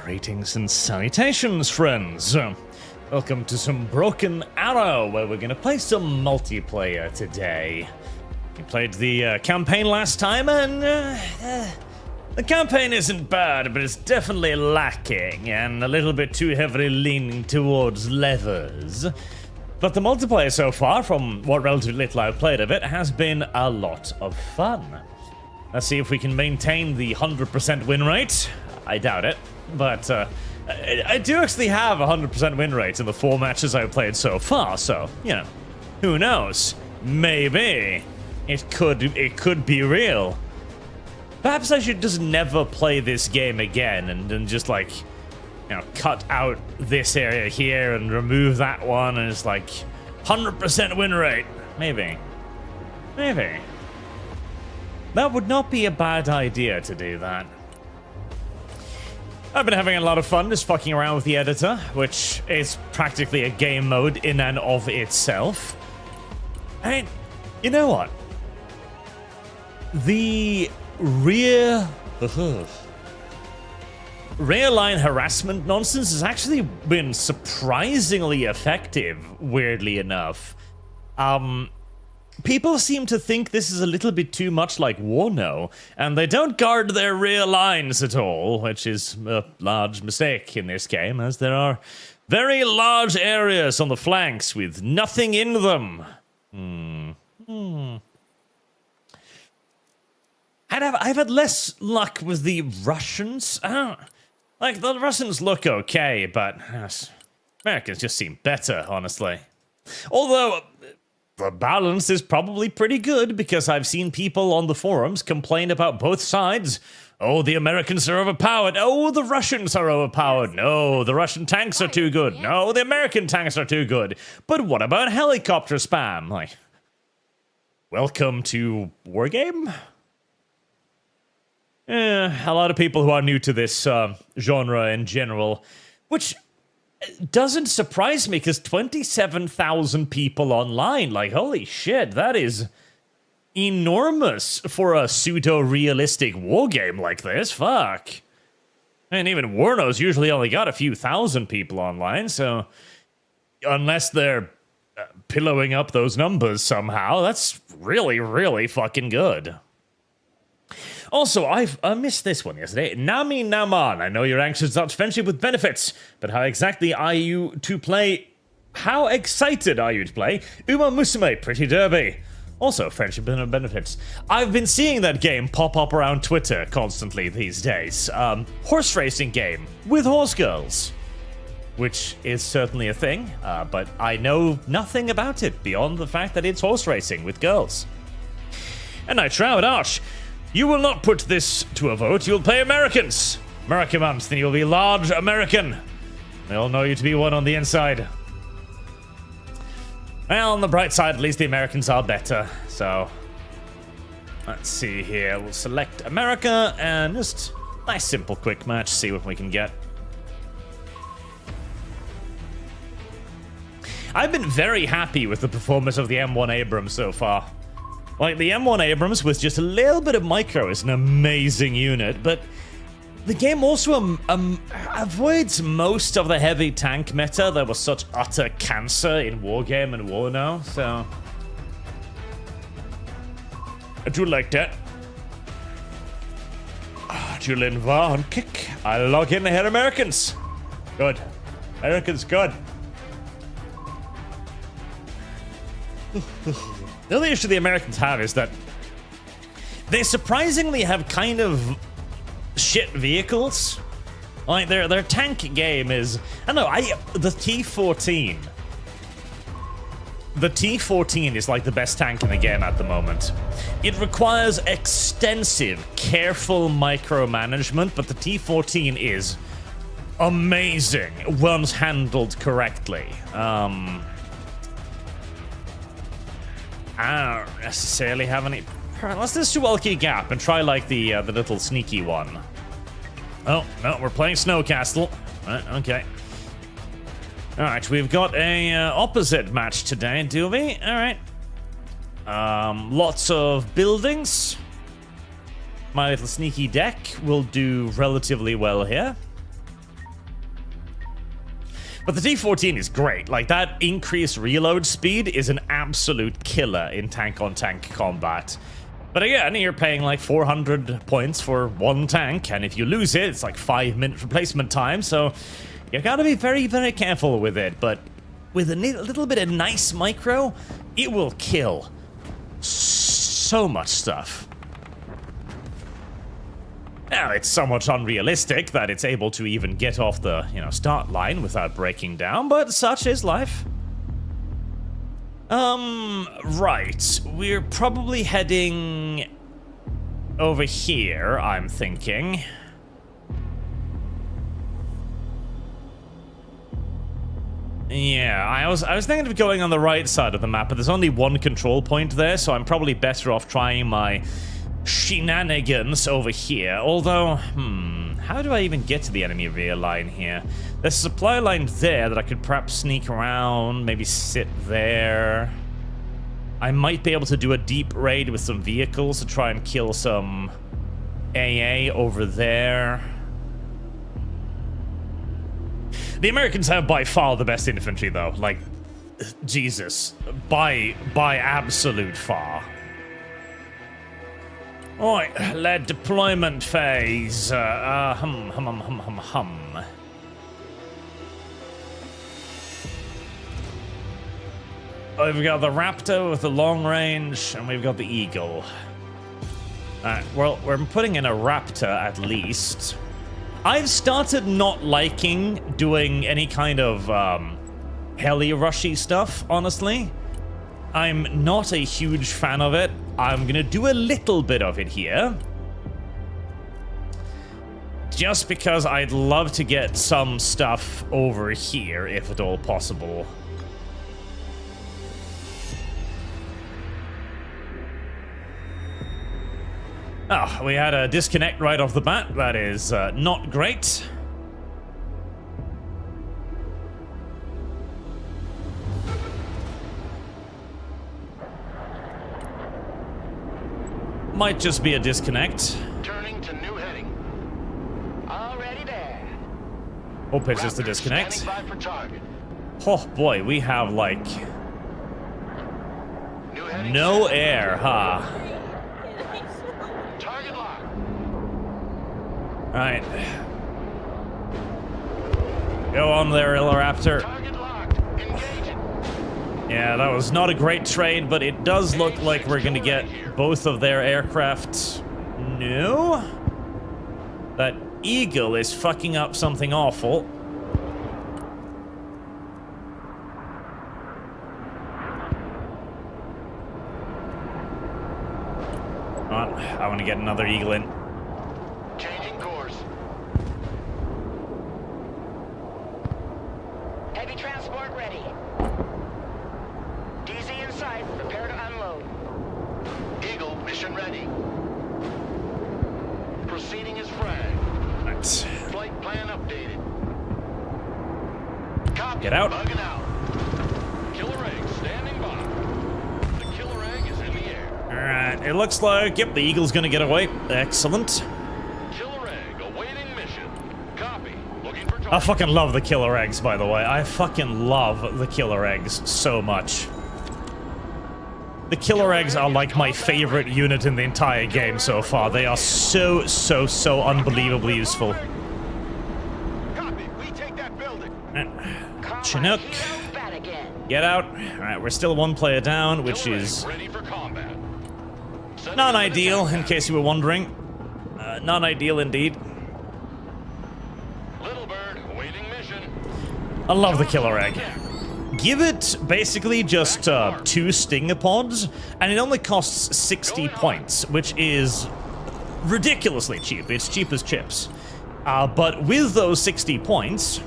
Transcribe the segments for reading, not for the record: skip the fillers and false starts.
Greetings and salutations, friends. Welcome to some Broken Arrow, where we're going to play some multiplayer today. We played the campaign last time, and the campaign isn't bad, but it's definitely lacking, and a little bit too heavily leaning towards levers. But the multiplayer so far, from what relatively little I've played of it, has been a lot of fun. Let's see if we can maintain the 100% win rate. I doubt it, but I do actually have a 100% win rate in the 4 matches I've played so far, so, you know, who knows? Maybe it could be real. Perhaps I should just never play this game again and just, like, you know, cut out this area here and remove that one, and it's like 100% win rate. Maybe. That would not be a bad idea to do that. I've been having a lot of fun just fucking around with the editor, which is practically a game mode in and of itself. And you know what? The rear line harassment nonsense has actually been surprisingly effective, weirdly enough. People seem to think this is a little bit too much like Warno, and they don't guard their rear lines at all, which is a large mistake in this game, as there are very large areas on the flanks with nothing in them. I've had less luck with the Russians. Like, the Russians look okay, but Americans just seem better, honestly. Although the balance is probably pretty good, because I've seen people on the forums complain about both sides. Oh, the Americans are overpowered. Oh, the Russians are overpowered. No, the Russian tanks are too good. No, the American tanks are too good. But what about helicopter spam? Like, welcome to Wargame? A lot of people who are new to this genre in general, which doesn't surprise me, because 27,000 people online, like, holy shit, that is enormous for a pseudo-realistic wargame like this. Fuck. And even Warno's usually only got a few thousand people online, so unless they're pillowing up those numbers somehow, that's really, really fucking good. Also, I've missed this one yesterday. Nami Naman, I know you're anxious about friendship with benefits, but how exactly are you to play? How excited are you to play Uma Musume Pretty Derby? Also, friendship and benefits. I've been seeing that game pop up around Twitter constantly these days. Horse racing game with horse girls, which is certainly a thing, but I know nothing about it beyond the fact that it's horse racing with girls. And I Shroud Arch. You will not put this to a vote. You'll play Americans. American months, then you'll be large American. They all know you to be one on the inside. Well, on the bright side, at least the Americans are better. So, let's see here. We'll select America and just nice, simple, quick match. See what we can get. I've been very happy with the performance of the M1 Abrams so far. Like, the M1 Abrams with just a little bit of micro is an amazing unit, but the game also avoids most of the heavy tank meta that was such utter cancer in Wargame and Warno, so I do like that. Julian Vaughan kick. I log in ahead Americans. Good. Americans, good. The other issue the Americans have is that they surprisingly have kind of shit vehicles. Like, their tank game is, I don't know, the T-14. The T-14 is like the best tank in the game at the moment. It requires extensive, careful micromanagement, but the T-14 is amazing once handled correctly. I don't necessarily have any. Let's just do Ulky Gap and try like the little sneaky one. Oh no, we're playing Snowcastle. Right, okay. All right, we've got a opposite match today, do we? All right. Lots of buildings. My little sneaky deck will do relatively well here. But the T-14 is great. Like, that increased reload speed is an absolute killer in tank-on-tank combat. But again, you're paying like 400 points for one tank, and if you lose it, it's like 5-minute replacement time, so you gotta be very, very careful with it. But with a little bit of nice micro, it will kill so much stuff. Now, it's somewhat unrealistic that it's able to even get off the, start line without breaking down, but such is life. Right. We're probably heading over here, I'm thinking. Yeah, I was thinking of going on the right side of the map, but there's only one control point there, so I'm probably better off trying my shenanigans over here. Although, how do I even get to the enemy rear line here? There's a supply line there that I could perhaps sneak around, maybe sit there. I might be able to do a deep raid with some vehicles to try and kill some AA over there. The Americans have by far the best infantry, though. Like, Jesus, by absolute far. Alright, lead deployment phase. We've got the Raptor with the long range, and we've got the Eagle. Alright, well, we're putting in a Raptor at least. I've started not liking doing any kind of heli-rushy stuff, honestly. I'm not a huge fan of it. I'm gonna do a little bit of it here. Just because I'd love to get some stuff over here, if at all possible. Oh, we had a disconnect right off the bat. That is not great. Might just be a disconnect. Turning to new heading. Already there. Hope it's just a disconnect. Standing by for target. Oh boy, we have like New heading. no air, huh? Target lock. Alright. Go on there, Raptor. Target locked. Engage it. Yeah, that was not a great trade, but it does look like we're gonna get both of their aircraft. No? That Eagle is fucking up something awful. Come on, I want to get another Eagle in. Changing course. Heavy transport ready. DZ in sight. Prepare to unload. Eagle mission ready. Proceeding as frag. Right. Flight plan updated. Copy. Get out. Bugging out. Killer egg standing by. The killer egg is in the air. Alright, it looks like, yep, the Eagle's gonna get away. Excellent. Killer egg awaiting mission. Copy. Looking for target. I fucking love the killer eggs, by the way. I fucking love the killer eggs so much. The killer eggs are like my favorite unit in the entire game so far. They are so unbelievably useful. Copy. We take that building. Chinook, Bat again. get out. Alright, we're still one player down, which Killer egg is ready for combat. not ideal, in case you were wondering. Not ideal indeed. Little bird awaiting mission. I love the killer egg. Give it basically just 2 stinger pods, and it only costs 60 points, which is ridiculously cheap. It's cheap as chips. But with those 60 points,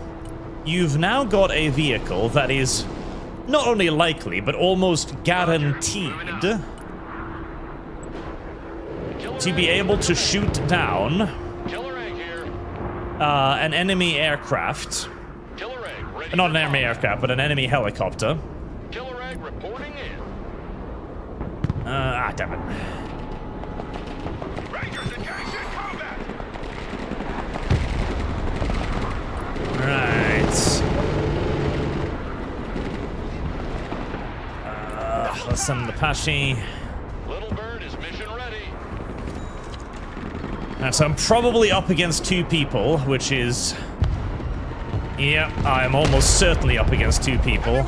you've now got a vehicle that is not only likely, but almost guaranteed to be able to shoot down Killer egg here. an enemy aircraft. Killer egg ready. Not an for enemy combat. aircraft, but an enemy helicopter. Killer egg reporting in. Damn it. Rangers engaged in combat. Right. Send the Apache. Little Bird is mission ready. So I'm probably up against 2 people, which is... Yeah, I'm almost certainly up against 2 people.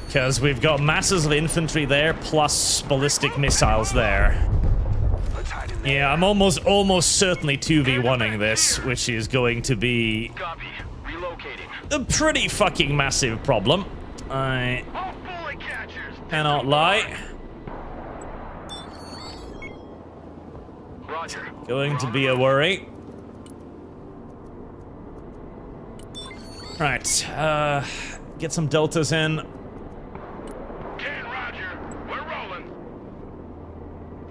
Because we've got masses of infantry there, plus ballistic missiles there. Yeah, I'm almost certainly 2v1ing this, which is going to be a pretty fucking massive problem. I cannot lie. Going to be a worry. Right, get some deltas in. Roger, we're rolling.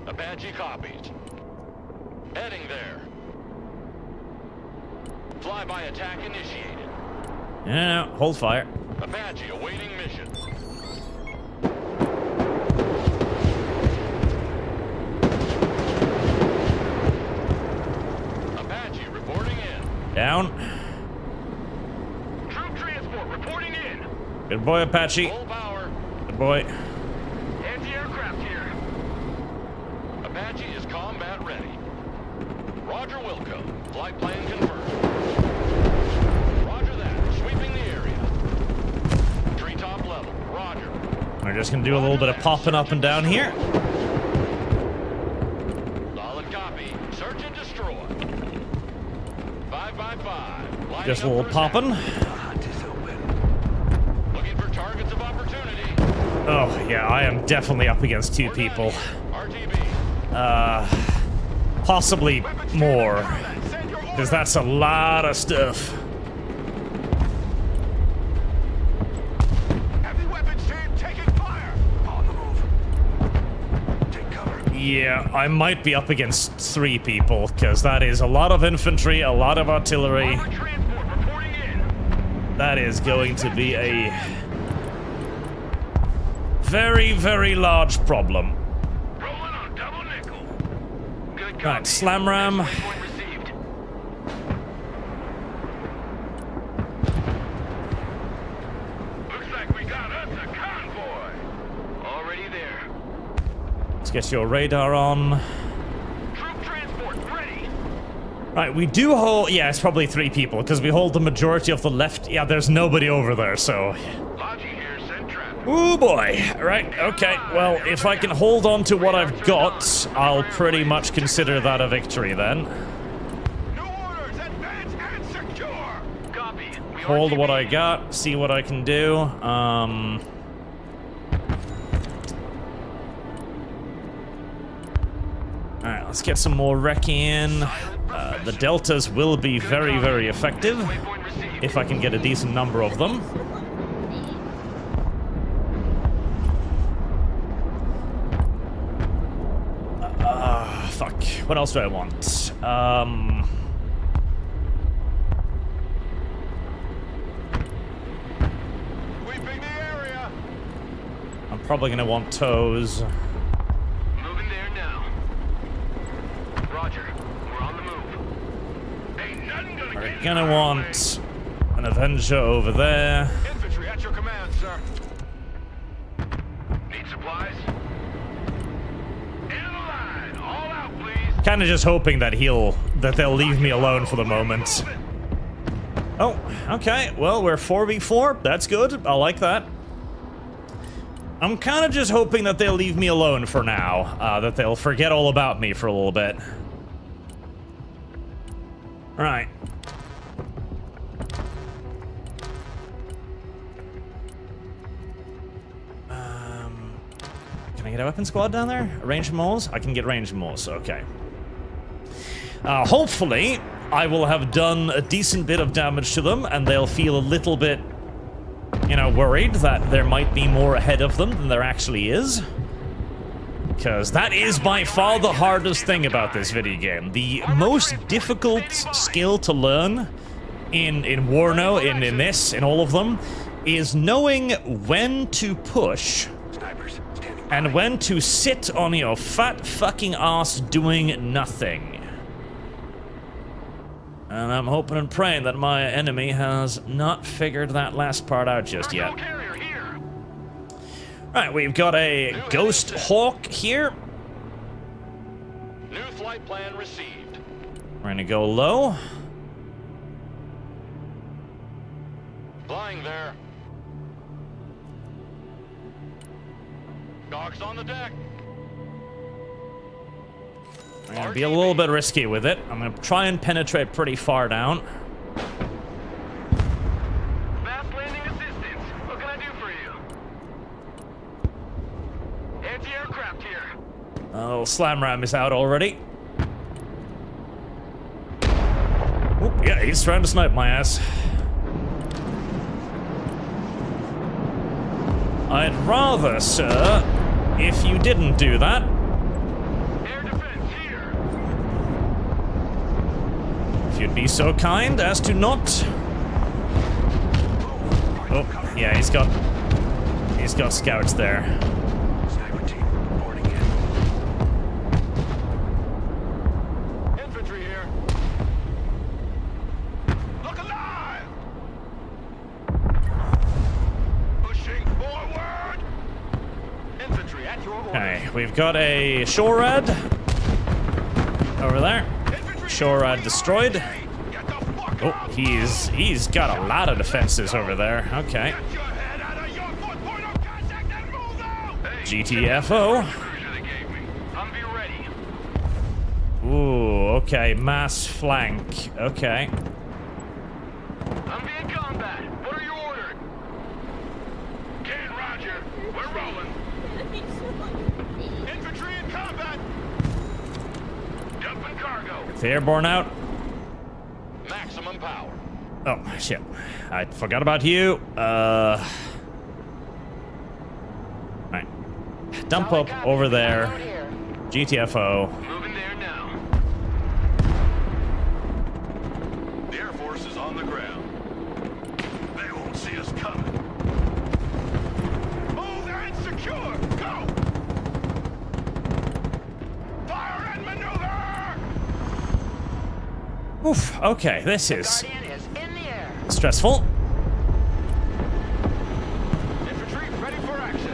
Apache copies. Heading there. Flyby attack initiated. Yeah, hold fire. Apache awaiting mission. Apache reporting in. Down. Troop transport reporting in. Good boy, Apache. Full power. Good boy. Anti-aircraft here. Apache is combat ready. Roger Wilco. Flight plan confirmed. Roger that. Sweeping the area. Treetop level. Roger. We're just gonna do a little bit of popping up and down here. Solid copy. Search and destroy. 5 by 5. Lining Just a up little for popping. attack. Looking for targets of opportunity. Oh, yeah, I am definitely up against 2 people. RTB. Possibly more. Because that's a lot of stuff. Heavy weapons team taking fire. On the move. Take cover. Yeah, I might be up against 3 people, because that is a lot of infantry, a lot of artillery. Armored transport reporting in. That is going to be a very, very large problem. Rolling on double nickel. Good copy. Right, slam ram. Waypoint received. Looks like we got us a convoy. Already there. Let's get your radar on. Troop transport ready. Right, we do hold... Yeah, it's probably 3 people, because we hold the majority of the left... Yeah, there's nobody over there, so... Logi here, send traffic. Ooh, boy. Right, okay. Well, if I can hold on to what I've got, I'll pretty much consider that a victory, then. New orders, advance and secure. Copy. We Hold RTB. what I got, see what I can do. Alright, let's get some more recce in. The deltas will be very, very effective Waypoint received. if I can get a decent number of them. Fuck. What else do I want? Sweeping the area. I'm probably gonna want tows. Moving there now. Roger. We're on the move. Ain't nothing gonna We're get gonna in our want an Avenger over there. way. Infantry at your command, sir. Need supplies? In the line. All out, please. Kinda just hoping that they'll leave me alone for the moment. Oh, okay. Well, we're 4v4. That's good. I like that. I'm kind of just hoping that they'll leave me alone for now. That they'll forget all about me for a little bit. Right. Can I get a weapon squad down there? Ranged Moles? I can get ranged Moles. Okay. Hopefully, I will have done a decent bit of damage to them, and they'll feel a little bit, you know, worried that there might be more ahead of them than there actually is. Because that is by far the hardest thing about this video game. The most difficult skill to learn in Warno, in all of them, is knowing when to push and when to sit on your fat fucking ass doing nothing. And I'm hoping and praying that my enemy has not figured that last part out just yet. Carrier here. Right, we've got a Ghost Hawk here. New flight plan received. We're gonna go low. Flying there. Dogs on the deck. I'm gonna be a little bit risky with it. I'm gonna try and penetrate pretty far down. Fast landing assistance. What can I do for you? Anti-aircraft here. Oh, Slam Ram is out already. Oop, yeah, he's trying to snipe my ass. I'd rather, sir, if you didn't do that. Air defense here. If you'd be so kind as to not. Oh, yeah, he's got scouts there. Sniper team boarding in. Infantry here. Look alive! Pushing forward. Infantry at your orders. Okay, we've got a Shorad over there. Infantry Shorad destroyed. Get the fuck Oh, up! he's got a lot of defenses over there. Okay. Get your head out of your foot point of contact and move out! Hey, GTFO. cruiser they gave me. I'm be ready. Ooh, okay, mass flank. Okay. I'm in combat. What are you ordering? Ken, Roger. We're rolling. Infantry in combat. Dumping cargo. The airborne out. Maximum power. Oh, shit. I forgot about you. Alright. Dump Solid up copy. over there. Unload here. GTFO. Moving there now. The Air Force is on the ground. They won't see us coming. Move and secure. Go. Fire and maneuver. Oof, okay, this is Guardian is in the air. stressful. Infantry ready for action.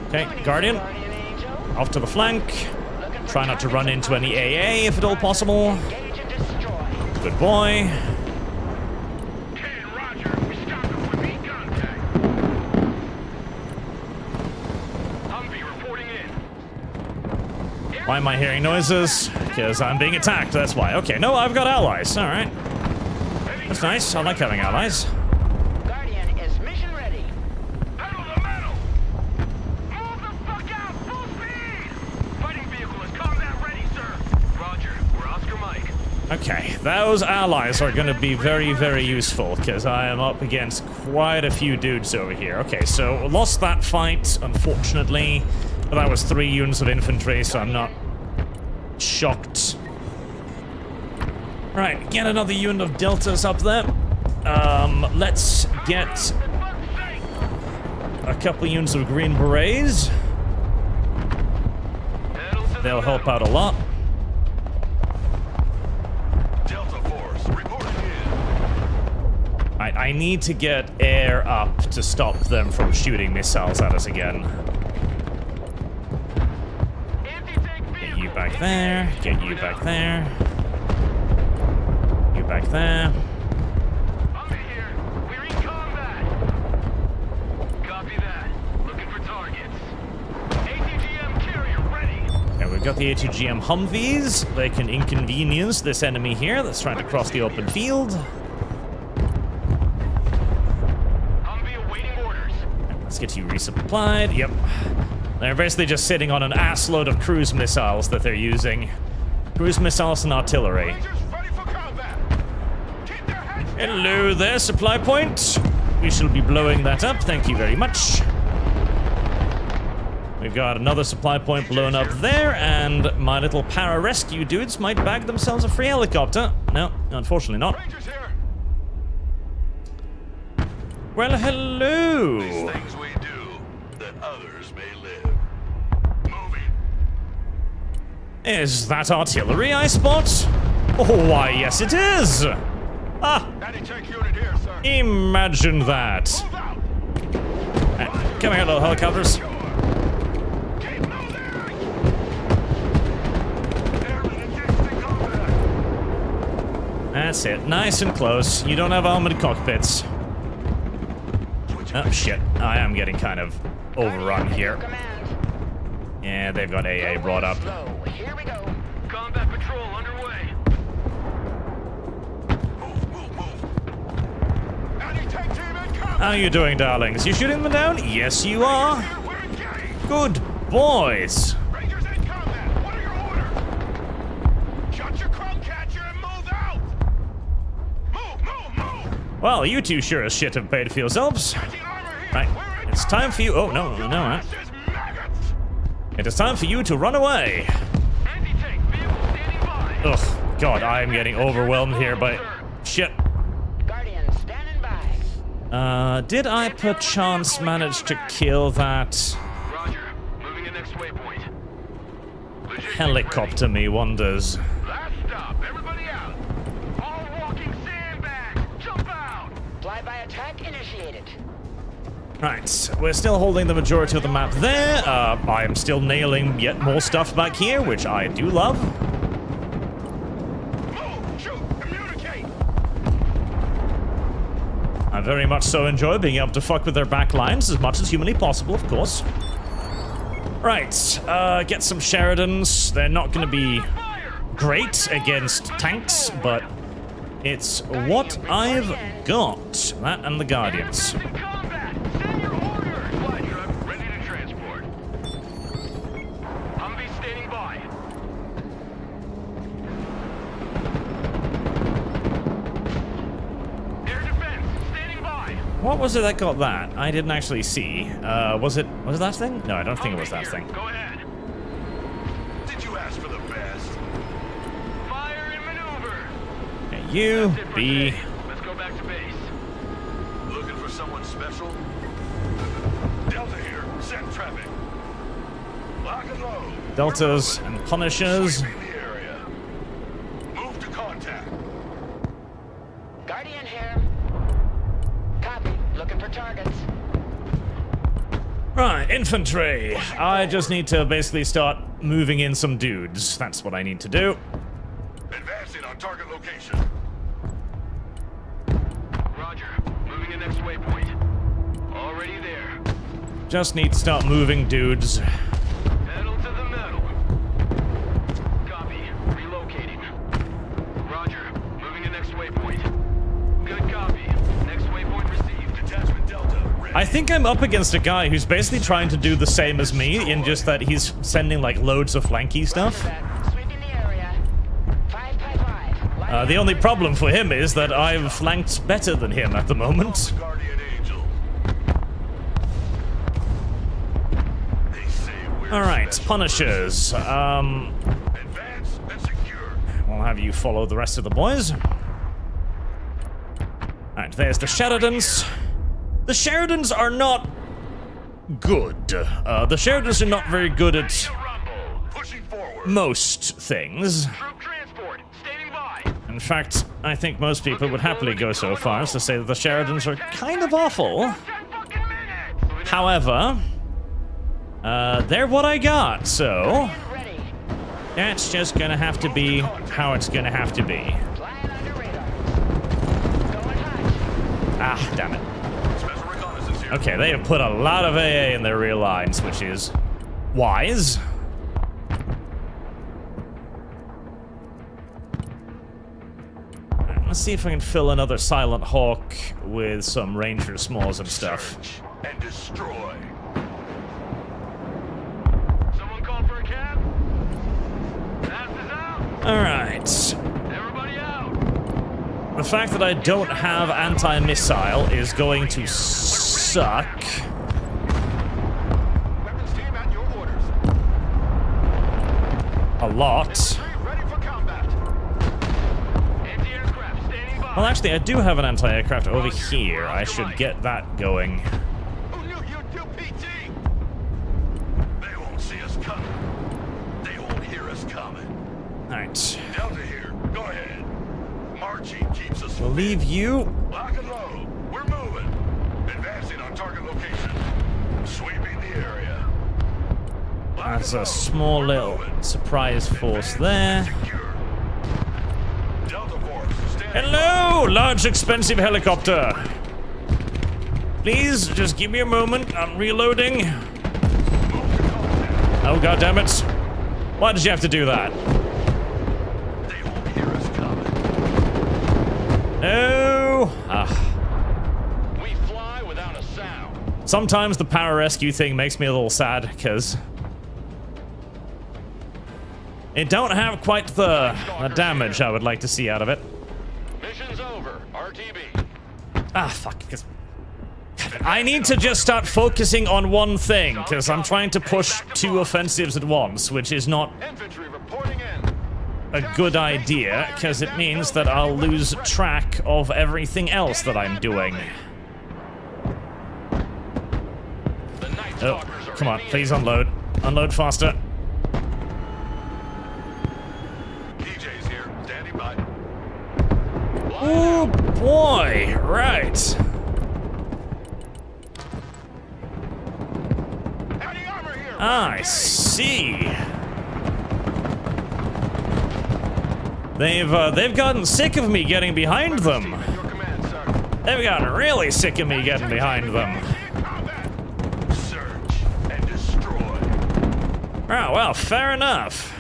Okay, Coming in, Guardian, Guardian Angel. off to the flank. Looking for Try not to targets run into any on AA if at all possible. Engage and destroy. Good boy. Ken, Roger. We stopped them with meat contact. Humvee reporting in. Why am I hearing noises? Because I'm being attacked, that's why. Okay, no, I've got allies. Alright. That's nice. I like having allies. Guardian is mission ready. Pedal the metal! Move the fuck out! Full speed! Fighting vehicle is combat ready, sir. Roger. We're Oscar Mike. Okay, those allies are going to be very, very useful because I am up against quite a few dudes over here. Okay, so lost that fight, unfortunately. But that was 3 units of infantry, so I'm not shocked. Right, get another unit of deltas up there. Let's get For fuck's sake! a couple units of green berets. Pedal to the They'll help metal. out a lot. Delta Force reporting in. Right, I need to get air up to stop them from shooting missiles at us again. Anti-tank Get vehicle. you back there. Get you back there. You back there. I'm in here. We're in combat. Copy that. Looking for targets. ATGM carrier ready. Okay, we've got the ATGM Humvees. They can inconvenience this enemy here that's trying to cross the open field. Humvee awaiting orders. Let's get you resupplied. Yep. They're basically just sitting on an assload of cruise missiles that they're using. Cruise missiles and artillery. Rangers ready for combat. Keep their heads down. Hello there, supply point. We shall be blowing that up. Thank you very much. We've got another supply point blown up there, and my little para-rescue dudes might bag themselves a free helicopter. No, unfortunately not. Rangers here. Well, hello. Things we do that others may live. Moving. Is that artillery I spot? Oh, why, yes it is. Ah, Anti-tank unit here, sir. imagine that. Move out. Uh, Come here, little helicopters. Keep moving! Airmen engaged in combat. That's it. Nice and close. You don't have armored cockpits. Oh, shit. I am getting kind of overrun here. Command. Yeah, they've got AA brought up. Slow. Here we go. Combat patrol underway. Move. Anti-tank team in combat. How are you doing, darlings? You shooting them down? Yes, you are. We're engaged. Good boys. Rangers in combat. What are your orders? Shut your crow catcher and move out. Move. Well, you two sure as shit have paid for yourselves. The armor here. Right. We're in It's time for you. Oh, no. This is maggots. It is time for you to run away. Anti-tank vehicle standing by. Ugh. God, I am getting overwhelmed here by shit. Guardian, standing by. Did I perchance manage to kill that Roger. Moving to next waypoint. Logistics helicopter, me wonders? ready. Last stop. Everybody out. All walking sandbags. Jump out. Flyby attack initiated. Right, we're still holding the majority of the map there. I am still nailing yet more stuff back here, which I do love. Move. Shoot. Communicate. I very much so enjoy being able to fuck with their back lines as much as humanly possible, of course. Right, get some Sheridans. They're not going to be Fire. great against tanks, but it's what I've got. That and the Guardians. In combat. Send your orders. Flight truck ready to transport. Humvee standing by. Air defense standing by. What was it that got that? I didn't actually see. Was it that thing? No, I don't think it was that Humvee thing. here. Go ahead. Did you ask for the best? Fire and maneuver. Okay, you That's it for be. today. Let's go back to base. Looking for someone special? Delta here. Send traffic. Lock and load. Deltas and Punishers. Sweeping the area. Move to contact. Guardian here. Copy. Looking for targets. Right, infantry. I just need to basically start moving in some dudes. That's what I need to do. Advancing on target location. Roger. Moving to next waypoint. Already there. Just need to start moving dudes. Pedal to the metal. Copy. Relocating. Roger. Moving to next waypoint. Good copy. Next waypoint received. Detachment Delta. Ready. I think I'm up against a guy who's basically trying to do the same as me, in just that he's sending like loads of flanky stuff. Roger that. Sweeping the area. 555. The only problem for him is that I've flanked better than him at the moment. Guardian Angel. They say we're Alright, special. Punishers. Advance and secure. We'll have you follow the rest of the boys. Alright, there's the Sheridans. The Sheridans are not good. The Sheridans are not very good at Rumble. Pushing forward. most things. Troop transport. Standing by. In fact, I think most people would happily go so far as to say that the Sheridans are kind of awful. 10 fucking minutes. However, they're what I got, so Ready. that's just gonna have to be how it's gonna have to be. Flying under radar. Going high. Ah, damn it. Special reconnaissance here. Okay, they have put a lot of AA in their rear lines, which is wise. Alright, let's see if I can fill another Silent Hawk with some Ranger Smalls and stuff. Search and destroy. Someone call for a cab? Ass is out. Alright. Everybody out. The fact that I don't have anti-missile is going to suck. Weapons team at your orders. A lot. Ready for combat. Anti-aircraft standing by. Well, actually, I do have an anti-aircraft over here. I should get that going. Who knew you'd do PT? They won't see us coming. They won't hear us coming. Alright. Delta here. Go ahead. Marching keeps us. We'll leave you. Lock and load. We're moving. Advancing on target location. That's a small little surprise force there. Delta Force, stand Hello, large expensive helicopter. Please, just give me a moment. I'm reloading. Oh, goddammit. Why did you have to do that? They won't hear us coming. No. We fly without a sound. Sometimes the pararescue thing makes me a little sad, because it don't have quite the damage I would like to see out of it. Mission's over. RTB. Ah, fuck. I need to just start focusing on one thing, because I'm trying to push 2 offensives at once, which is not Infantry reporting in. a good idea, because it means that I'll lose track of everything else that I'm doing. The Night Oh, Stalkers are come on, in the please air. unload. Unload faster. DJ's here. Standing by. Oh boy, right. Heavy armor here. I see. They've gotten sick of me getting behind them. Your command, sir. They've gotten really sick of me getting behind them. Search and destroy. Oh, well, fair enough.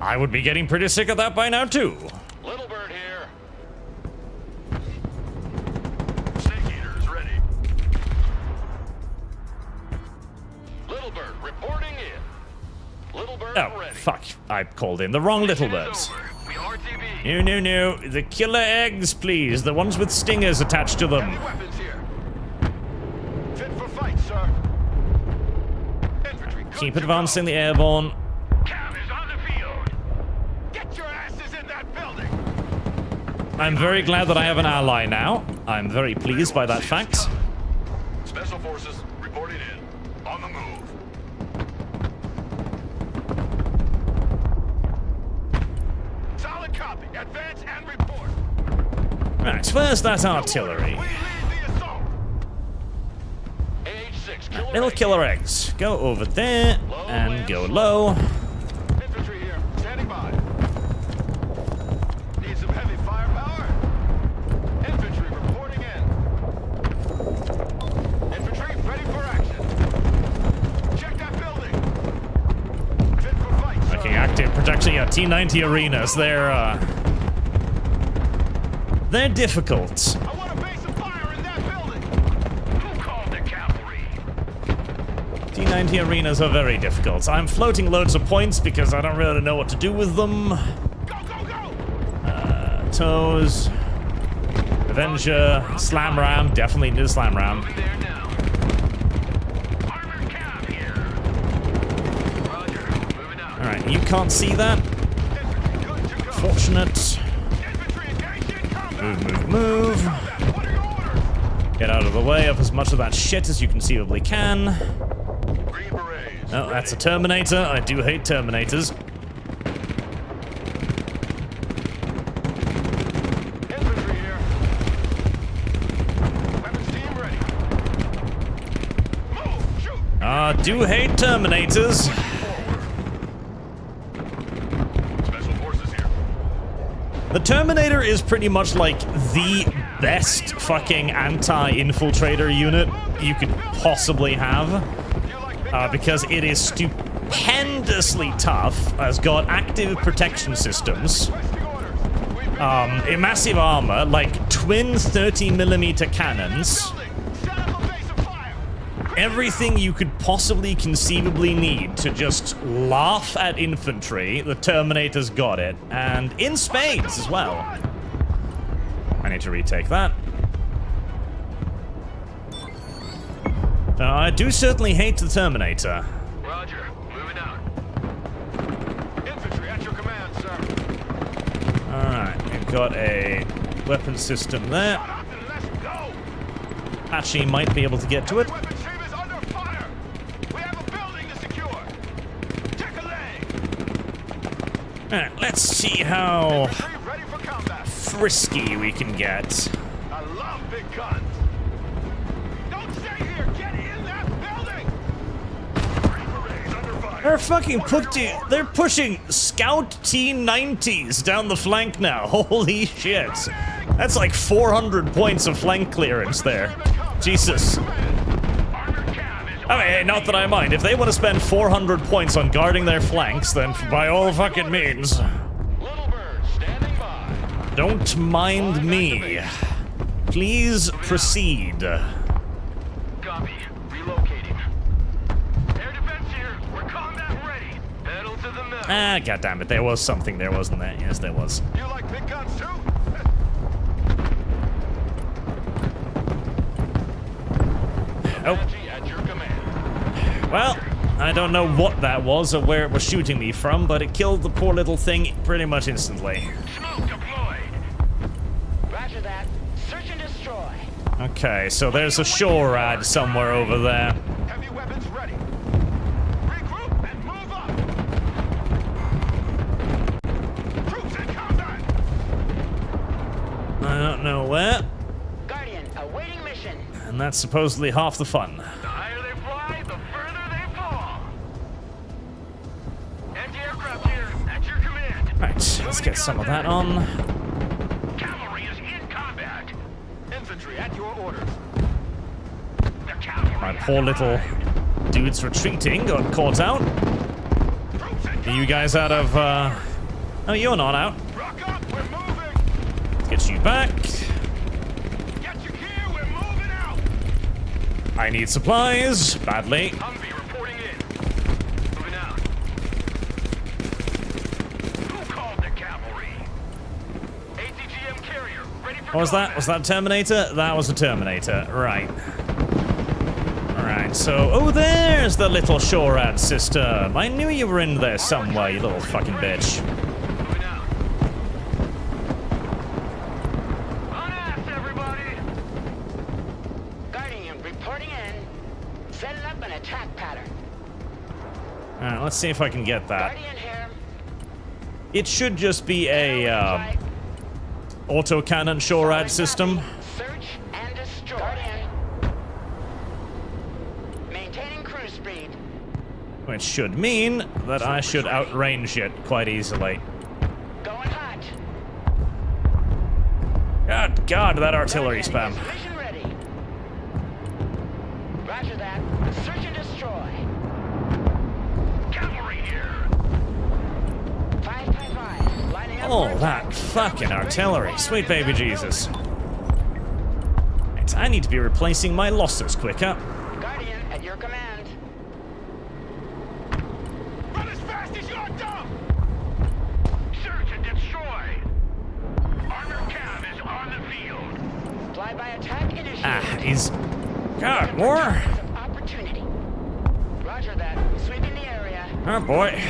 I would be getting pretty sick of that by now, too. Little bird here. Snake eaters ready. Little bird reporting in. Little bird Oh, ready. fuck. I called in the wrong little Mission is birds. over. We RTB. No. The killer eggs, please. The ones with stingers attached to them. Heavy weapons here. Fit for fight, sir. Infantry, good Keep to advancing go. the airborne. Cam is on the field. Get your asses in that building. I'm very glad that I have an ally now. I'm very pleased by that fact. Special forces reporting in. On the move. Solid copy. Advance and report. Right, where's that artillery? We lead the assault. AH-6 killer Little egg. killer eggs. Go over there and go low. Infantry here. Standing by. Need some heavy firepower. Infantry reporting in. Infantry ready for action. Check that building. Fit for fight, sir. Looking active protection. Yeah, T-90 arenas. They're difficult. I want a base of fire in that building. Who called the cavalry? T-90 arenas are very difficult. I'm floating loads of points because I don't really know what to do with them. Go, go, go! Toes. Avenger. Slam ram. Definitely need a slam ram. Moving there now. Armored cab here. Roger. Moving out. Alright, you can't see that. Infantry good to go. Fortunate. Infantry engaged in combat. Move. What are your orders? Get out of the way of as much of that shit as you conceivably can. Green berets. Oh, that's a Terminator. I do hate Terminators. Infantry here. Weapons team ready. Move! Shoot! I do hate Terminators. Special forces here. The Terminator is pretty much like the best fucking anti-infiltrator unit you could possibly have. You like big Because it is stupendously tough, has got active protection systems, requesting orders. We a massive armor, like twin 30mm cannons, building. Set up a base of fire. everything you could possibly conceivably need to just laugh at infantry. The Terminator's got it, and in spades as well. I need to retake that. I do certainly hate the Terminator. Roger. Moving out. Infantry at your command, sir. Alright, we've got a weapon system there. Shut up and let's go. Apache might be able to get to it. Weapons team is under fire. We have a building to secure. Check a leg. Alright, let's see how Infantry ready for combat. frisky we can get. I love big guns. Don't stay here. Get in that building. Green berets under fire. They're pushing Scout T-90s down the flank now. Holy shit. That's like 400 points of flank clearance there. Jesus. I mean, not that I mind. If they want to spend 400 points on guarding their flanks, then by all fucking means. Don't mind me. Please proceed. Copy. Relocating. Air defense here. We're combat ready. Pedal to the metal. Ah, goddammit. There was something there, wasn't there? Yes, there was. You like big guns too? Oh. At your command. Well, I don't know what that was or where it was shooting me from, but it killed the poor little thing pretty much instantly. Smoke deployed. Roger that. Search and destroy. Okay, so there's a shore ad somewhere over there. Heavy weapons ready. Regroup and move up. Troops in combat. I don't know where, Guardian, awaiting mission. and that's supposedly half the fun. The higher they fly, the further they fall. Anti-aircraft here. At your command. Right, let's get some of that on. Cavalry is in combat. Infantry at your orders. The cavalry. My poor little dudes retreating got caught out. Are you guys out of, Oh, you're not out. Rock up, we're moving. Let's get you back. Get your gear, we're moving out. I need supplies, badly. Humvee reporting in. Moving out. Who called the cavalry? ATGM carrier, ready for What was that? combat. Was that Terminator? That was a Terminator, right. Alright, so, oh, there's the little shore ad system. I knew you were in there somewhere, you little fucking bitch. Moving out. On ass, everybody. Guardian, reporting in. Setting up an attack pattern. Alright, let's see if I can get that. Guardian here. It should just be a, autocannon shore ad system. Search and destroy. Guardian. Maintaining cruise speed. Which should mean that I should outrange it quite easily. Going hot. God, that artillery spam. Guardian is mission ready. Roger that. Search and destroy. Cavalry here. 555. Lining up. Oh, for that attack. fucking artillery. Sweet baby Jesus. Right, I need to be replacing my losses quicker. Guardian, at your command. Run as fast as you're dumb. Search and destroy. Armored cav is on the field. Flyby attack initiated. Ah, he's... God, more? Targets of opportunity. Roger that. Sweeping the area. Oh, boy.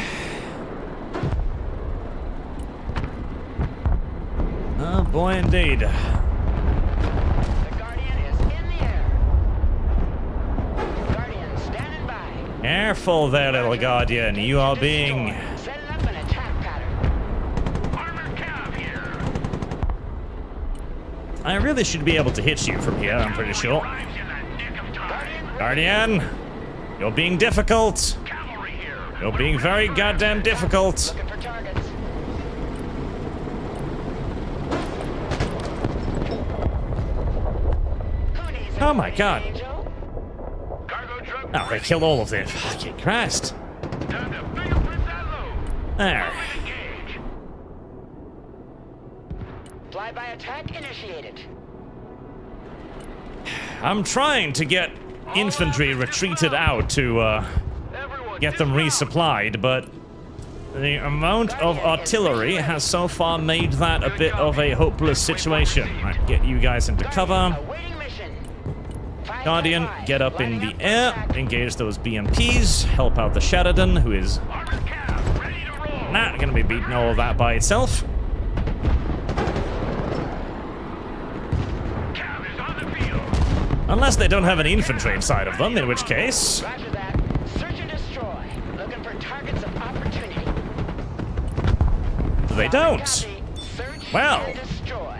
Oh, boy, indeed. The Guardian is in the air. Guardian standing by. Careful there, little Guardian. You are being... Setting up an attack pattern. Armored cav here. I really should be able to hit you from here, I'm pretty sure. Arrives in the nick of time. Guardian, you're being difficult. Cavalry here. You're being very goddamn difficult. Looking for targets. Who needs Oh my an God. angel? Cargo truck. Oh, they killed all of them. Fucking Christ. Time to fingerprint that load. There. Engage. Flyby attack initiated. I'm trying to get infantry retreated out to Everyone, get them resupplied, but the amount of artillery has so far made that a bit of a hopeless situation. Right, get you guys into cover. Awaiting mission. Guardian, 555. get up in Lining the for air, attack. engage those BMPs, help out the Sheridan, who is Armored cav ready to roll. not gonna be beating all of that by itself. Cav is on the field. Unless they don't have any infantry inside of them, in which case... Roger that. Search and destroy. Looking for targets of opportunity. They don't. Copy. Search Well. and destroy.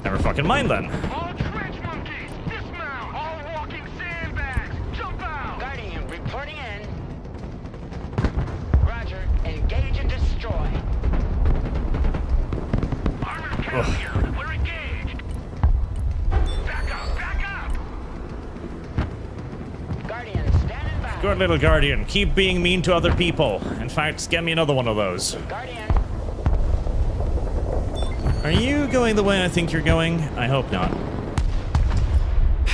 Never fucking mind then. All trench monkeys, dismount. All walking sandbags, jump out. Guardian reporting in. Ugh. We're engaged. Back up, back up. Guardian, standing by. Good little Guardian. Keep being mean to other people. In fact, get me another one of those. Guardian. Are you going the way I think you're going? I hope not.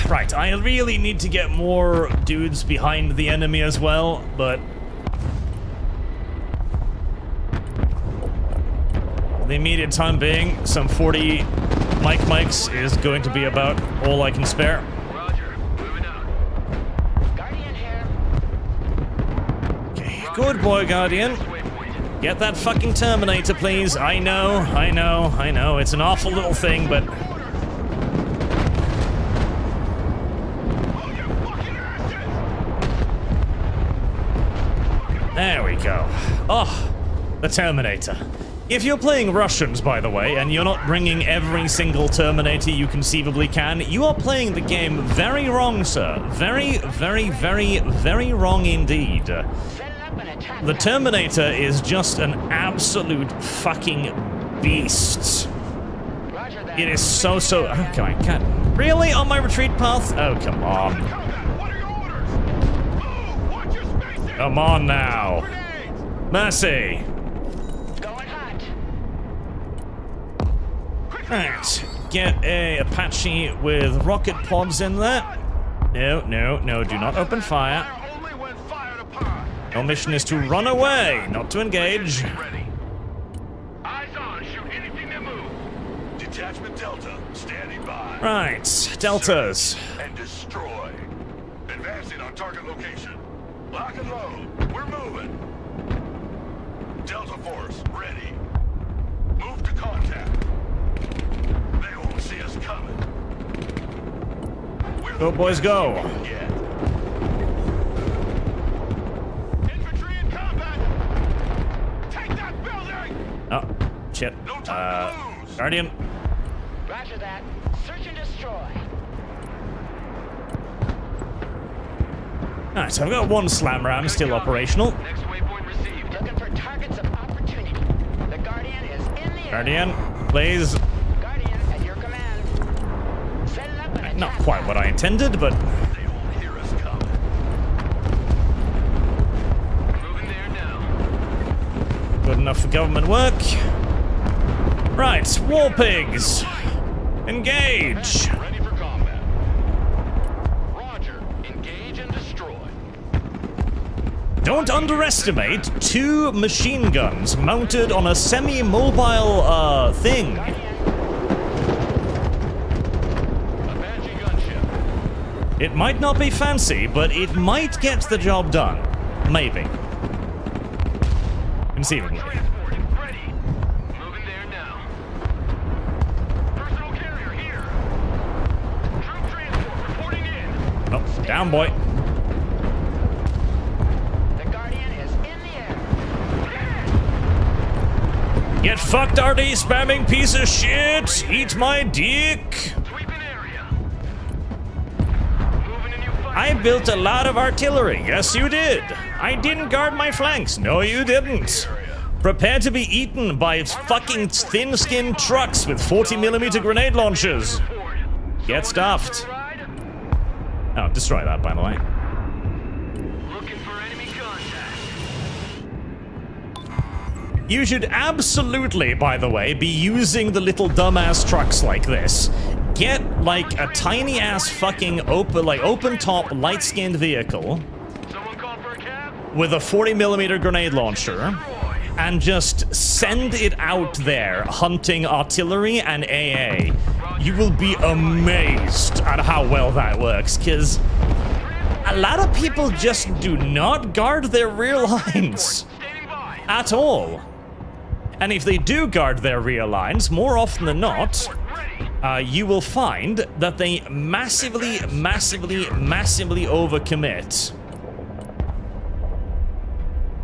Right, I really need to get more dudes behind the enemy as well, but... the immediate time being, some 40 mics is going to be about all I can spare. Roger, moving out. Guardian here. Okay, good boy, Guardian. Waypoint. Get that fucking Terminator, please. I know. It's an awful little thing, but... there we go. Oh, the Terminator. If you're playing Russians, by the way, and you're not bringing every single Terminator you conceivably can, you are playing the game very wrong, sir. Very wrong indeed. Set it up and attack. The Terminator is just an absolute fucking beast. Roger that. It is so... oh, come on, God. Really? On my retreat path? Oh, come on. What are your orders? Move! Watch your spacing! Come on now. Grenades! Mercy. Going hot. Right. Get a Apache with rocket pods in there. No, do not open fire. Fire only when fired upon. Your mission is to run away, not to engage. Ready. Eyes on, shoot anything that moves. Detachment Delta, standing by. Right, Deltas. And destroy. Advancing on target location. Lock and load. We're moving. Delta Force, ready. Move to contact. They won't see us coming. Go, boys, go. Yeah. Infantry in combat. Take that building. Oh, shit. No time to lose. Guardian. Roger that. Search and destroy. Alright, so I've got one slam ram still operational. Next waypoint received. Looking for targets of opportunity. The Guardian is in the air. Guardian, please. Guardian at your command. Set it up and attack. Not quite what I intended, but... They won't hear us coming. Moving there now. good enough for government work. Right, war pigs. Engage. Ready for combat. Roger. Engage and destroy. Don't underestimate 2 machine guns mounted on a semi-mobile, thing. Apache gunship. It might not be fancy, but it might get the job done. Maybe. Conceivably. Transporting. Ready. Moving there now. Personal carrier here. Troop transport reporting in. Oh, down, boy. The Guardian is in the air. Get fucked, RD, spamming piece of shit! Eat my dick! Sweeping area. Moving a new fire. I built a lot of artillery. Yes, you did. I didn't guard my flanks. No, you didn't. Prepare to be eaten by fucking thin-skinned trucks with 40mm grenade launchers. Get stuffed. Oh, destroy that, by the way. Looking for enemy contact. You should absolutely, by the way, be using the little dumbass trucks like this. Get, like, a tiny-ass fucking open-top, light-skinned vehicle Someone called for a cab? with a 40mm grenade launcher and just send it out there hunting artillery and AA. You will be amazed at how well that works, because a lot of people just do not guard their rear lines Standing by. at all. And if they do guard their rear lines, more often than not, Ready. you will find that they massively overcommit.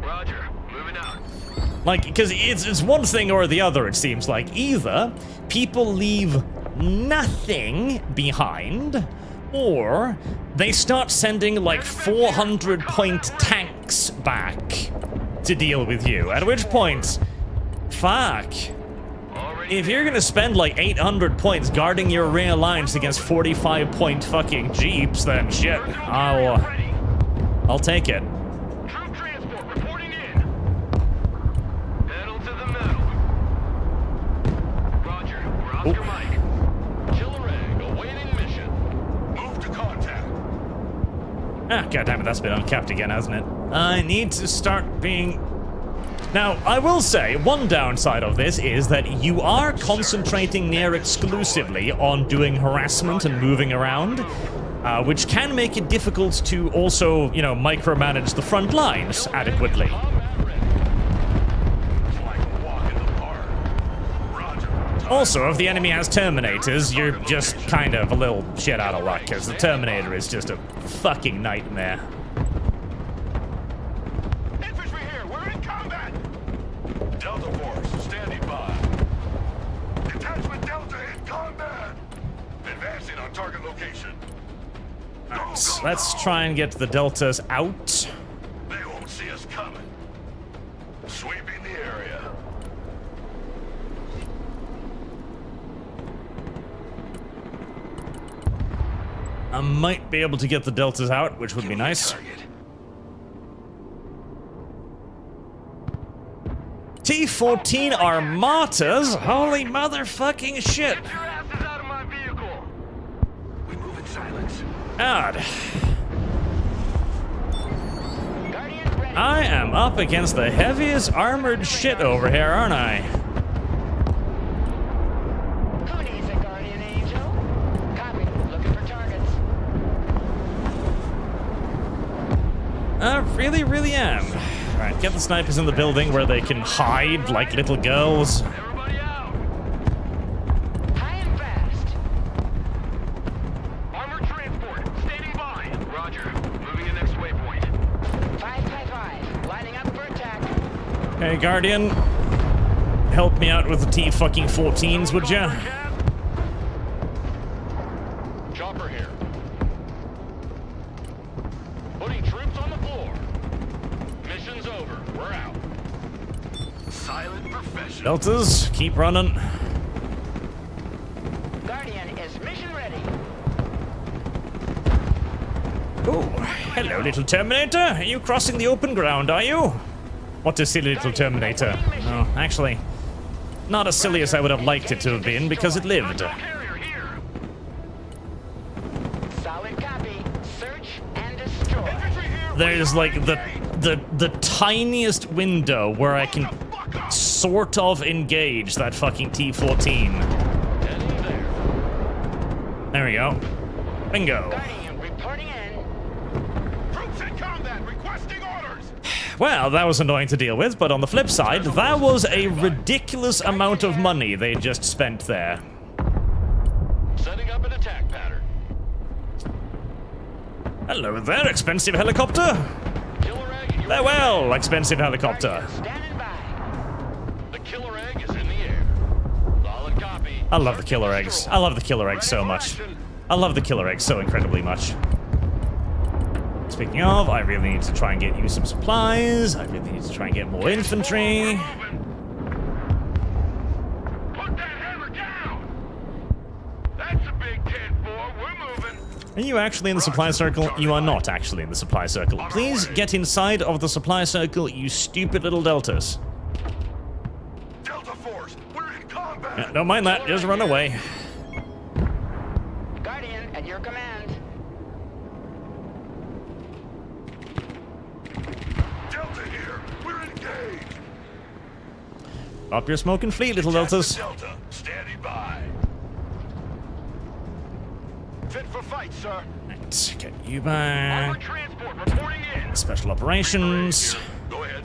Roger. Moving out. Like, because it's one thing or the other, it seems like. Either people leave nothing behind, or they start sending like 400-point tanks back to deal with you. At which point, fuck. Already if you're gonna spend like 800 points guarding your rear lines against 45-point fucking jeeps, then shit, I'll take it. Troop transport reporting in. Pedal to the metal. Roger, we're Oscar Mike. Killer egg awaiting mission. Move to contact. Ah, goddammit, that's been uncapped again, hasn't it? I need to start being... Now, I will say, one downside of this is that you are concentrating near exclusively on doing harassment and moving around, which can make it difficult to also, you know, micromanage the front lines adequately. Also, if the enemy has Terminators, you're just kind of a little shit out of luck, because the Terminator is just a fucking nightmare. Infantry here, we're in combat. Delta Force, standing by. Detachment Delta in combat. Advancing on target location. Alright, let's try and get the Deltas out. They won't see us coming. Sweeping the area. I might be able to get the Deltas out, which would be nice. T-14 Armatas? Holy motherfucking shit! Get your asses out of my vehicle. We move in silence. God. Guardian ready. I am up against the heaviest armored shit over here, aren't I? Who needs a guardian angel? Copy. Looking for targets. I really am. Alright, get the snipers in the building where they can hide like little girls. Everybody out. High and fast. Armored transport, standing by. Roger. Moving to next waypoint. 5x5. Lining up for attack. Hey, Guardian. Help me out with the T-14s, would ya? Chopper here. Putting troops on the floor. Mission's over. We're out. Silent professional. Deltas, keep running. Guardian is mission ready. Oh, hello, little Terminator. Are you crossing the open ground, are you? What a silly little Terminator. No, actually, not as silly as I would have liked it to have been, because it lived. Carrier here. Solid copy. Search and destroy. Infantry here. There's like the tiniest window where I can sort of engage that fucking T-14. Heading there. There we go. Bingo. Guardian reporting in. Troops in combat. Requesting orders. Well, that was annoying to deal with, but on the flip side, that was a ridiculous amount of money they just spent there. Setting up an attack pattern. Hello there, expensive helicopter. Killer egg. Farewell, expensive helicopter. Standing by. The killer egg is in the air. Solid copy. I love the killer eggs. I love the killer eggs so much. I love the killer eggs so incredibly much. Speaking of, I really need to try and get you some supplies. I really need to try and get more infantry. Put that hammer down. That's a big 10-4. We're moving. Are you actually in the supply circle? You are not actually in the supply circle. Please get inside of the supply circle, you stupid little deltas. Delta Force, we're in combat. Yeah, don't mind that, just run away. Guardian at your command. Delta here. We're engaged. Drop your smoke and flee, little deltas. Delta, standing by. Fit for fight, sir. Right, get you Armored back. transport reporting in. Special operations. Go ahead.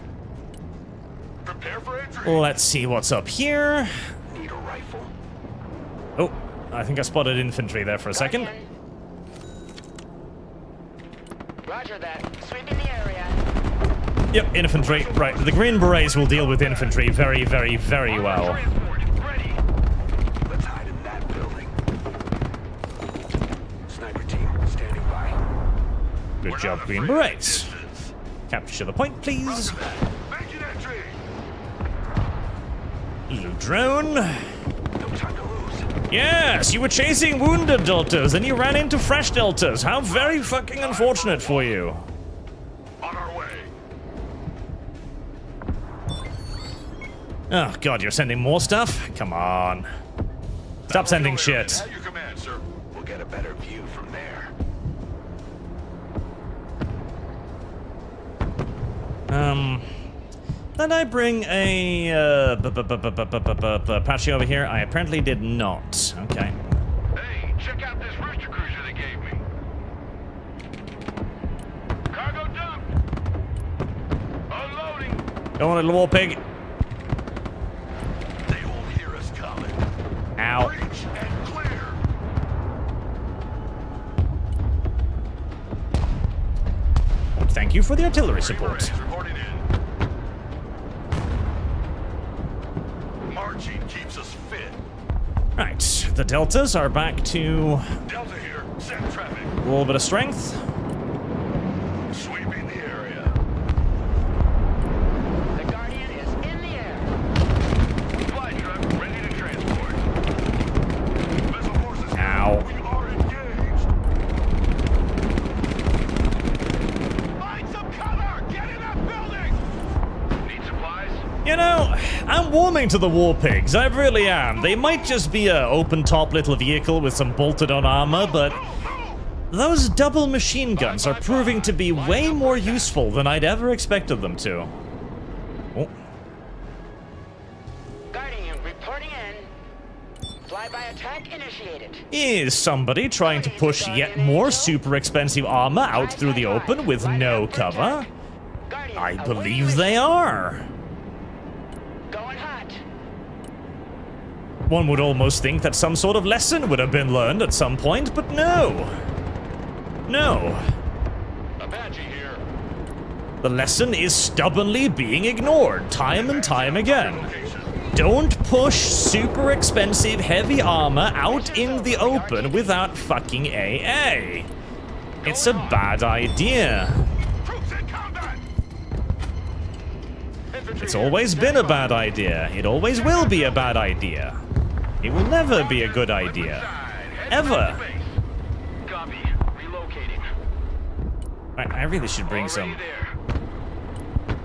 Prepare for entry. Let's see what's up here. Need a rifle. Oh, I think I spotted infantry there for a second. Guardian. Roger that. Sweeping the area. Yep, infantry. Right, the Green Berets will deal with infantry very, very, very well. Transport ready. Let's hide in that building. Sniper team standing by. Good job, Green Berets. Capture the point, please. Making entry. Little drone. time to lose. Yes, you were chasing wounded deltas, and you ran into fresh deltas. How very fucking unfortunate for you. On our way. Oh god, you're sending more stuff? Come on. Stop sending shit. At your command, sir. We'll get a better view from there. Did I bring a Apache over here? I apparently did not. Okay. Hey, check out this rooster cruiser they gave me. Cargo dump. Unloading. Go on, little war pig. They won't hear us coming. Ow. Breach and clear. Thank you for the artillery support. Reporting in. Marching keeps us fit. Right, the deltas are back to Delta here. Send traffic. a little bit of strength. Sweeping the area. The Guardian is in the air. Fly truck ready to transport. Missile forces. Ow. We are engaged. Find some cover. Get in that building. Need supplies? You know, I'm warming to the war pigs. I really am. They might just be a open-top little vehicle with some bolted-on armor, but those double machine guns are proving to be way more useful than I'd ever expected them to. Oh. Guardian reporting in. Flyby attack initiated. Is somebody trying to push yet more super expensive armor out through the open with no cover? Guardian, I awaiting believe they are. Going hot. One would almost think that some sort of lesson would have been learned at some point, but no. No. Apache here. The lesson is stubbornly being ignored time and time again. Location. Don't push super expensive heavy armor out in the open without fucking AA. It's a bad idea. Troops in combat. Infantry It's here. always been a bad idea. It always will be a bad idea. It will never be a good idea. Ever. Copy. Relocating. I really should bring some Already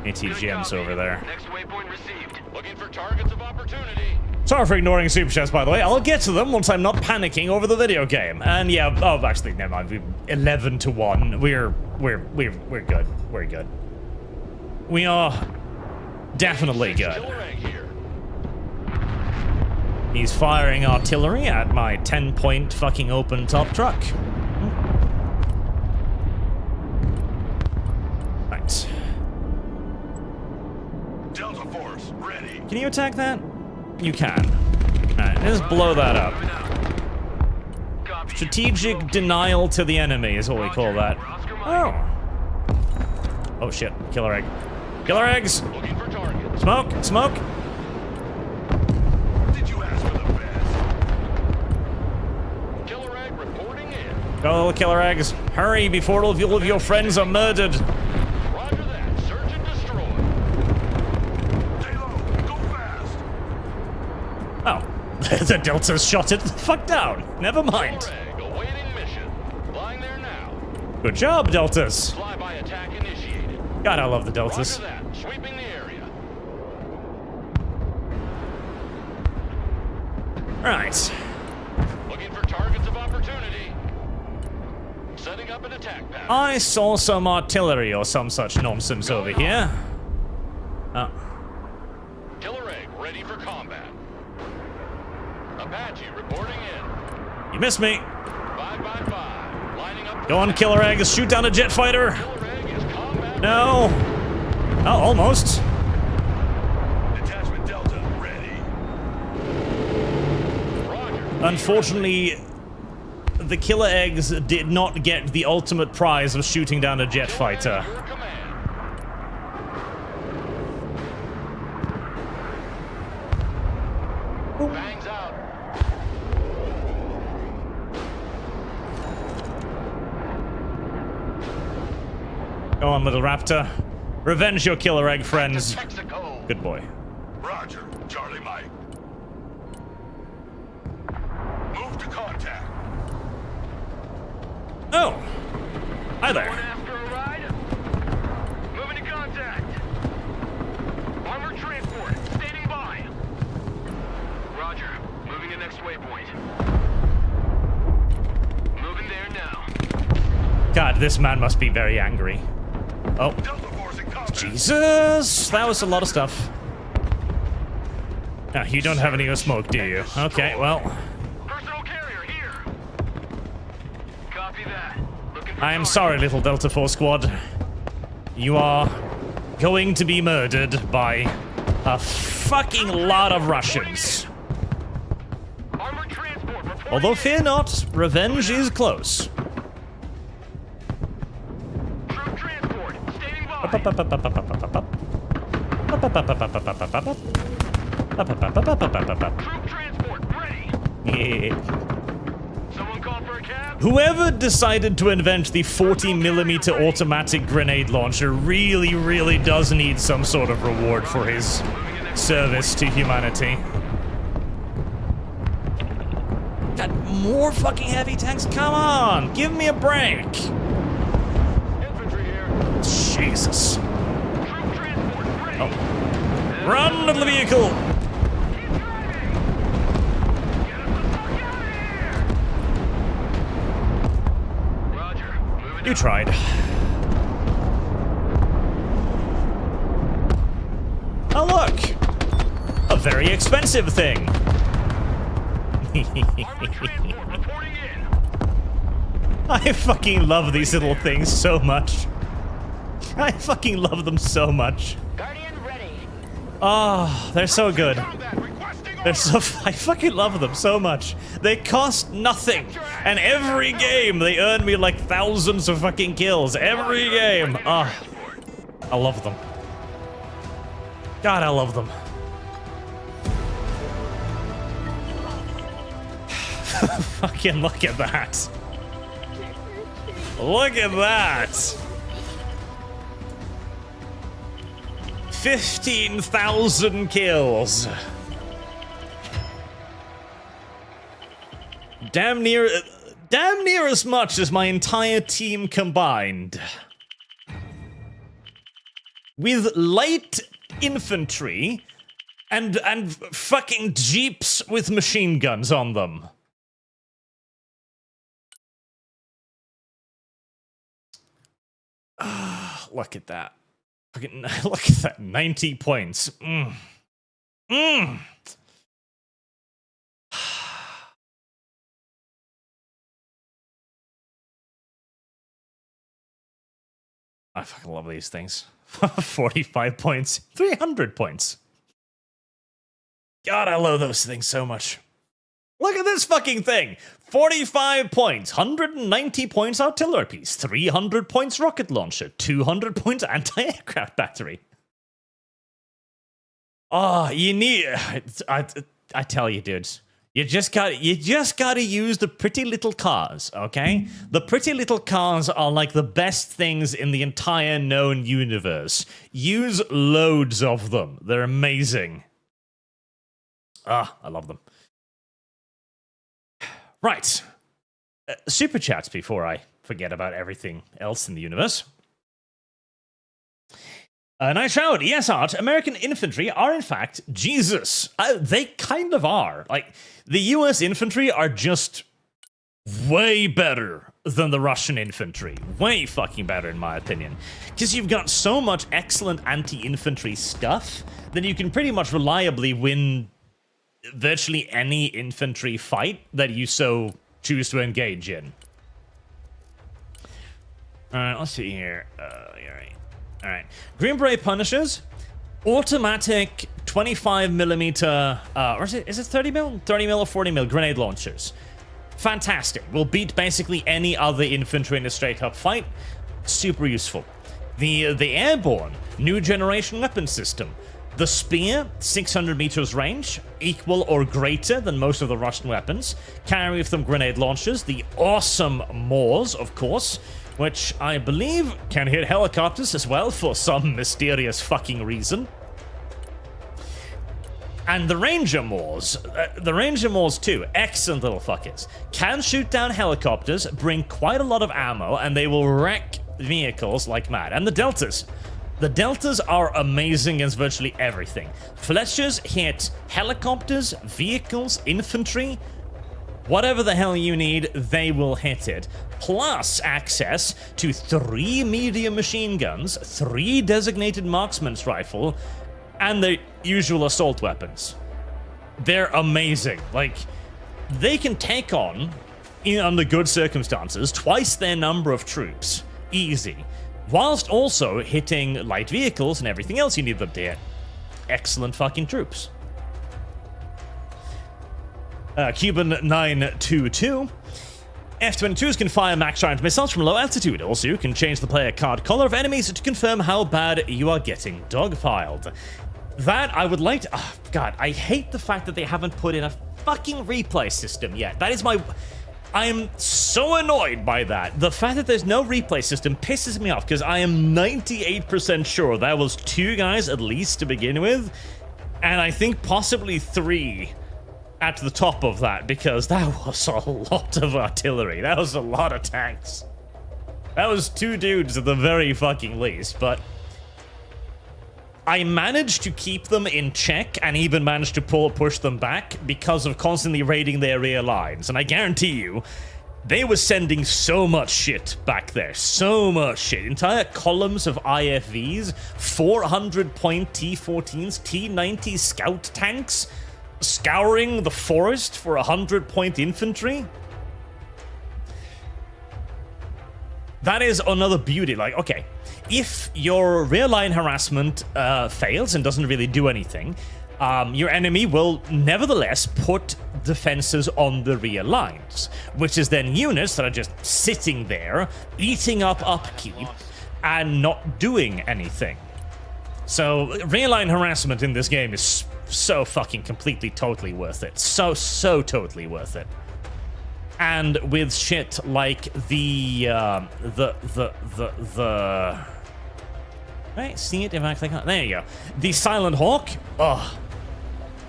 there. ATGMs over there. Next waypoint received. Looking for targets of opportunity. Sorry for ignoring Superchats, by the way. I'll get to them once I'm not panicking over the video game. And yeah, oh, actually, never mind. 11-1. We're good. We're good. We are definitely good. Killer egg here. He's firing artillery at my 10-point fucking open top truck. Right. Delta Force ready. Can you attack that? You can. Alright, just blow that up. Copy. Strategic denial to the enemy is what we call that. Oh. Oh shit. Killer egg. Killer eggs! Looking for targets. Smoke! Smoke! Did you ask for the best? Killer egg reporting in. Go, killer eggs. Hurry before all of your friends are murdered. Roger that. Search and destroy. Stay low. Go fast. Oh. The Deltas shot it the fuck down. Never mind. Killer egg awaiting mission. Flying there now. Good job, Deltas. Flyby attack initiated. God, I love the Deltas. Roger that. Sweeping the area. Right. Looking for targets of opportunity. Setting up an attack pattern. I saw some artillery or some such nonsense over here. Oh. Killer egg ready for combat. Apache reporting in. You missed me. 5x5. Lining up. Go on, killer eggs. Shoot down a jet fighter. Killer egg is combat. No. Oh, almost. Detachment Delta ready. Roger. Unfortunately, the killer eggs did not get the ultimate prize of shooting down a jet fighter. Your command. Bangs out. Go on, little raptor. Revenge your killer egg friends. Mexico. Good boy. Roger. Charlie Mike. contact. Oh. Hi Someone there. after a ride? Moving to contact. Armored transport, standing by. Roger. Moving to next waypoint. Moving there now. God, this man must be very angry. Oh. Delta Force in combat. Jesus! That was a lot of stuff. Now, you don't have any smoke, do you? Okay, well. Personal carrier here. Copy that. Looking for I am target. sorry, little Delta Force Squad. You are going to be murdered by a fucking lot of Russians. Armored transport reporting Although in. fear not, revenge is close. Troop transport, standing by. Troop transport ready. Someone call for a cab? Whoever decided to invent the 40mm automatic grenade launcher really does need some sort of reward for his service to humanity. Got more fucking heavy tanks? Come on, give me a break. Infantry here. Jesus. Troop transport ready. Oh. Run to the vehicle. Keep driving. Get us the fuck out of here. Roger. Moving You out. tried. Oh look! A very expensive thing. Armored transport reporting in. I fucking love these little things so much. I fucking love them so much. Guardian ready. Oh, they're so good. Combat requesting They're so I fucking love them so much. They cost nothing, and every game they earn me like thousands of fucking kills. Every game. Ah, I love them. God, I love them. Fucking look at that. Look at that. 15,000 kills. Damn near as much as my entire team combined. With light infantry and fucking jeeps with machine guns on them. Look at that. Look at that. 90 points. I fucking love these things. 45 points. 300 points. God, I love those things so much. Look at this fucking thing. 45 points, 190 points artillery piece, 300 points rocket launcher, 200 points anti-aircraft battery. Oh, you need... I tell you, dudes. You just gotta use the pretty little cars, okay? The pretty little cars are like the best things in the entire known universe. Use loads of them. They're amazing. Ah, I love them. Right. Superchats before I forget about everything else in the universe. Nice shout. Yes, Art. American infantry are, in fact, Jesus. They kind of are. Like, the US infantry are just way better than the Russian infantry. Way fucking better, in my opinion. Because you've got so much excellent anti-infantry stuff that you can pretty much reliably win virtually any infantry fight that you so choose to engage in. Alright, let's see here. Alright. Green Beret Punishers, automatic 25mm, or is it 30mm? 30mm or 40mm grenade launchers. Fantastic. Will beat basically any other infantry in a straight-up fight. Super useful. The airborne, new generation weapon system. The Spear, 600 meters range, equal or greater than most of the Russian weapons. Carry with them grenade launchers. The awesome Moors, of course, which I believe can hit helicopters as well for some mysterious fucking reason. And the Ranger Moors too, excellent little fuckers. Can shoot down helicopters, bring quite a lot of ammo, and they will wreck vehicles like mad. And the Deltas. The Deltas are amazing against virtually everything. Fletchers hit helicopters, vehicles, infantry, whatever the hell you need, they will hit it. Plus access to 3 medium machine guns, 3 designated marksman's rifle, and the usual assault weapons. They're amazing. Like, they can take on, under good circumstances, twice their number of troops. Easy. Whilst also hitting light vehicles and everything else you need them to hit. Excellent fucking troops. Cuban922. F-22s can fire max-range missiles from low altitude. Also, you can change the player card color of enemies to confirm how bad you are getting dogpiled. That, I would like to... Oh, God, I hate the fact that they haven't put in a fucking replay system yet. That is my... I am so annoyed by that. The fact that there's no replay system pisses me off, because I am 98% sure that was 2 guys at least to begin with, and I think possibly 3 at the top of that, because that was a lot of artillery. That was a lot of tanks. That was 2 dudes at the very fucking least, but I managed to keep them in check and even managed to push them back because of constantly raiding their rear lines. And I guarantee you, they were sending so much shit back there. So much shit. Entire columns of IFVs, 400-point T-14s, T-90 scout tanks, scouring the forest for 100-point infantry. That is another beauty. Like, okay, if your rear line harassment fails and doesn't really do anything, your enemy will nevertheless put defenses on the rear lines, which is then units that are just sitting there, eating up upkeep, and not doing anything. So, rear line harassment in this game is so fucking completely totally worth it. So totally worth it. And with shit like the right, see it if I click on it. There you go. The Silent Hawk. Ugh.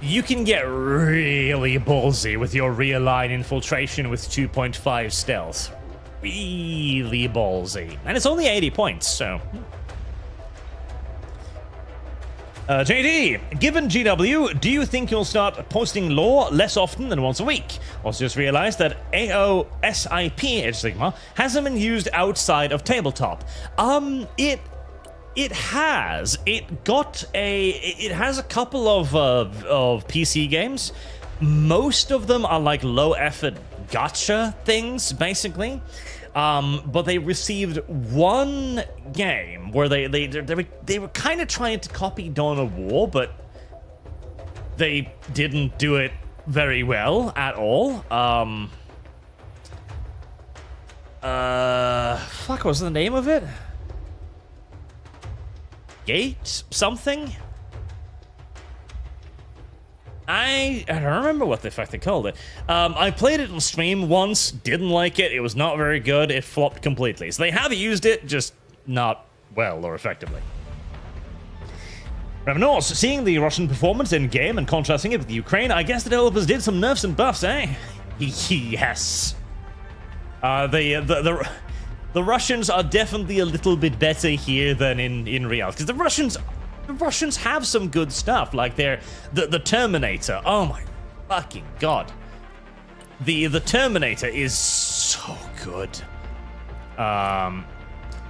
You can get really ballsy with your rear line infiltration with 2.5 stealth. Really ballsy. And it's only 80 points, so... JD, given GW, do you think you'll start posting lore less often than once a week? Also just realized that AOSIP Edge Sigma hasn't been used outside of tabletop. It has. It has a couple of PC games. Most of them are like low effort gacha things, basically. But they received one game where they were kind of trying to copy Dawn of War, but they didn't do it very well at all. Fuck, what was the name of it? Gate something? I don't remember what the fuck they called it. I played it on stream once, didn't like it, it was not very good, it flopped completely. So they have used it, just not well or effectively. Revenos, seeing the Russian performance in game and contrasting it with Ukraine, I guess the developers did some nerfs and buffs, eh? Yes. The Russians are definitely a little bit better here than in reality, because the Russians have some good stuff, like the Terminator. Oh my fucking god. The Terminator is so good. I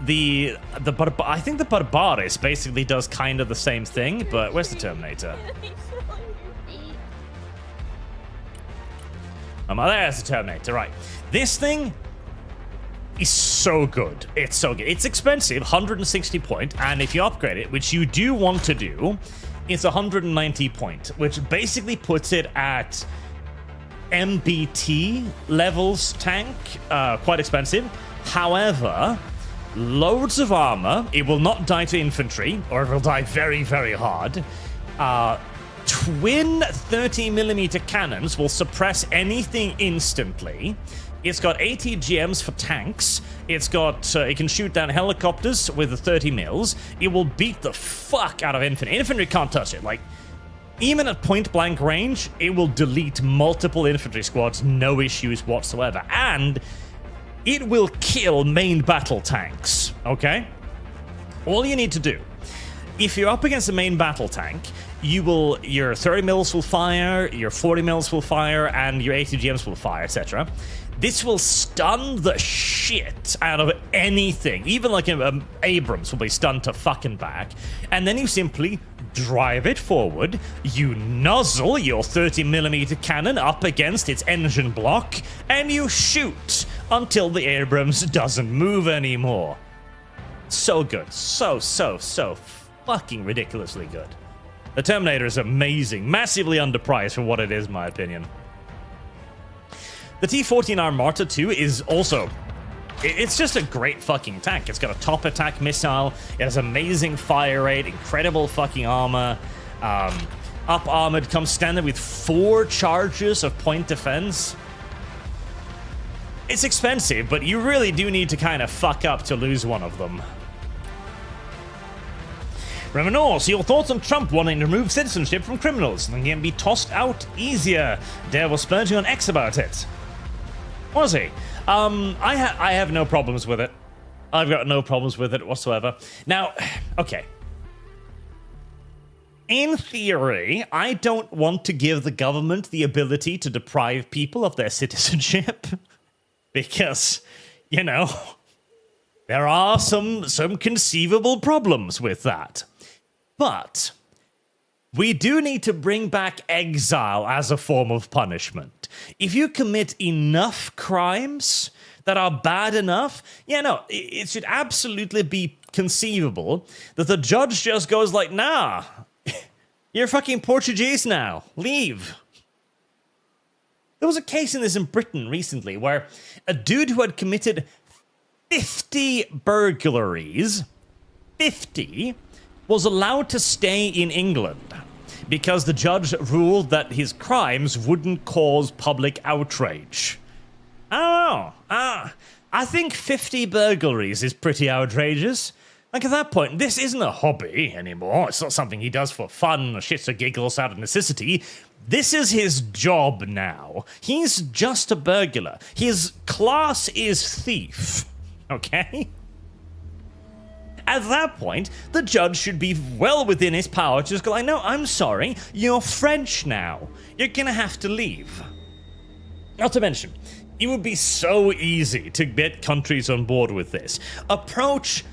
think the Barbaris basically does kind of the same thing, but where's the Terminator? There's the Terminator, right. This thing is so good. It's so good. It's expensive, 160 point, and if you upgrade it, which you do want to do, it's 190 point, which basically puts it at MBT levels tank. Quite expensive. However, loads of armor. It will not die to infantry, or it will die very, very hard. Twin 30mm cannons will suppress anything instantly. It's got 80 GMs for tanks. It's got, it can shoot down helicopters with the 30 mils. It will beat the fuck out of infantry. Infantry can't touch it. Like, Even at point-blank range, it will delete multiple infantry squads, no issues whatsoever. And it will kill main battle tanks, okay? All you need to do, if you're up against a main battle tank, your 30 mils will fire, your 40 mils will fire, and your ATGMs will fire, etc. This will stun the shit out of anything. Even like Abrams will be stunned to fucking back. And then you simply drive it forward, you nuzzle your 30mm cannon up against its engine block, and you shoot until the Abrams doesn't move anymore. So good. So fucking ridiculously good. The Terminator is amazing. Massively underpriced for what it is, in my opinion. The T-14 Armata 2 is also... It's just a great fucking tank. It's got a top attack missile. It has amazing fire rate, incredible fucking armor. Up armored, comes standard with 4 charges of point defense. It's expensive, but you really do need to kind of fuck up to lose one of them. Reminors, your thoughts on Trump wanting to remove citizenship from criminals and can be tossed out easier? Dare was splurging on X about it. Was he? I have no problems with it. I've got no problems with it whatsoever. Now, okay. In theory, I don't want to give the government the ability to deprive people of their citizenship. Because, you know, there are some conceivable problems with that. But we do need to bring back exile as a form of punishment. If you commit enough crimes that are bad enough, yeah, no, it should absolutely be conceivable that the judge just goes like, nah, you're fucking Portuguese now, leave. There was a case in this in Britain recently where a dude who had committed 50 burglaries, 50, was allowed to stay in England because the judge ruled that his crimes wouldn't cause public outrage. I don't know. I think 50 burglaries is pretty outrageous. Like, at that point, this isn't a hobby anymore. It's not something he does for fun or shits or giggles out of necessity. This is his job now. He's just a burglar. His class is thief. Okay? At that point, the judge should be well within his power to just go like, no, I'm sorry, you're French now. You're gonna have to leave. Not to mention, it would be so easy to get countries on board with this. Approach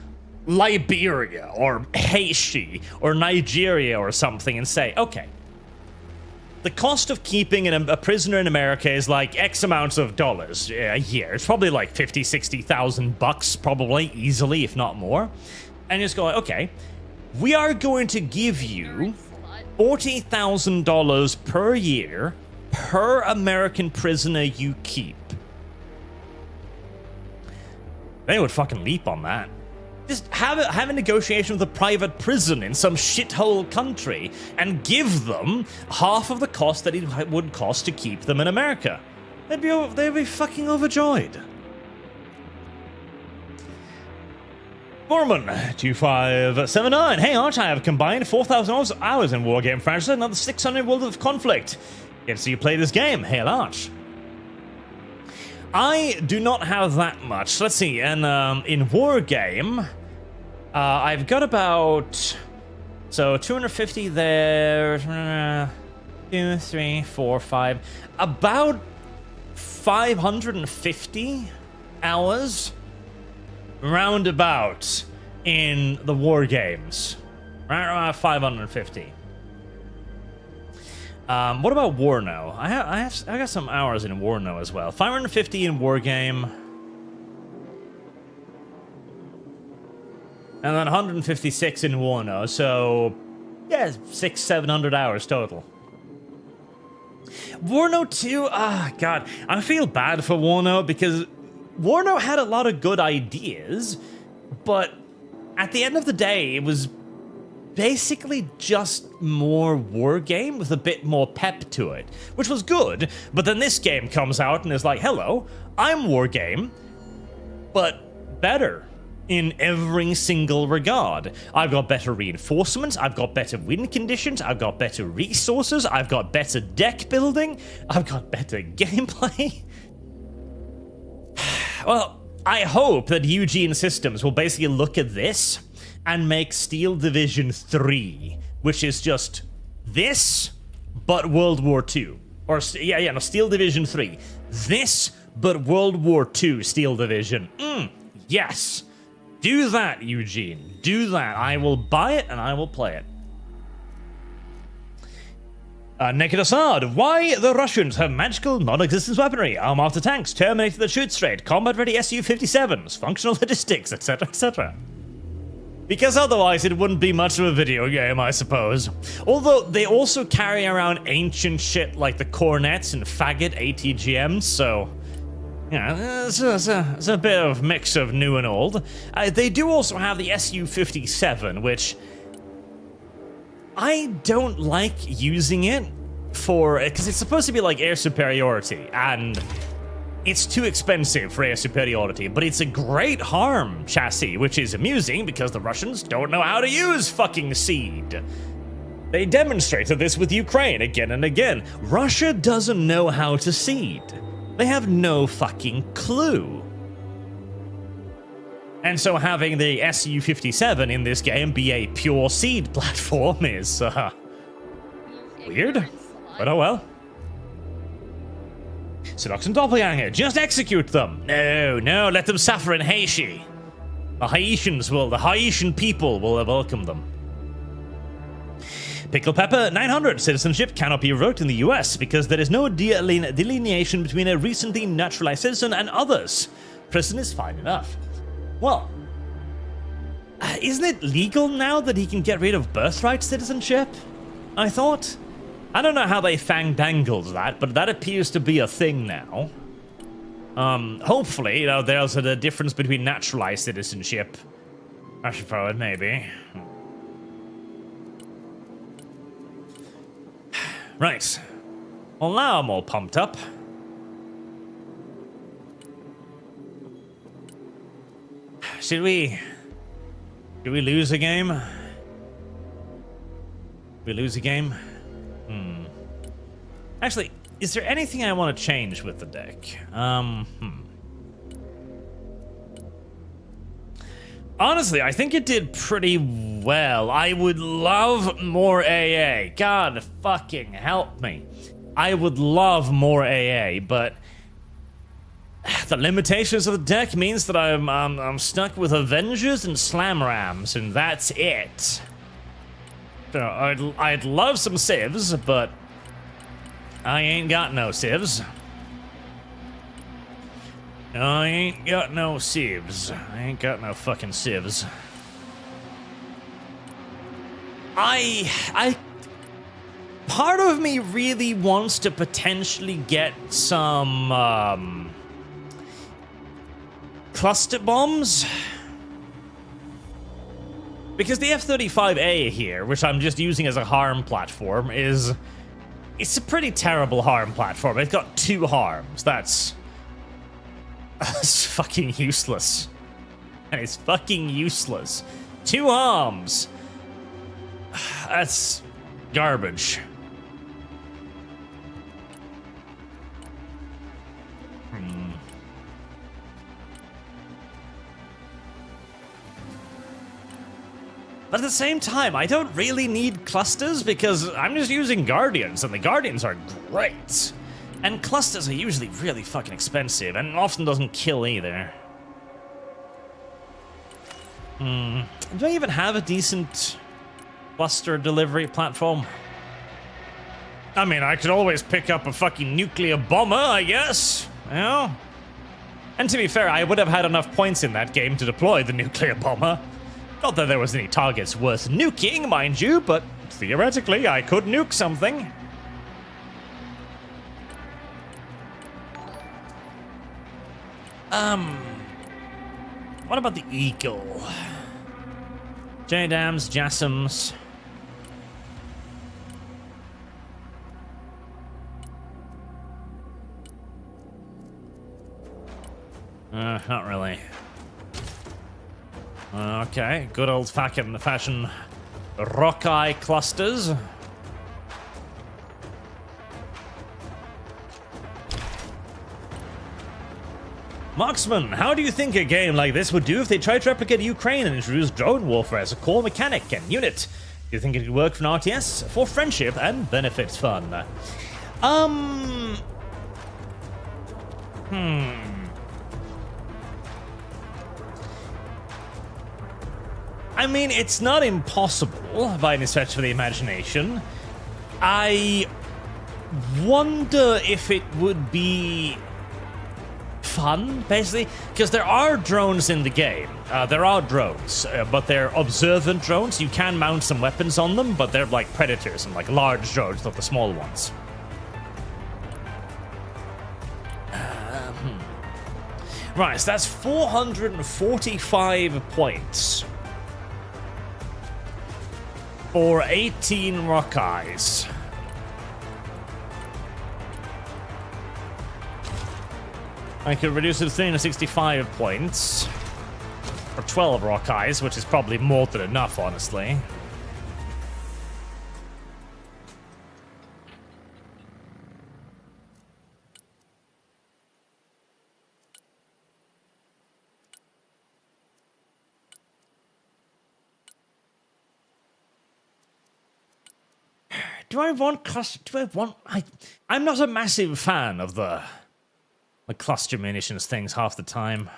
Liberia or Haiti or Nigeria or something and say, okay, the cost of keeping a prisoner in America is like X amounts of dollars a year. It's probably like 50, 60,000 bucks, probably, easily, if not more. And just go, okay, we are going to give you $40,000 per year per American prisoner you keep. They would fucking leap on that. Just have a negotiation with a private prison in some shithole country and give them half of the cost that it would cost to keep them in America. They'd be fucking overjoyed. Mormon 2579. Hey Arch, I have combined 4,000 hours in Wargame franchise, another 600 World of Conflict. Get to see you play this game. Hail Arch. I do not have that much. Let's see, and in Wargame, I've got about, so 250 there, 2, 3, 4, 5, about 550 hours roundabout in the Wargames. Right around 550. What about Warno? I got some hours in Warno as well. 550 in Wargame. And then 156 in Warno. So, yeah, 600-700 hours total. Warno 2, God. I feel bad for Warno because Warno had a lot of good ideas, but at the end of the day, it was basically just more Wargame with a bit more pep to it, which was good. But then this game comes out and is like, hello, I'm Wargame, but better. in every single regard. I've got better reinforcements, I've got better wind conditions, I've got better resources, I've got better deck building, I've got better gameplay. Well, I hope that Eugene Systems will basically look at this and make Steel Division 3, which is just this, but World War II. Or, no, Steel Division 3. This, but World War II Steel Division. Yes. Do that, Eugene. Do that. I will buy it and I will play it. Naked Assad. Why the Russians have magical non-existent weaponry, arm after tanks, terminated the shoot straight, combat-ready Su-57s, functional logistics, etc., etc. Because otherwise it wouldn't be much of a video game, I suppose. Although they also carry around ancient shit like the cornets and faggot ATGMs, so... yeah, it's a bit of mix of new and old. They do also have the Su-57, which... I don't like using it for... because it's supposed to be like air superiority, and it's too expensive for air superiority, but it's a great harm chassis, which is amusing because the Russians don't know how to use fucking SEED. They demonstrated this with Ukraine again and again. Russia doesn't know how to SEED. They have no fucking clue. And so having the Su-57 in this game be a pure SEED platform is, weird. But oh well. Sedox and Doppelganger, just execute them! No, let them suffer in Haiti. The Haitian people will welcome them. Pickle Pepper 900, citizenship cannot be revoked in the US because there is no delineation between a recently naturalized citizen and others. Prison is fine enough. Well, isn't it legal now that he can get rid of birthright citizenship? I thought. I don't know how they fang-dangled that, but that appears to be a thing now. Hopefully, there's a difference between naturalized citizenship. I should probably, maybe. Right. Well, now I'm all pumped up. Should we lose a game? We lose a game? Actually, is there anything I want to change with the deck? Honestly, I think it did pretty well. I would love more AA. God fucking help me. I would love more AA, but the limitations of the deck means that I'm stuck with Avengers and Slam Rams, and that's it. So I'd love some civs, but I ain't got no civs. I ain't got no civs. I ain't got no fucking civs. Part of me really wants to potentially get some cluster bombs, because the F-35A here, which I'm just using as a harm platform, it's a pretty terrible harm platform. It's got 2 harms. That's fucking useless. And it's fucking useless. 2 harms. That's garbage. But at the same time, I don't really need clusters because I'm just using Guardians, and the Guardians are great. And clusters are usually really fucking expensive, and often doesn't kill either. Do I even have a decent cluster delivery platform? I mean, I could always pick up a fucking nuclear bomber, I guess. You know? And to be fair, I would have had enough points in that game to deploy the nuclear bomber. Not that there was any targets worth nuking, mind you, but theoretically I could nuke something. What about the Eagle? JDAMs, JASMs. Not really. Okay, good old-fashioned rock-eye clusters. Marksman, how do you think a game like this would do if they tried to replicate Ukraine and introduce drone warfare as a core mechanic and unit? Do you think it could work for an RTS? For friendship and benefits fun? I mean, it's not impossible by any stretch of the imagination. I wonder if it would be fun, basically, because there are drones in the game. There are drones, but they're observant drones. You can mount some weapons on them, but they're like predators and like large drones, not the small ones. Right, so that's 445 points for 18 rock eyes. I could reduce it to 365 points for 12 rock eyes, which is probably more than enough, honestly. Do I want cluster? Do I want? I'm not a massive fan of the cluster munitions things half the time.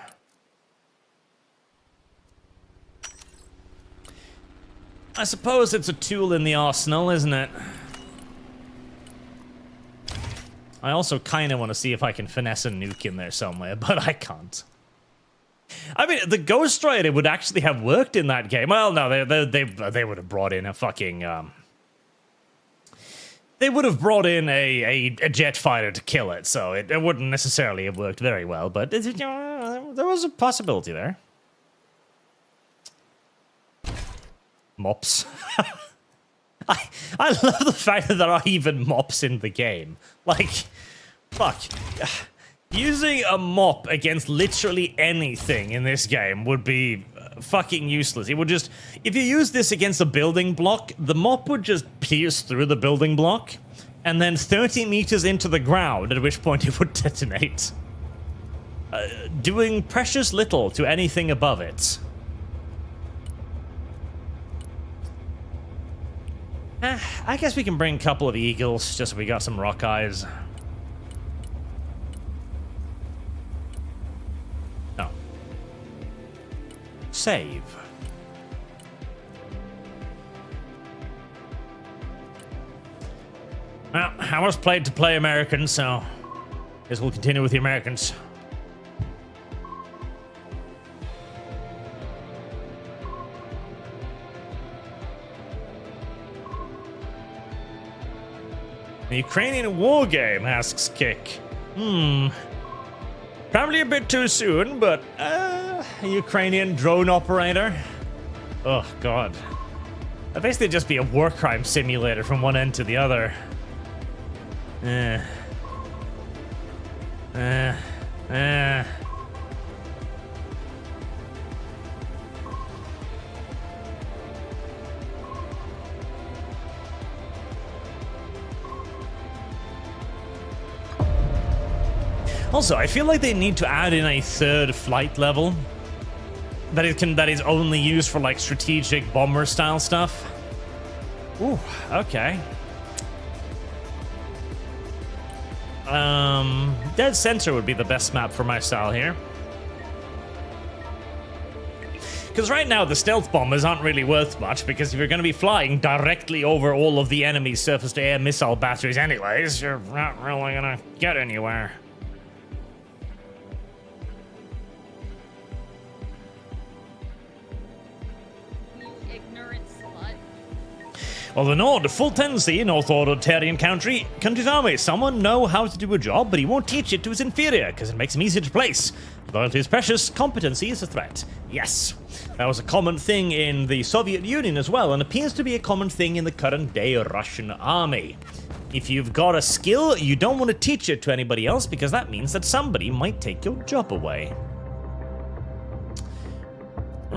I suppose it's a tool in the arsenal, isn't it? I also kind of want to see if I can finesse a nuke in there somewhere, but I can't. I mean, the Ghost Rider would actually have worked in that game. Well, no, they would have brought in a fucking they would have brought in a jet fighter to kill it, so it wouldn't necessarily have worked very well, but there was a possibility there. Mops. I love the fact that there are even mops in the game. Like, fuck. Using a mop against literally anything in this game would be fucking useless. It would just... If you use this against a building block, the mop would just pierce through the building block, and then 30 meters into the ground, at which point it would detonate. Doing precious little to anything above it. I guess we can bring a couple of eagles, just so we got some rock eyes. No. Save. Well, I was played to play Americans, so I guess we'll continue with the Americans. A Ukrainian war game, asks Kick. Probably a bit too soon, but a Ukrainian drone operator? Oh, God. That'd basically just be a war crime simulator from one end to the other. Also, I feel like they need to add in a third flight level that is only used for like strategic bomber style stuff. Ooh, okay. Dead Center would be the best map for my style here. Because right now the stealth bombers aren't really worth much, because if you're going to be flying directly over all of the enemy's surface-to-air missile batteries anyways, you're not really going to get anywhere. Well, the Nord, full tendency, North Authoritarian country's army. Someone know how to do a job, but he won't teach it to his inferior, because it makes him easier to place. Loyalty is precious, competency is a threat. Yes, that was a common thing in the Soviet Union as well, and appears to be a common thing in the current day Russian army. If you've got a skill, you don't want to teach it to anybody else, because that means that somebody might take your job away.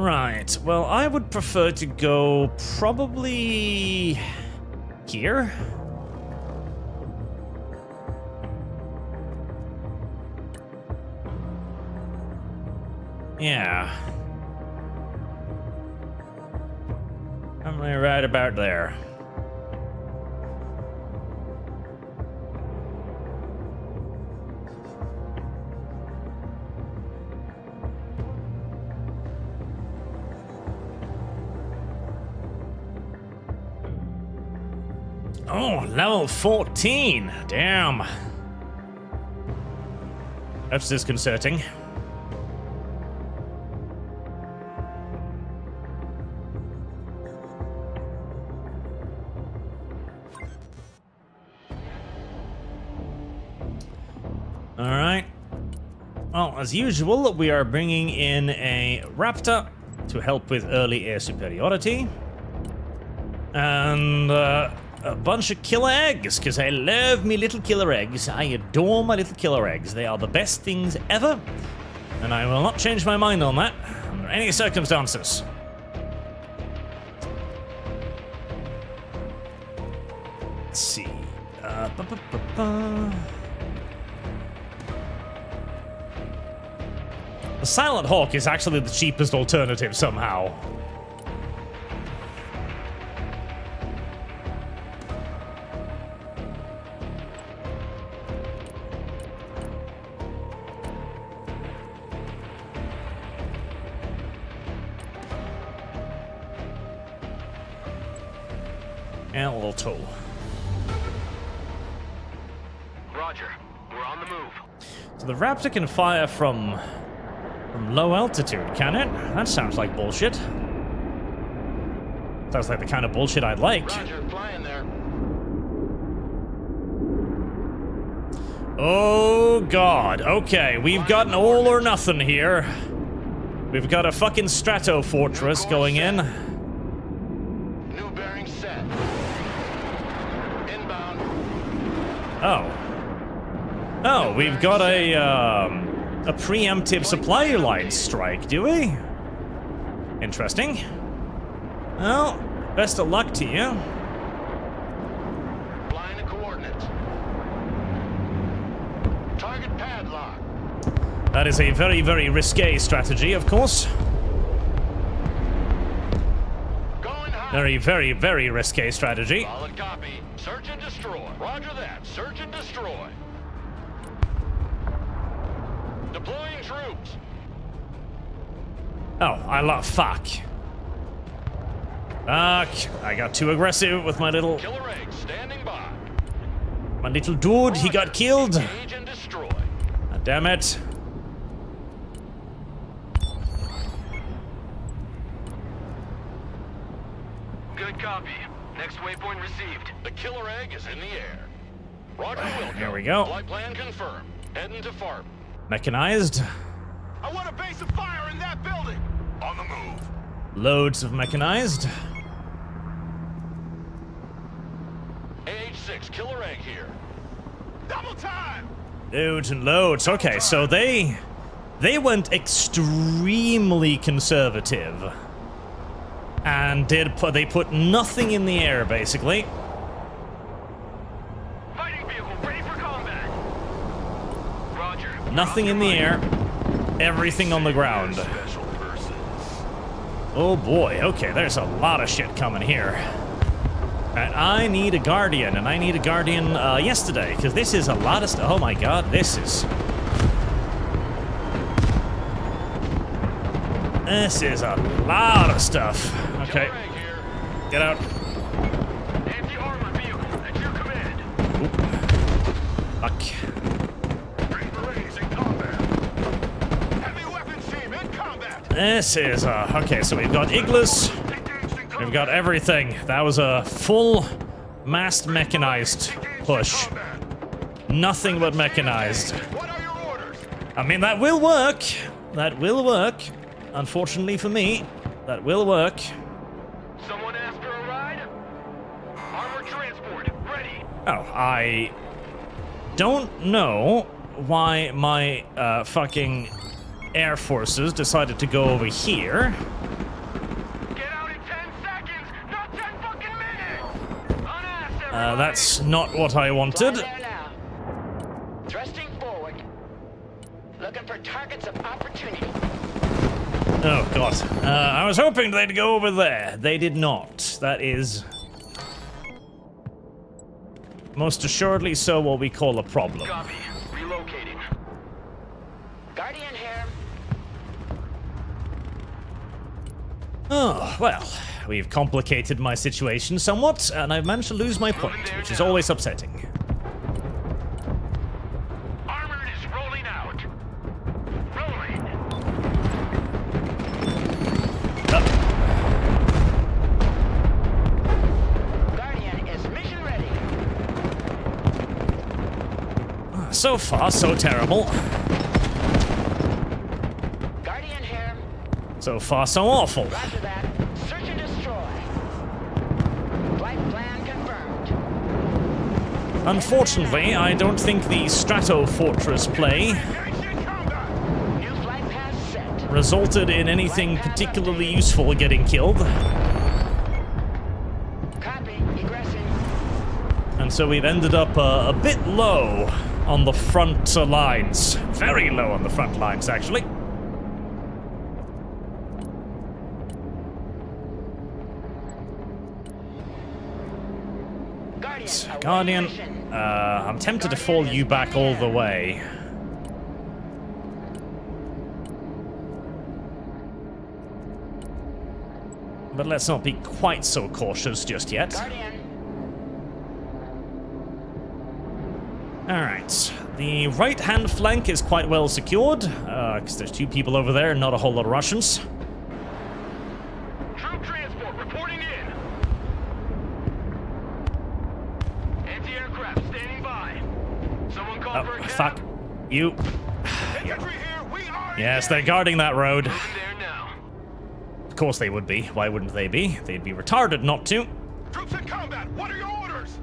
Right, well, I would prefer to go probably here. Yeah. I'm right about there. Oh, level 14. Damn. That's disconcerting. All right. Well, as usual, we are bringing in a Raptor to help with early air superiority. And a bunch of killer eggs, because I love me little killer eggs. I adore my little killer eggs. They are the best things ever. And I will not change my mind on that under any circumstances. Let's see. The Silent Hawk is actually the cheapest alternative somehow. And a little tow. Roger. We're on the move. So the Raptor can fire from low altitude, can it? That sounds like bullshit. Sounds like the kind of bullshit I'd like. Roger, flying there. Oh god, okay, we've got an all or nothing here. We've got a fucking Strato Fortress going in. New bearing set. Inbound. Oh. Oh, we've got a preemptive supply line strike, do we? Interesting. Well, best of luck to you. Flying the coordinates. Target padlock. That is a very, very risque strategy, of course. Going high. Very, very, very risque strategy. Solid copy. Search and destroy. Roger that. Search and destroy. Deploying troops. Oh, I love fuck. Fuck. I got too aggressive with my little Killer egg standing by. dude. He got killed. Engage and destroy. God damn it. Good copy. Next waypoint received. The killer egg is in the air. Roger, Wilco. Here we go. Flight plan confirmed. Heading to farm. Mechanized. I want a base of fire in that building. On the move. Loads of mechanized. AH-6 killer egg here. Double time. Loads and loads. Okay, so they went extremely conservative. And they put nothing in the air, basically. Fighting vehicle ready for combat. Roger. Nothing in the air. Everything on the ground. Special persons. Oh boy, okay, there's a lot of shit coming here. And I need a Guardian, and I need a Guardian yesterday, because this is a lot of stuff. Oh my god, this is a lot of stuff. Okay, Killer egg here. get out. Anti-armor vehicle at your command. Oop. Fuck. Green Berets in combat. Heavy weapons team in combat. This is, okay, so we've got Igloos. Engaged in combat. We've got everything. That was a full massed mechanized push. Nothing but mechanized. What are your orders? I mean, that will work. That will work. Unfortunately for me, that will work. Someone asked for a ride? Armor transport ready. Oh, I don't know why my fucking air forces decided to go over here. That's not what I wanted. Fly there now. Thrusting forward. Looking for targets of opportunity. Oh, God. I was hoping they'd go over there. They did not. That is most assuredly so what we call a problem. Copy. Relocating. Guardian here. Oh, well, we've complicated my situation somewhat, and I've managed to lose my point, which is always upsetting. Armored is rolling out. Rolling. Guardian is mission ready. So far, so terrible. Guardian here. So far, so awful. Roger that. Search and destroy. Flight plan confirmed. Unfortunately, I don't think the Strato Fortress play New flight path set. resulted in anything particularly useful getting killed. Copy. Egressing. And so we've ended up a bit low on the front lines. Very low on the front lines, actually. Guardian. Guardian, I'm tempted to fall you back all the way. But let's not be quite so cautious just yet. Guardian. Alright, the right-hand flank is quite well secured, because there's two people over there and not a whole lot of Russians. Troop transport reporting in. Anti-aircraft standing by. Someone call for Oh, a fuck. You. Infantry here, we are Yes, they're guarding that road. there now. Of course they would be. Why wouldn't they be? They'd be retarded not to. Troops in combat, what are your orders?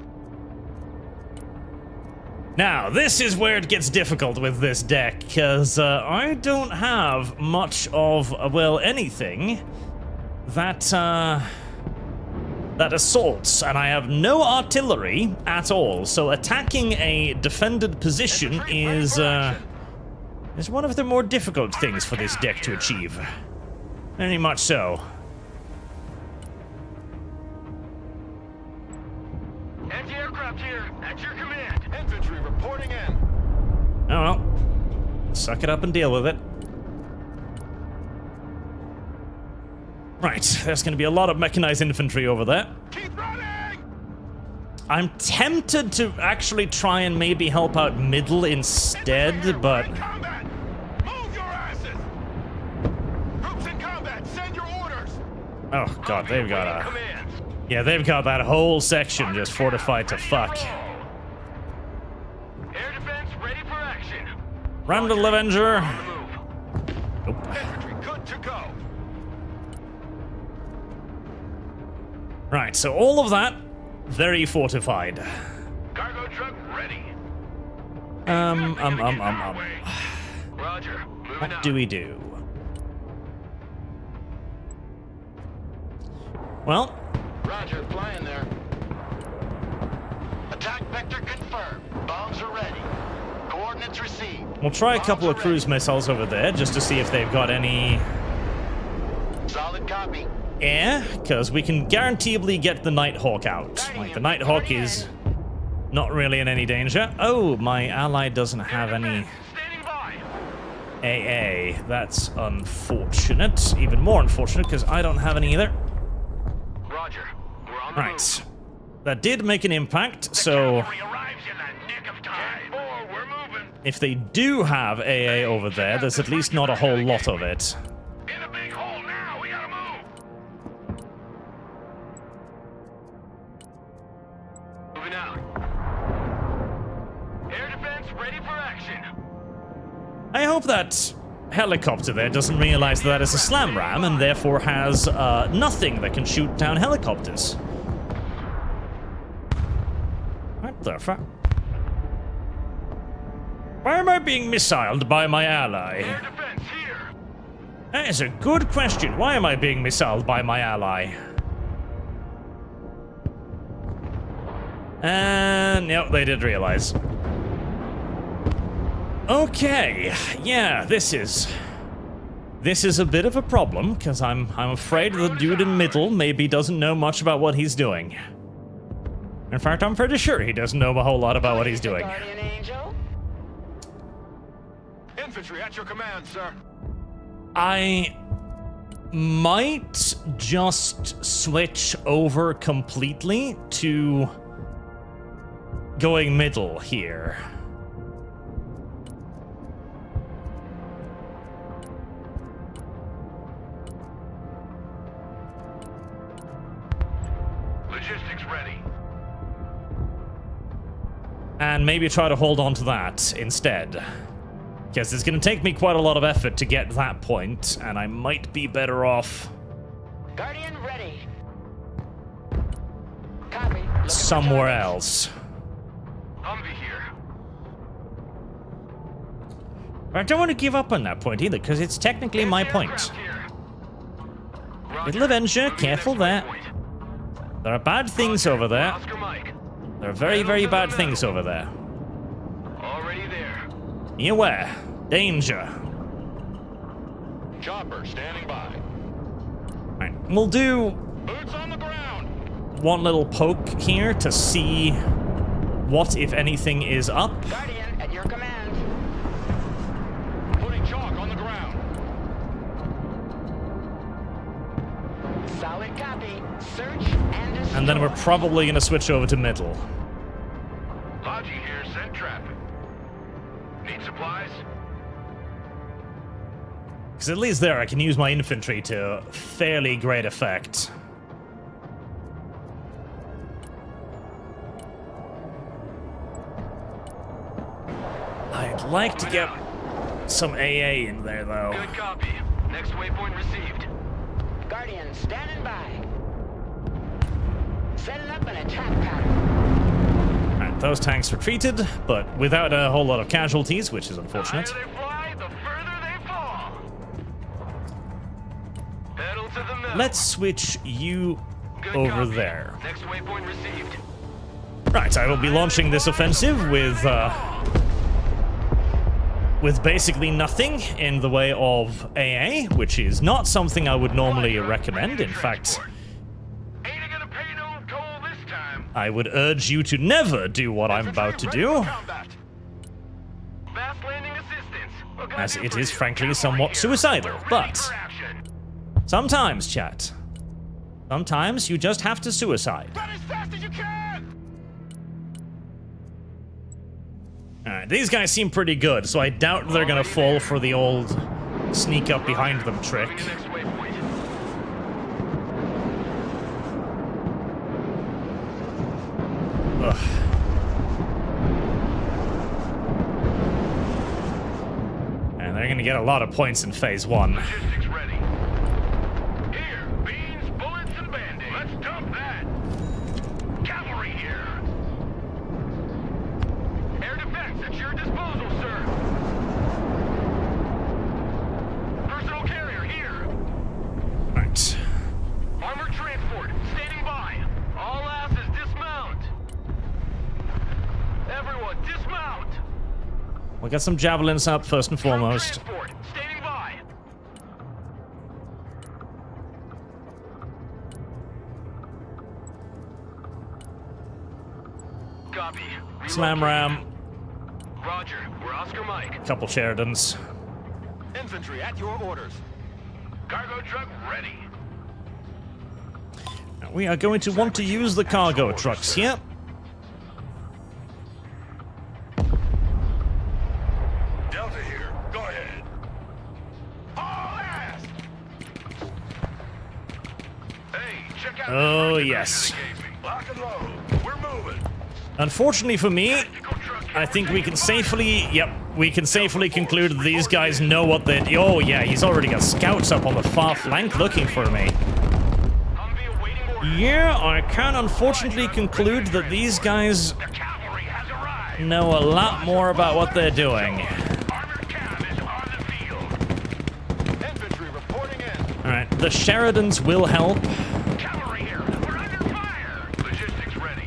Now, this is where it gets difficult with this deck, because I don't have much of, well, anything that, that assaults, and I have no artillery at all, so attacking a defended position is one of the more difficult things for this deck to achieve. Very much so. Anti-aircraft here, at your command. Infantry reporting in. Oh well. Suck it up and deal with it. Right, there's going to be a lot of mechanized infantry over there. Keep running! I'm tempted to actually try and maybe help out middle instead, but... Combat! Move your asses! Troops in combat, send your orders! Oh god, they've got a... Commands. Yeah, they've got that whole section just fortified to fuck. Air defense ready for action. Randall Avenger. On the move. Nope. Infantry good to go. Right, so all of that, very fortified. Cargo truck ready. Roger. Moving What out. do we do? Well, Roger, flying there. Attack vector confirmed. Bombs are ready. Coordinates received. we'll try a couple of cruise missiles over there just to see if they've got any Solid copy. air, because we can guaranteeably get the Nighthawk out. Like, the Nighthawk is not really in any danger. Oh, my ally doesn't have any Standing by. AA. That's unfortunate. Even more unfortunate, because I don't have any either. Roger. We're on the Right. That did make an impact, so move. Arrives in the nick of time. We're moving. if they do have AA over there, there's at least not a whole lot of it. In a big hole now. We gotta move. Moving out. Air defense ready for action. I hope that helicopter there doesn't realize that is a slam ram and therefore has nothing that can shoot down helicopters. What the fuck? Why am I being missiled by my ally? Air defense here. That is a good question. Why am I being missiled by my ally? And no, they did realize. Okay, yeah, this is a bit of a problem because I'm afraid the dude in middle maybe doesn't know much about what he's doing. In fact, I'm pretty sure he doesn't know a whole lot about what he's doing. Guardian Angel. Infantry at your command, sir. I might just switch over completely to going middle here. Logistics ready. And maybe try to hold on to that instead. Because it's going to take me quite a lot of effort to get that point, and I might be better off Guardian ready. Copy. Looking for somewhere targets. else. Humvee here. But I don't want to give up on that point either, because it's technically my point. Aircraft here. Little Avenger, Moving careful next there. waypoint. There are bad things over there. Oscar Mike. There are very, very bad things over there. Already there. Be aware. Danger. Chopper standing by. Right, we'll do Boots on the ground. one little poke here to see what, if anything, is up. Guardian at your command. Putting chalk on the ground. Solid copy. Search and destroy. And then we're probably going to switch over to middle. Logi here, send traffic. Need supplies? Because at least there I can use my infantry to fairly great effect. I'd like to get some AA in there, though. Good copy. Next waypoint received. Guardian standing by. Setting up an attack pattern. Right, those tanks retreated, but without a whole lot of casualties, which is The unfortunate. higher they fly, the further they fall. Pedal to the metal. Let's switch you Good over copy. there. Next waypoint received. Right, I will be launching this offensive with basically nothing in the way of AA, which is not something I would normally recommend. In fact, Ain't gonna pay no toll this time. I would urge you to never do what I'm about to do, Fast landing assistance. What can I as do it for is you? frankly Cavalry somewhat here. suicidal. We're ready But for action. sometimes, chat, sometimes you just have to suicide. Run as fast as you can. Alright, these guys seem pretty good, so I doubt they're gonna fall for the old sneak up behind them trick. Moving to next waypoint. Ugh. And they're gonna get a lot of points in phase 1. Logistics ready. Here, beans, bullets, and band-aids. Let's dump that. Cavalry here. Air defense at your disposal, sir. Personal carrier here. Right. Armored transport standing by. All asses dismount. Everyone dismount. We'll get some javelins up first and foremost. Transport standing by. Copy. Slam ram, Roger. We're Oscar Mike. couple Sheridans. Infantry at your orders. Cargo truck ready. Now, we are going to want to use the cargo trucks here. Delta here. Go ahead. Haul ass! Hey, check out Oh, this yes. they gave me. Lock and load. We're moving. Unfortunately for me, Tactical truck I think we can safely, we can safely conclude that these guys know what they're, oh yeah, he's already got scouts up on the far flank looking for me. Humvee awaiting orders. Yeah, I can unfortunately conclude that these guys The cavalry has arrived. know a lot more about what they're doing. Armored cab is on the field. Infantry reporting in. Alright, the Sheridans will help. Cavalry here. We're under fire. Logistics ready.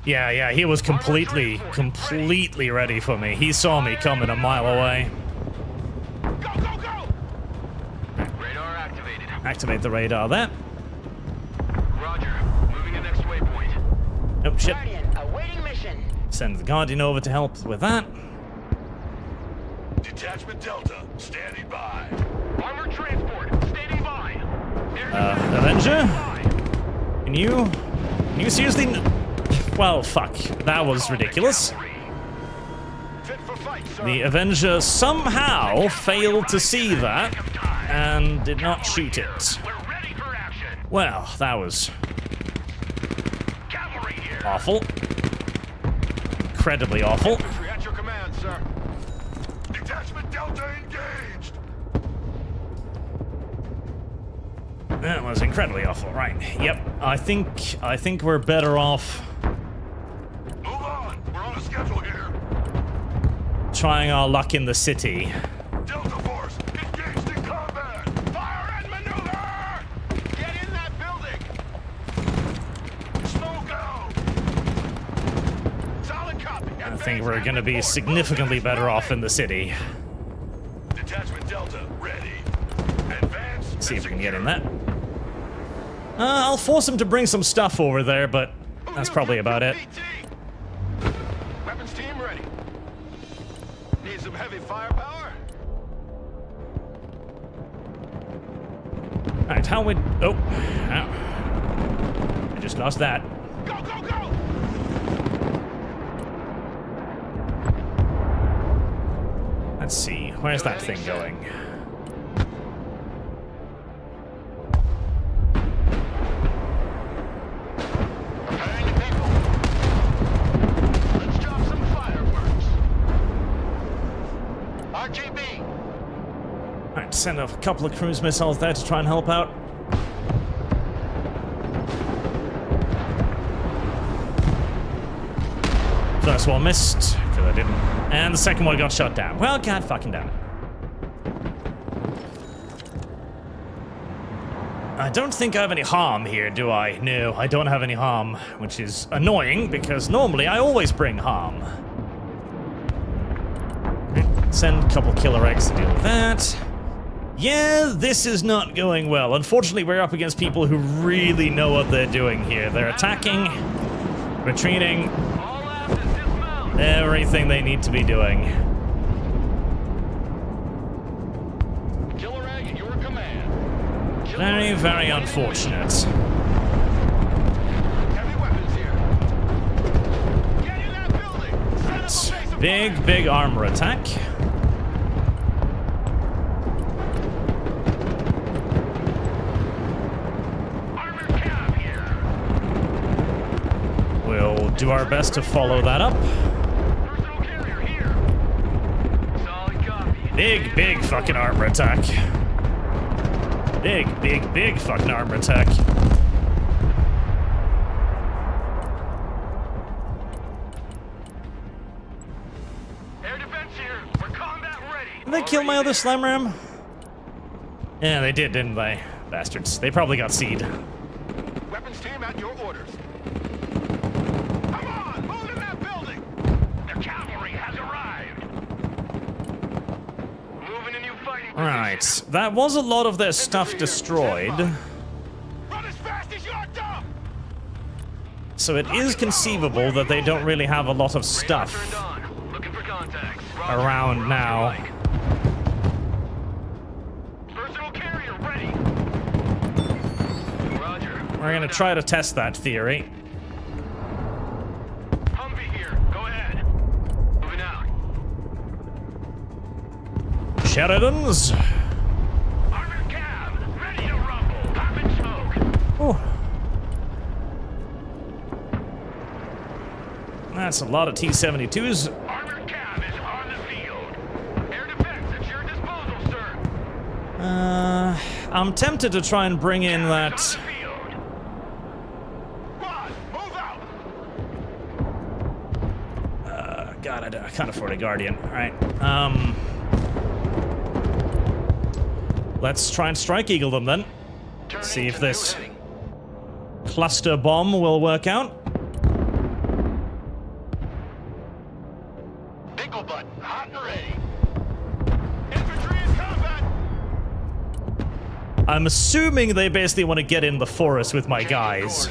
Yeah, he was completely ready for me. He saw me coming a mile away. Go, go, go! Radar activated. Activate the radar there. Roger. Moving to next waypoint. Oh, shit. Guardian, awaiting mission. Send the Guardian over to help with that. Detachment Delta, standing by. Armored transport, standing by. Avenger? Can you seriously... Well, fuck. That was ridiculous. Fit for fight, sir. The Avenger somehow failed to see that and did not shoot it. We're ready for action. Well, that was Cavalry here. awful. Incredibly awful. Infantry at your command, sir. Detachment Delta engaged. That was incredibly awful. Right. Yep. I think we're better off Move on. We're on a schedule here. trying our luck in the city. Delta Force, engaged in combat. Fire and maneuver. Get in that building. Smoke out. Solid copy. I think we're going to be significantly better off in the city. Detachment Delta ready. Advance. See if we can get in that. I'll force him to bring some stuff over there, but that's probably about it. Weapons team ready. Need some heavy firepower? Alright, how would... Oh. Ow. I just lost that. Go, go, go! Let's see. Where's that thing going? Preparing to people. Let's drop some fireworks. RGB. Alright, send off a couple of cruise missiles there to try and help out. First one missed, because I didn't. And the second one got shot down. Well, god fucking damn it. I don't think I have any harm here, do I? No, I don't have any harm, which is annoying, because normally I always bring harm. Send a couple killer eggs to deal with that. Yeah, this is not going well. Unfortunately, we're up against people who really know what they're doing here. They're attacking, retreating, All aft is dismount. everything they need to be doing. Killer egg at your command. Killer Very, egg very awaiting unfortunate. mission. Heavy weapons here. Get in that building. Set up a base of Big, fire. big armor attack. Armored cab here. We'll do our best to follow that up. Personal carrier here. Solid copy. Big, big fucking armor attack. Big, big, big fucking armor attack. Air defense here. We're combat ready. Did they kill my other slam ram? Yeah, they did, didn't they? Bastards. They probably got seed. Weapons team at your orders. Come on, move in that building. The cavalry has arrived. Moving in new fighting Right, position. that was a lot of their stuff destroyed. Run as fast as you're dumb. So it is conceivable that they don't really have a lot of Radar stuff turned on. Looking for contacts. Roger. around We're on now. your mic. Personal carrier ready. Roger. We're gonna try to test that theory. Humvee here. Go ahead. Moving out. Sheridans. Armored cab. Ready to rumble. Pop and smoke. Oh. That's a lot of T-72s. Armored cab is on the field. Air defense at your disposal, sir. I'm tempted to try and bring in On that... the field. Run. Move out. God, I can't afford a Guardian. Alright, let's try and Strike Eagle them then. Turning See if to this new heading. cluster bomb will work out. scuttlebutt, hot and ready. Infantry in combat. I'm assuming they basically want to get in the forest with my guys.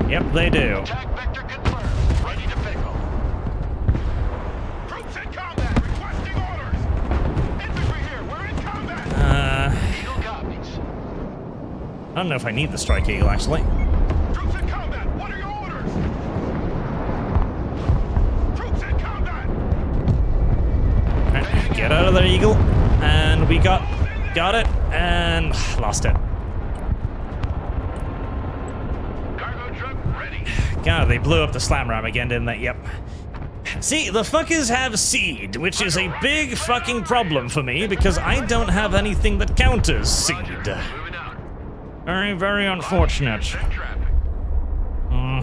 Yep, they do. Attack vector confirmed. Ready to pickle. Troops in combat. Requesting orders. Infantry here. We're in combat. Eagle copies. I don't know if I need the Strike Eagle, actually. Troops in combat. What are your orders? Troops in combat. Alright, get out of there, Eagle. And we got it, and lost it. Cargo truck ready. God, they blew up the slam ram again, didn't they? Yep. See, the fuckers have seed, which is a big fucking problem for me because I don't have anything that counters seed. Moving out. Very, very unfortunate. Check traffic.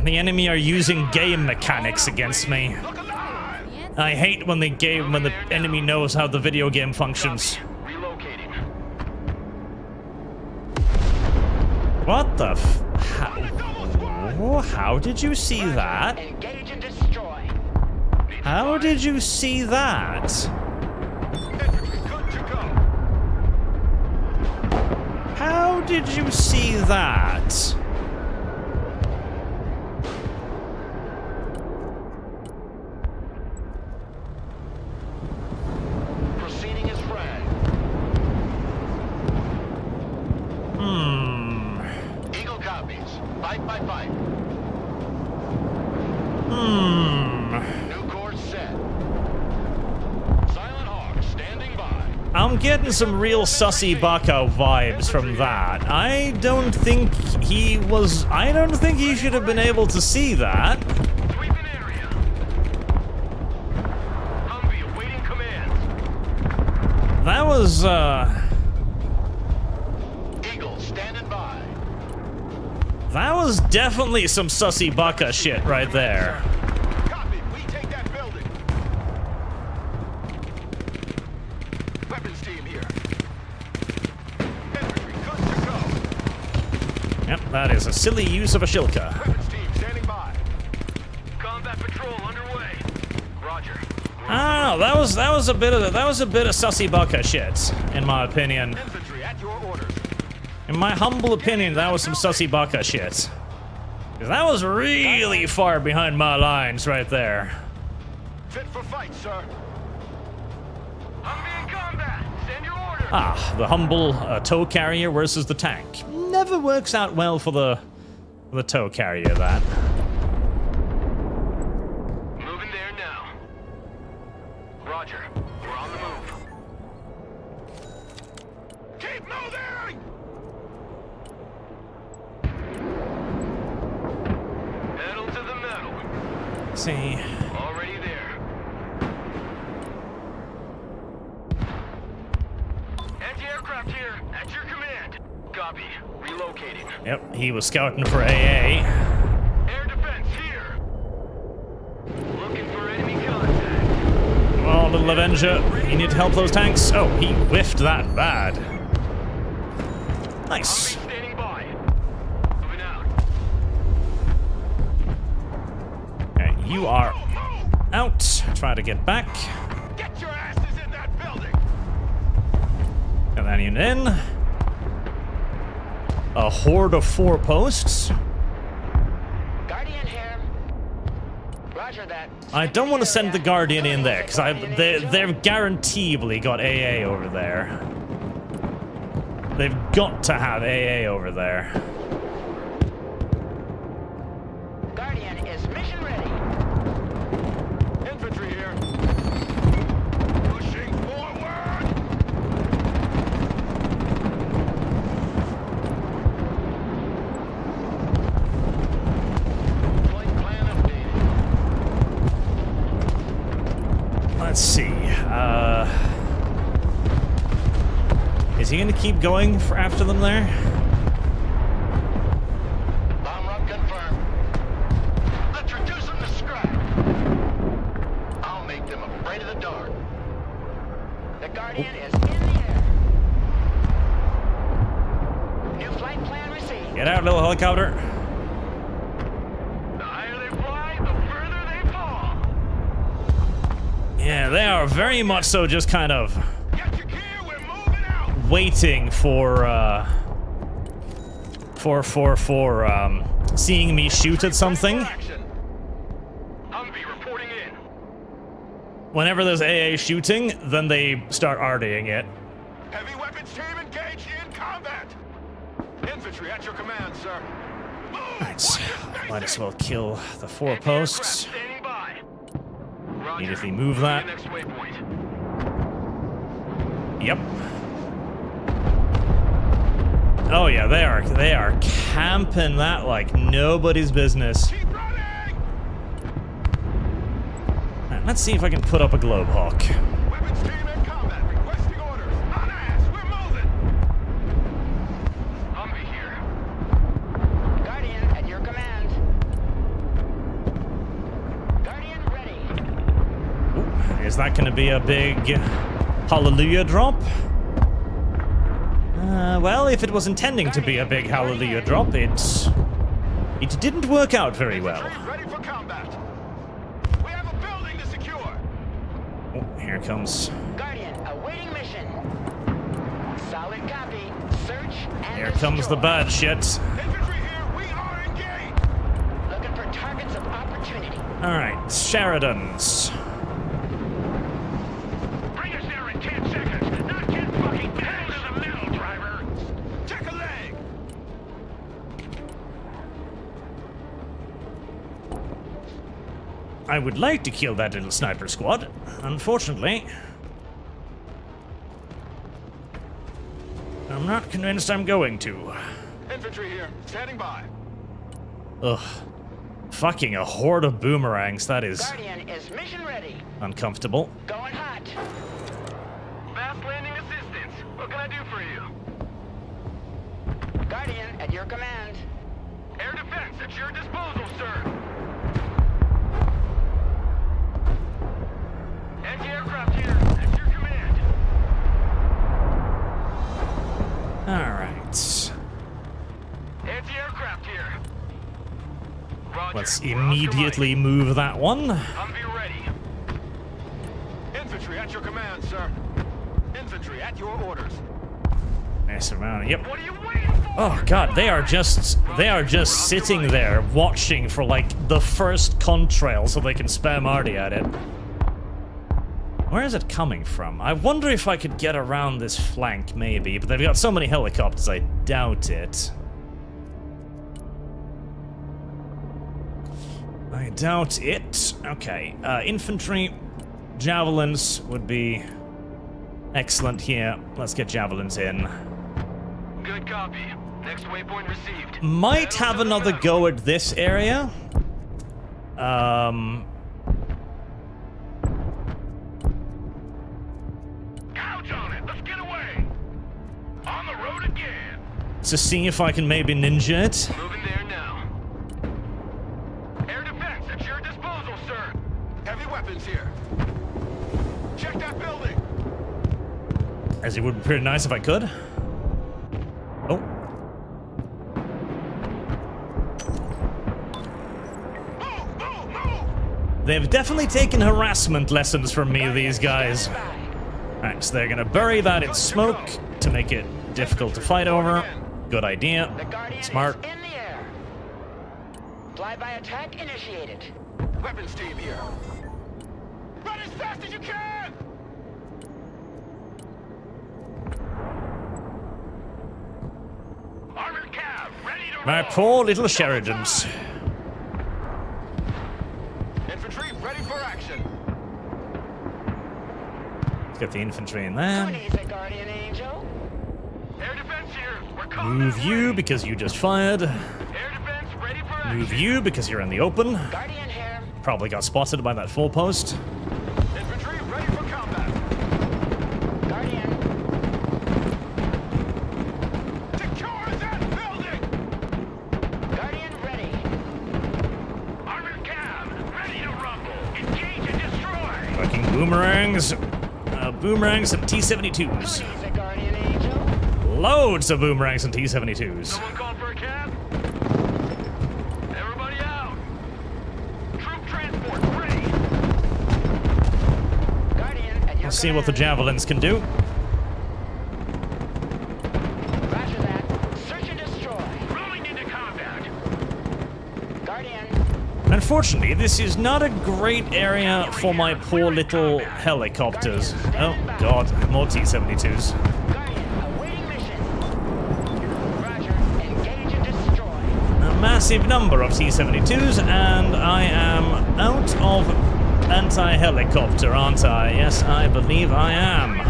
The enemy are using game mechanics against me. Look alive. I hate when the enemy knows how the video game functions. Relocating. What the f... How did you see that? Engage and destroy. How did you see that? Infantry good to go. How did you see that? Proceeding as flagged. Eagle copies. Fight by fight. New course set. Silent Hawk standing by. I'm getting some real sussy Baka vibes from that. I don't think he should have been able to see that. Sweeping area. Humvee awaiting commands. That was, Eagle standing by. that was definitely some sussy Baka shit right there. Copy. We take that building. Weapons team here. Infantry good to go. Yep, that is a silly use of a shilka. Weapons team standing by. Combat patrol underway. Roger. I don't know, that was a bit of sussy Baka shit, in my opinion. Infantry at your orders. In my humble opinion, that was some sussy Baka shit. 'Cause that was really far behind my lines right there. Fit for fight, sir. Humvee in combat. Send your orders. Ah, the humble tow carrier versus the tank. Never works out well for the tow carrier, that. Moving there now. Roger. We're on the move. Keep moving! Pedal to the metal. See. Already there. Anti-aircraft here. At your command. Copy. Relocating. Yep, he was scouting for AA. Air defense here. Looking for enemy contact. Oh, little Avenger, you need to help those tanks. Oh, he whiffed that bad. Nice. Humvee standing by. Moving out. Okay, you are out. Try to get back. Get your asses in that building. And then you're in. A horde of 4 posts. Guardian here. Roger that. I don't want to send the Guardian in there, because they've guaranteedly got AA over there. They've got to have AA over there. Guardian is mission ready. Infantry here. Pushing forward. Flight plan updated. Let's see. Is he going to keep going after them there? Bomb run confirmed. Let's reduce them to scrap. I'll make them afraid of the dark. The Guardian is in the air. New flight plan received. Get out, little helicopter. The higher they fly, the further they fall. they are very much so just kind of Get your gear, we're moving out. waiting for seeing me shoot at something. Action. Humvee reporting in. Whenever there's AA shooting, then they start RDing it. Heavy weapons team engaged in combat. Infantry at your command, sir. Move. Right, might as well kill the 4 posts. Standing by. Roger. Immediately move that. Next waypoint. Yep. Oh yeah, they are camping that like nobody's business. Keep running. Right, let's see if I can put up a globe hawk. Weapons team in combat. Requesting orders. On ass. We're moving. Humvee here. Guardian at your command. Guardian ready. Ooh, is that going to be a big hallelujah drop? Well, if it was intending to be a big hallelujah drop, it didn't work out very well. Infantry ready for combat. We have a building to secure. Oh, here comes. Guardian awaiting mission. Solid copy. Search and Here comes the destroy. bad shit. Infantry here. We are engaged. Looking for targets of opportunity. All right, Sheridans. Bring us there in 10 seconds. Not 10 fucking minutes. To the middle, driver. Check a leg. I would like to kill that little sniper squad. Unfortunately, I'm not convinced I'm going to. Infantry here. Standing by. Ugh. Fucking a horde of boomerangs. That is Guardian is mission ready. uncomfortable. Going hot. Fast landing assistance. What can I do for you? Guardian at your command. Air defense at your disposal, sir. Anti-aircraft here. At your command. Alright. Anti-aircraft here. Roger. Let's We're off your immediately move that one. mic. Humvee ready. Infantry at your command, sir. Infantry at your orders. Mess around. Yep. What are you waiting for? Oh god, they are just sitting there watching for like the first contrail so they can spam Artie at it. Where is it coming from? I wonder if I could get around this flank maybe, but they've got so many helicopters I doubt it. I doubt it. Okay, infantry, javelins would be excellent here. Let's get javelins in. Good copy. Next waypoint received. Might have another go at this area. Gouge on it. Let's get away. On the road again. To see if I can maybe ninja it. Moving there now. Air defense at your disposal, sir. Heavy weapons here. Check that building. As it would be pretty nice if I could. Oh. Move, move, move. They've definitely taken harassment lessons from me, these guys. Alright, so they're gonna bury that in smoke to make it difficult to fight over. Good idea. The Guardian Smart. is in the air. Flyby attack initiated. Weapons team here. Run as fast as you can. Armored cab, ready to My roll. poor little Sheridans. Infantry ready for action. Let's get the infantry in Who there. needs a guardian angel? Air defense here. We're calling Move that you ready. because you just fired. Air defense ready for action. Move you because you're in the open. Guardian here. Probably got spotted by that full post. Infantry ready for combat. Guardian. Secure that building. Guardian ready. Armored cab ready to rumble. Engage and destroy. Fucking boomerangs. Boomerangs and T-72s. Who needs a guardian angel? Loads of boomerangs and T-72s. Someone call for a cab. Everybody out. Troop transport ready. Let's see what the javelins can do. Roger that. Search and destroy. Rolling into combat. Guardian. Unfortunately, this is not a great area for my poor little helicopters. Oh god, more T-72s. Guardian, awaiting mission. Roger. Engage and destroy. A massive number of T-72s, and I am out of anti-helicopter, aren't I? Yes, I believe I am.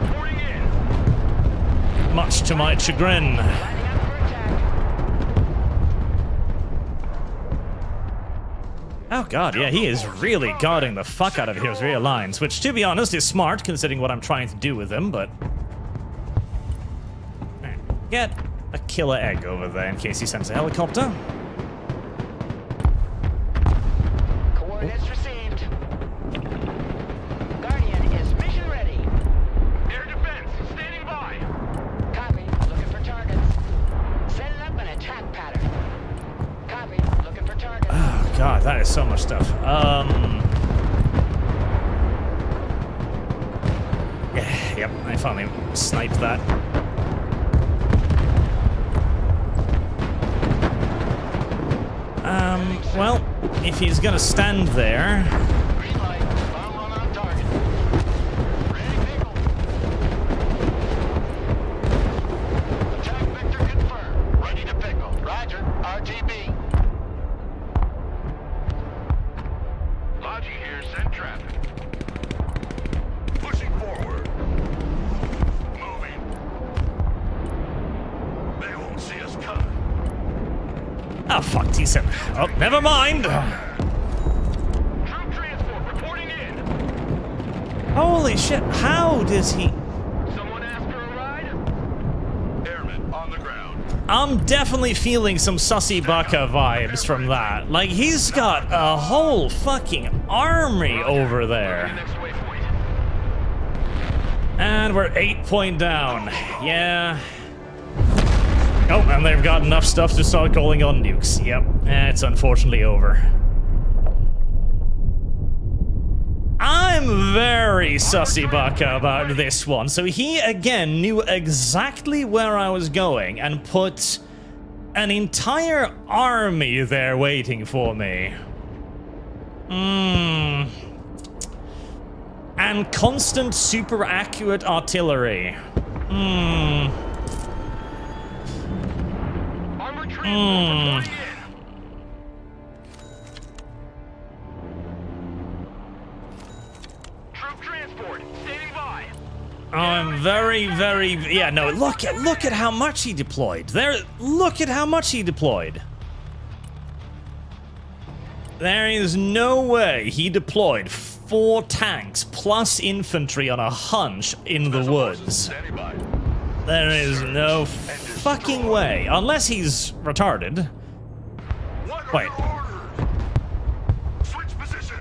Reporting in. Much to my chagrin. Lining up for attack. Oh god, yeah, he is really guarding the fuck out of his rear lines, which, to be honest, is smart, considering what I'm trying to do with him, but... Alright, get a killer egg over there in case he sends a helicopter. Coordinates received. Guardian is mission ready. Air defense, standing by. Copy. Looking for targets. Setting up an attack pattern. Copy. Looking for targets. Oh god, that is so much stuff. Yeah, yep, I finally sniped that. Well, if he's gonna stand there... Green light, bomb run on target. Ready vehicle. Attack vector confirmed. Ready to pickle. Roger, RTB. Logi here, send traffic. Pushing forward. Moving. They won't see us coming. Oh, fuck, T7. Oh, never mind! Troop transport reporting in. Holy shit, how does he... Someone ask for a ride? Airman on the ground. I'm definitely feeling some Sussy Baka vibes from that. Like, he's got a whole fucking army over there. Next waypoint. And we're 8 point down. Yeah. Oh, and they've got enough stuff to start calling on nukes. Yep, it's unfortunately over. I'm very sussy baka about this one. So he, again, knew exactly where I was going and put an entire army there waiting for me. And constant super accurate artillery. Armored transport reporting in. Troop transport standing by. I'm very, yeah, no, look at how much he deployed. Look at how much he deployed. There is no way he deployed 4 tanks plus infantry on a hunch in the woods. Standing by. There is no fucking way, unless he's retarded. Wait. Switch position.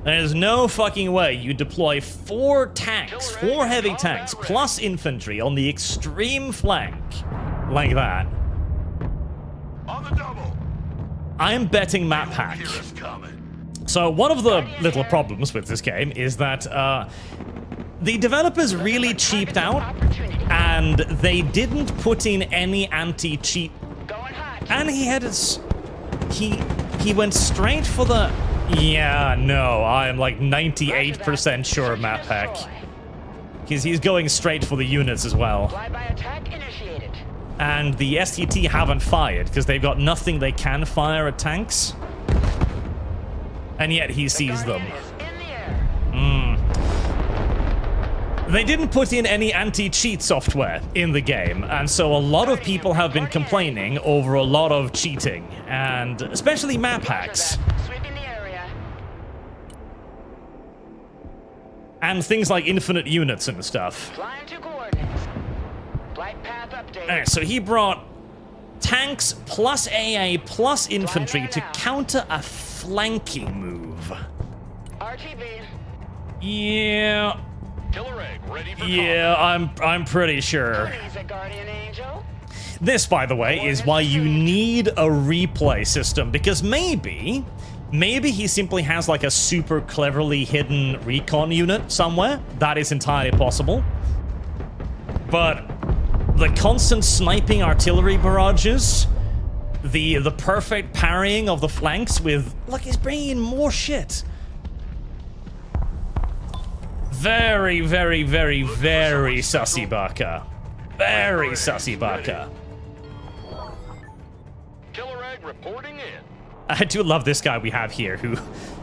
There's no fucking way you deploy 4 tanks, 4 heavy tanks, plus infantry on the extreme flank like that. On the double. I'm betting map hack. Hear us coming. So one of the little problems with this game is that the developers really cheaped out, and they didn't put in any anti-cheat. Going hot. And he had his... He went straight for the... Yeah, no, I'm like 98% sure map hack. He's going straight for the units as well. Flyby attack initiated. And the STT haven't fired, because they've got nothing they can fire at tanks. And yet he sees them. Guardian is in the air. They didn't put in any anti-cheat software in the game, and so a lot of people have been complaining over a lot of cheating, and especially map hacks. Sweeping the area. And things like infinite units and stuff. Flying to coordinates. Flight path update. Alright, so he brought tanks plus AA plus infantry to counter a flanking move. RTB. Yeah, Killer egg ready for I'm pretty sure. He's a guardian angel. This, by the way, is why you need a replay system, because maybe he simply has like a super cleverly hidden recon unit somewhere. That is entirely possible. But the constant sniping artillery barrages, the perfect parrying of the flanks with... Look, he's bringing in more shit. Very, very, very, very sussy Baka. Very sussy Baka. Killer Egg reporting in. I do love this guy we have here, who...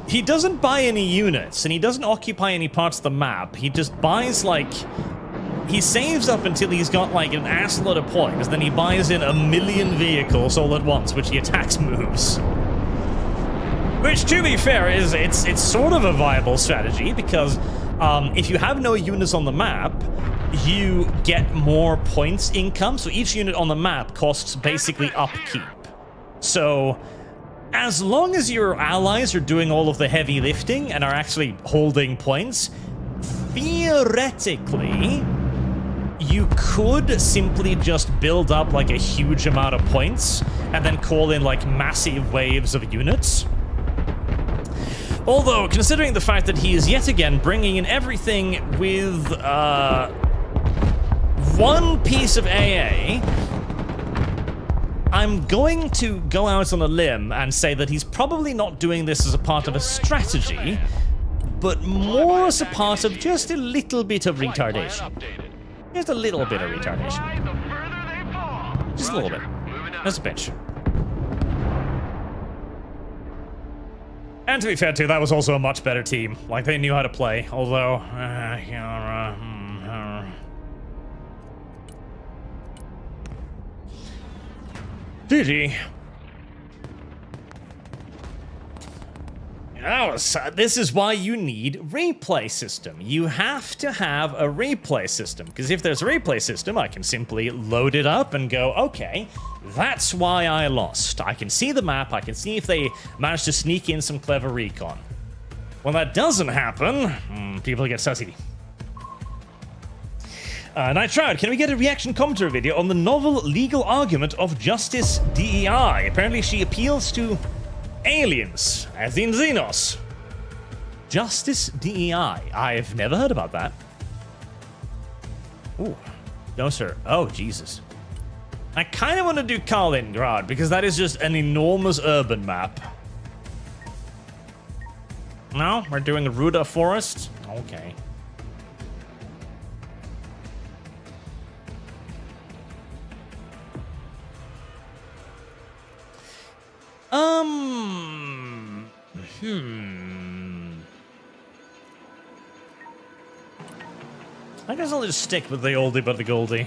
He doesn't buy any units, and he doesn't occupy any parts of the map. He just buys, like... He saves up until he's got, like, an assload of points, then he buys in 1 million vehicles all at once, which he attacks moves. Which, to be fair, it's sort of a viable strategy, because if you have no units on the map, you get more points income, so each unit on the map costs basically upkeep. So, as long as your allies are doing all of the heavy lifting and are actually holding points, theoretically, you could simply just build up like a huge amount of points and then call in like massive waves of units. Although, considering the fact that he is yet again bringing in everything with one piece of AA, I'm going to go out on a limb and say that he's probably not doing this as a part of a strategy, but more as a part of just a little bit of retardation. Just a little bit of retardation. Just a little bit. Just a pinch. And to be fair too, that was also a much better team. Like, they knew how to play, although... GG. This is why you need replay system. You have to have a replay system, because if there's a replay system, I can simply load it up and go, okay, that's why I lost. I can see the map, I can see if they managed to sneak in some clever recon. When that doesn't happen, people get sussy. Nitroud, can we get a reaction commentary video on the novel legal argument of Justice DEI? Apparently she appeals to aliens, as in Xenos. Justice DEI. I've never heard about that. Ooh. No, sir. Oh, Jesus. I kind of want to do Kaliningrad, because that is just an enormous urban map. No? We're doing Ruda Forest? Okay. I guess I'll just stick with the oldie but the goldie.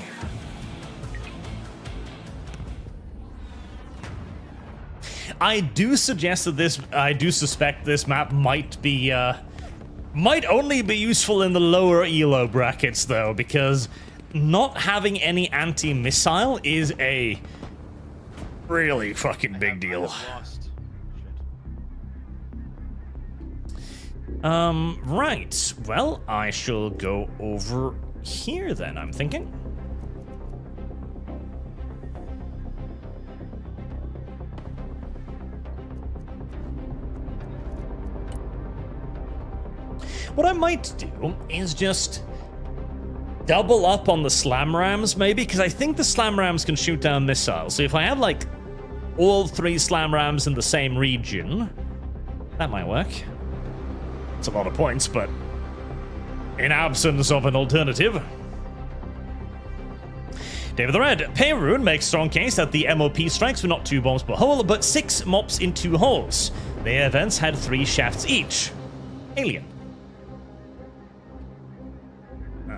I do suggest that this, I do suspect this map might be, might only be useful in the lower ELO brackets though, because not having any anti-missile is a really fucking big deal. Right. Well, I shall go over here then, I'm thinking. What I might do is just double up on the slam rams, maybe, because I think the slam rams can shoot down missiles. So if I have, like, all 3 slam rams in the same region, that might work. It's a lot of points, but in absence of an alternative. David the Red. Perun makes strong case that the MOP strikes were not 2 bombs per hole, but 6 mops in 2 holes. The events had 3 shafts each. Alien.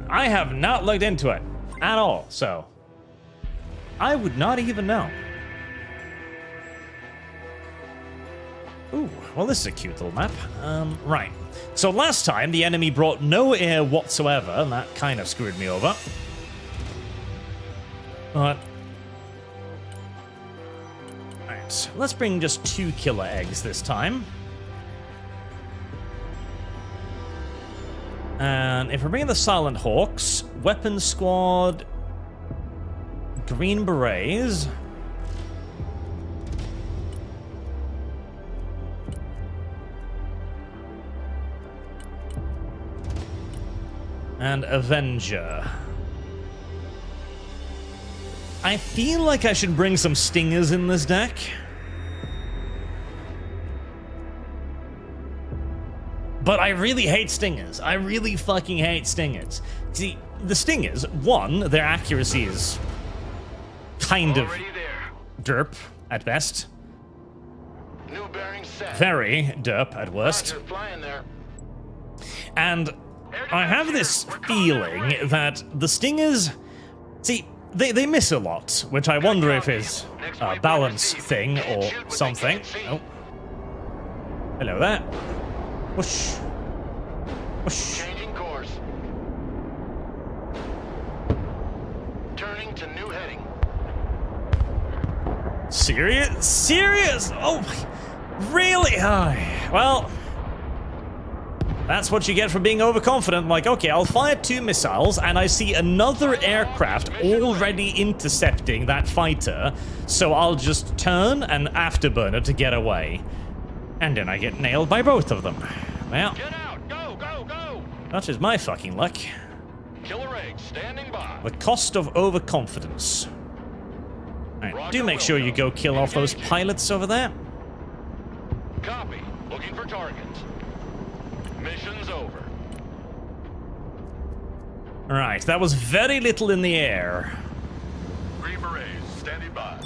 I have not looked into it at all, so I would not even know. Ooh, well, this is a cute little map. Right. So last time, the enemy brought no air whatsoever, and that kind of screwed me over. But... Alright, let's bring just 2 killer eggs this time. And if we're bringing the Silent Hawks, Weapons Squad... Green Berets. And Avenger. I feel like I should bring some Stingers in this deck. But I really hate Stingers. I really fucking hate Stingers. See, the Stingers, one, their accuracy is kind of derp at best. New bearing set. Very derp at worst. Roger, flying there. And I have this feeling that the Stingers, see, they miss a lot, which I wonder if is a balance thing or something. Oh. Hello there. Whoosh. Whoosh. Changing course. Turning to new heading. Serious? Serious? Oh, really? Well, that's what you get for being overconfident. Like, okay, I'll fire 2 missiles, and I see another aircraft already intercepting that fighter, so I'll just turn and afterburner to get away. And then I get nailed by both of them. Well, Get out! Go! Go! Go! that is my fucking luck. Killer egg standing by. The cost of overconfidence. Alright, do make sure you go kill off those pilots over there. Copy. Looking for targets. Mission's over. Alright, that was very little in the air. Green Berets standing by.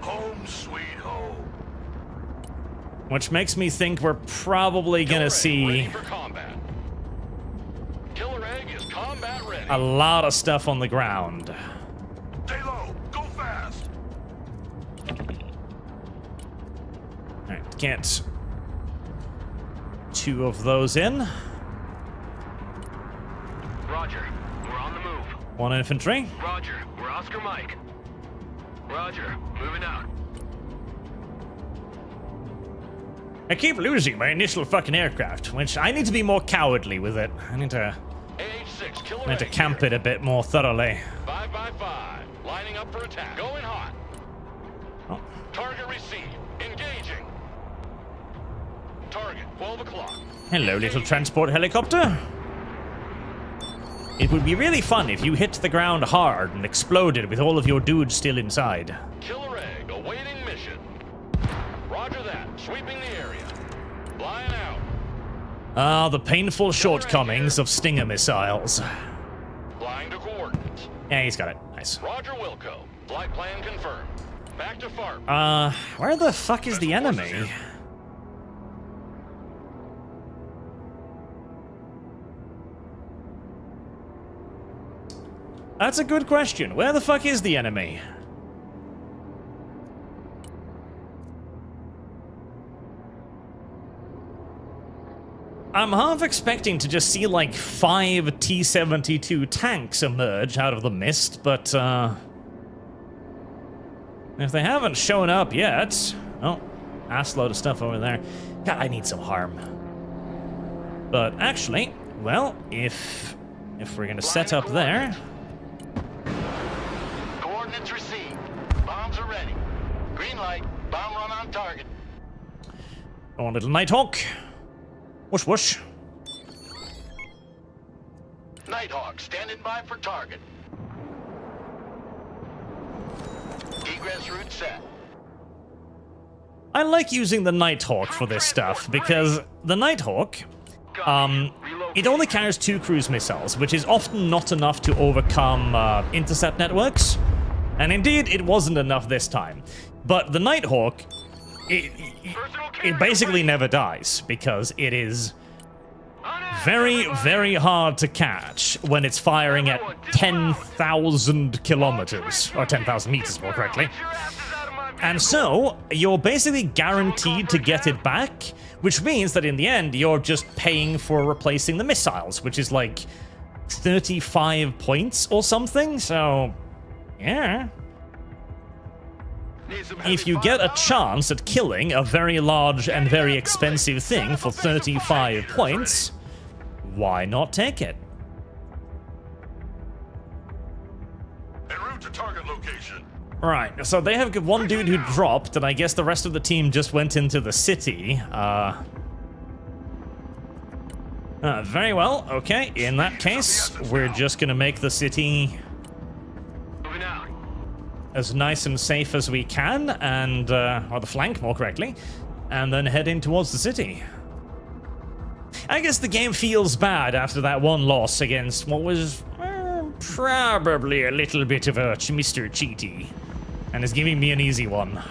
Home sweet home. Which makes me think we're probably gonna see Ready for combat. Killer egg is combat ready. a lot of stuff on the ground. Stay low. Go fast. Alright, get 2 of those in. Roger. We're on the move. 1 infantry. Roger. We're Oscar Mike. Roger. Moving out. I keep losing my initial fucking aircraft, which I need to be more cowardly with it. I need to AH-6 killer egg camp here. it a bit more thoroughly. 5 by 5. Lining up for attack. Going hot. Oh. Target received. Engaging. Target 12 o'clock. Hello, little transport helicopter. It would be really fun if you hit the ground hard and exploded with all of your dudes still inside. Killer egg awaiting mission. Roger that. Sweeping the area. Flying out. Ah, the painful shortcomings of Stinger missiles. Flying to coordinates. Yeah, he's got it. Nice. Roger Wilco. Flight plan confirmed. Back to FARP. Where the fuck is the enemy? That's a good question. Where the fuck is the enemy? I'm half expecting to just see like 5 T-72 tanks emerge out of the mist, but if they haven't shown up yet... Oh, ass load of stuff over there. God, I need some harm. But actually, well, if we're gonna set up there... Coordinates received. Bombs are ready. Green light. Bomb run on target. Go on, little Nighthawk. Whoosh, whoosh. Nighthawk standing by for target. Egress route set. I like using the Nighthawk for this stuff, because the Nighthawk, it only carries 2 cruise missiles, which is often not enough to overcome intercept networks. And indeed, it wasn't enough this time. But the Nighthawk, it basically never dies, because it is very, very hard to catch when it's firing at 10,000 kilometers, or 10,000 meters more correctly. And so, you're basically guaranteed to get it back, which means that in the end, you're just paying for replacing the missiles, which is like 35 points or something, so yeah. If you get a chance at killing a very large and very expensive thing for 35 points, why not take it? Right, so they have one dude who dropped, and I guess the rest of the team just went into the city. Very well, okay. In that case, we're just gonna make the city Moving out. as nice and safe as we can, and, or the flank, more correctly, and then head in towards the city. I guess the game feels bad after that one loss against what was probably a little bit of a Mr. Cheaty, and is giving me an easy one.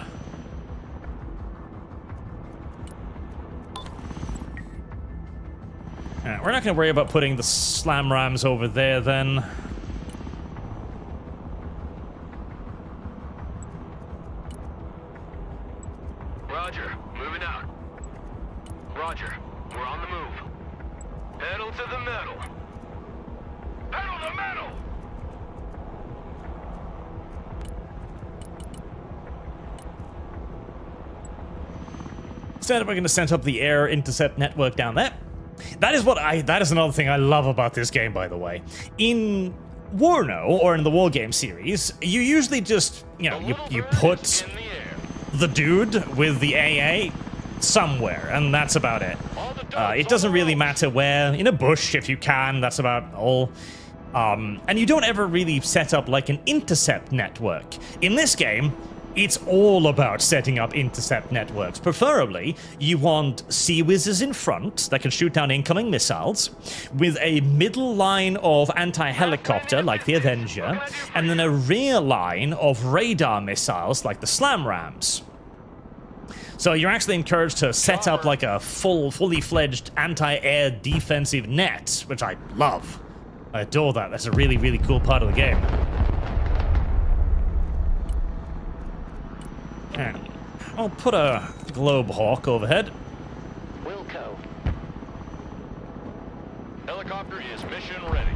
We're not going to worry about putting the slam rams over there then. Roger, moving out. Roger, we're on the move. Pedal to the metal. Pedal to metal! Instead, we're going to set up the air intercept network down there. That is another thing I love about this game, by the way. In Warno, or in the War Game series, you usually just, you know, you put the dude with the AA somewhere, and that's about it. It doesn't really matter where. In a bush, if you can, that's about all. And you don't ever really set up, like, an intercept network. In this game, it's all about setting up intercept networks. Preferably, you want sea whizzes in front that can shoot down incoming missiles, with a middle line of anti-helicopter, like the Avenger, and then a rear line of radar missiles, like the Slam Rams. So you're actually encouraged to set up like a fully fledged anti-air defensive net, which I love. I adore that. That's a really, really cool part of the game. And I'll put a Globe Hawk overhead. Wilco. Helicopter is mission ready.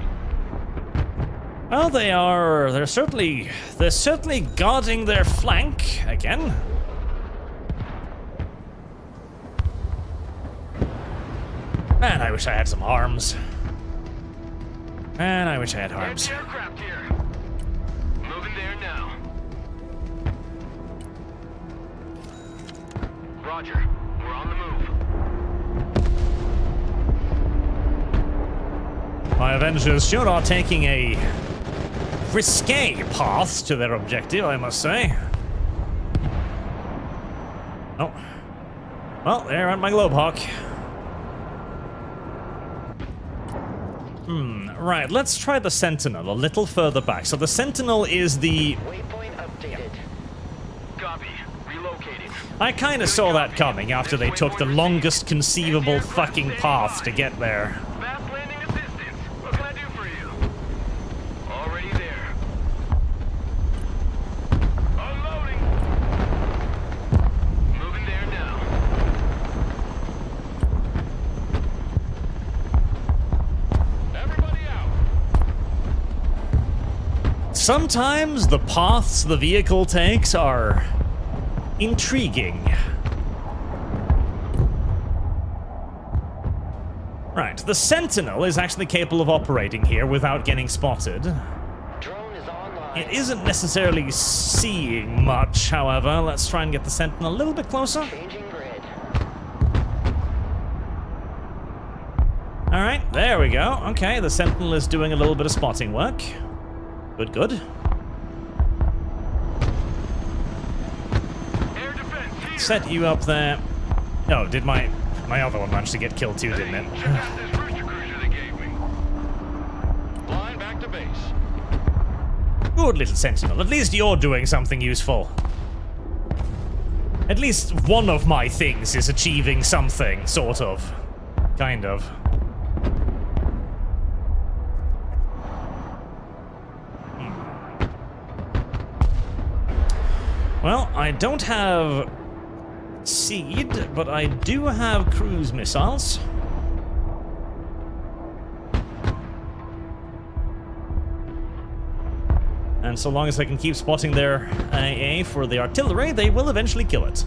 Well, they're certainly guarding their flank again. Man, I wish I had some arms. Man, I wish I had arms. Anti-aircraft here. Moving there now. Roger, we're on the move. My Avengers sure are taking a risque path to their objective, I must say. Oh. Well, there went my Globehawk. Right, let's try the Sentinel a little further back. So the Sentinel is the... Waypoint updated. Copy. Relocating. I kind of saw that coming after they took the longest conceivable fucking path to get there. Fast landing assistance. What can I do for you? Already there. Unloading. Moving there now. Everybody out. Sometimes the paths the vehicle takes are intriguing. Right, the Sentinel is actually capable of operating here without getting spotted. Drone is online. It isn't necessarily seeing much, however. Let's try and get the Sentinel a little bit closer. Changing grid. Alright, there we go. Okay, the Sentinel is doing a little bit of spotting work. Good, good. Air defense here. Set you up there. Oh, did my other one manage to get killed too, didn't it? Check out this rooster cruiser they gave me. Flying back to base. Good little Sentinel. At least you're doing something useful. At least one of my things is achieving something, sort of. Kind of. Well, I don't have seed, but I do have cruise missiles. And so long as I can keep spotting their AA for the artillery, they will eventually kill it.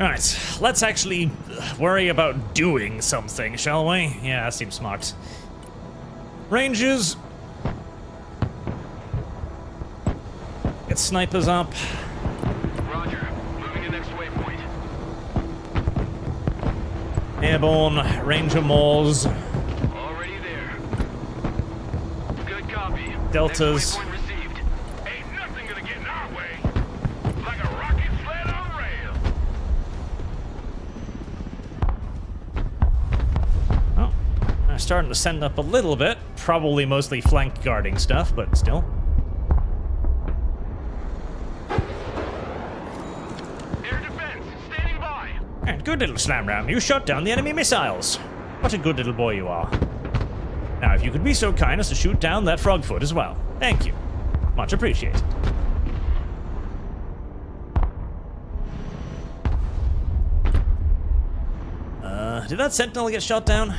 Alright, let's actually worry about doing something, shall we? Yeah, that seems smart. Rangers. Get snipers up. Roger. Moving to next waypoint. Airborne, Ranger Moors. Already there. Good copy. Deltas. Next waypoint received. Ain't nothing gonna get in our way. Like a rocket sled on rail. Oh, they're starting to send up a little bit. Probably mostly flank guarding stuff, but still. Air defense, standing by. And good little slam ram, you shot down the enemy missiles. What a good little boy you are. Now, if you could be so kind as to shoot down that frogfoot as well. Thank you. Much appreciated. Did that sentinel get shot down?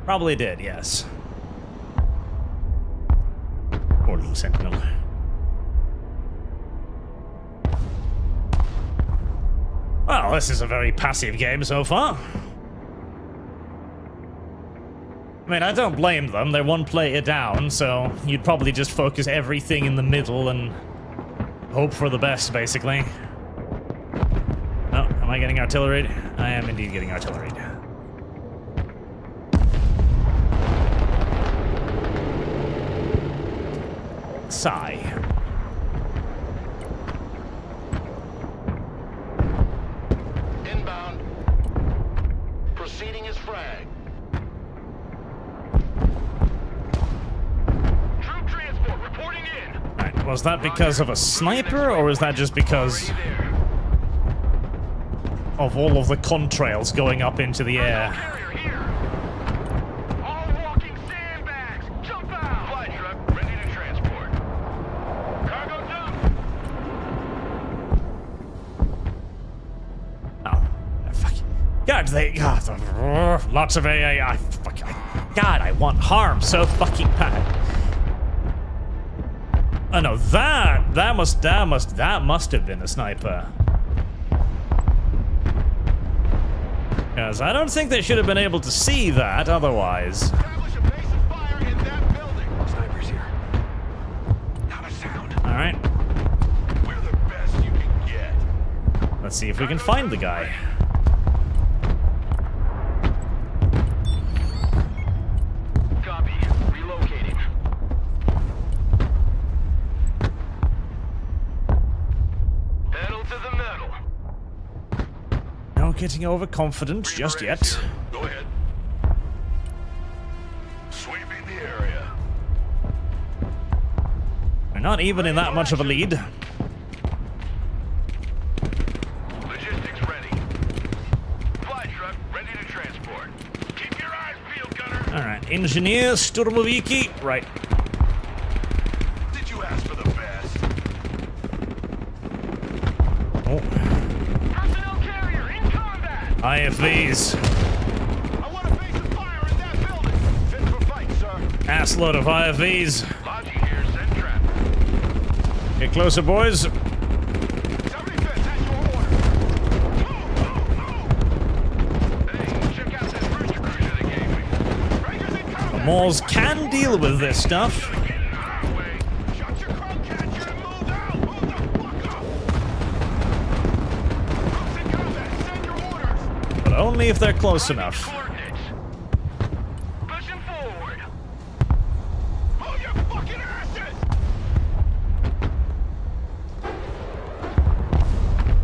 Probably did, yes. Poor little sentinel. Well, this is a very passive game so far. I mean, I don't blame them. They're one player down, so you'd probably just focus everything in the middle and hope for the best, basically. Oh, am I getting artillery? I am indeed getting artillery. Sigh. Inbound. Proceeding as frag. Troop transport reporting in. Alright, was that because of a sniper, or was that just because of all of the contrails going up into the air? Carrier here. All walking sandbags. Jump out. Flight truck ready to transport. Cargo dump. Oh, fuck. God, lots of AA. God, I want harm so fucking bad. Oh no, that must have been a sniper. Because I don't think they should have been able to see that otherwise. Establish a base of fire in that building. Snipers here. Not a sound. Alright, We're the best you can get. let's see if we can find the guy. Copy. Relocating. Pedal to the metal. No getting overconfident just yet. Go ahead. Sweeping the area. We're not even in that much of a lead. Logistics ready. Fly truck ready to transport. Keep your eyes peeled, gunner. Alright, engineer, Sturmoviki, right. Did you ask for the best? Oh, Personnel carrier in combat. IFVs. I want a base of fire in that building. Fit for fight, sir. Assload of IFVs. Logi here, send trap. Get closer, boys. 75th, that's your order. Move. Hey, check out that Rooster Cruiser they gave me. Rangers in combat. Moors can deal with this stuff, Get in our way. Shut your crow catcher and move out. Move the fuck up. Troops in combat, send your orders. but only if they're close enough. Coordinates. Pushing forward. Move your fucking asses.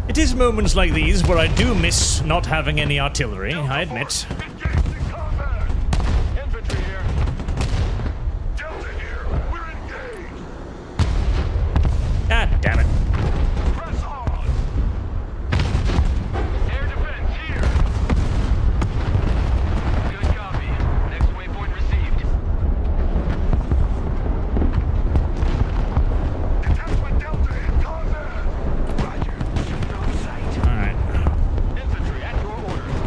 It is moments like these where I do miss not having any artillery, I admit. Engaged in combat. Infantry here. Delta here. We're engaged. God damn it. Press on. Air defense here. Good copy. Next waypoint received. Detachment Delta in combat. Roger. Shooter on sight. Alright. Infantry at your orders.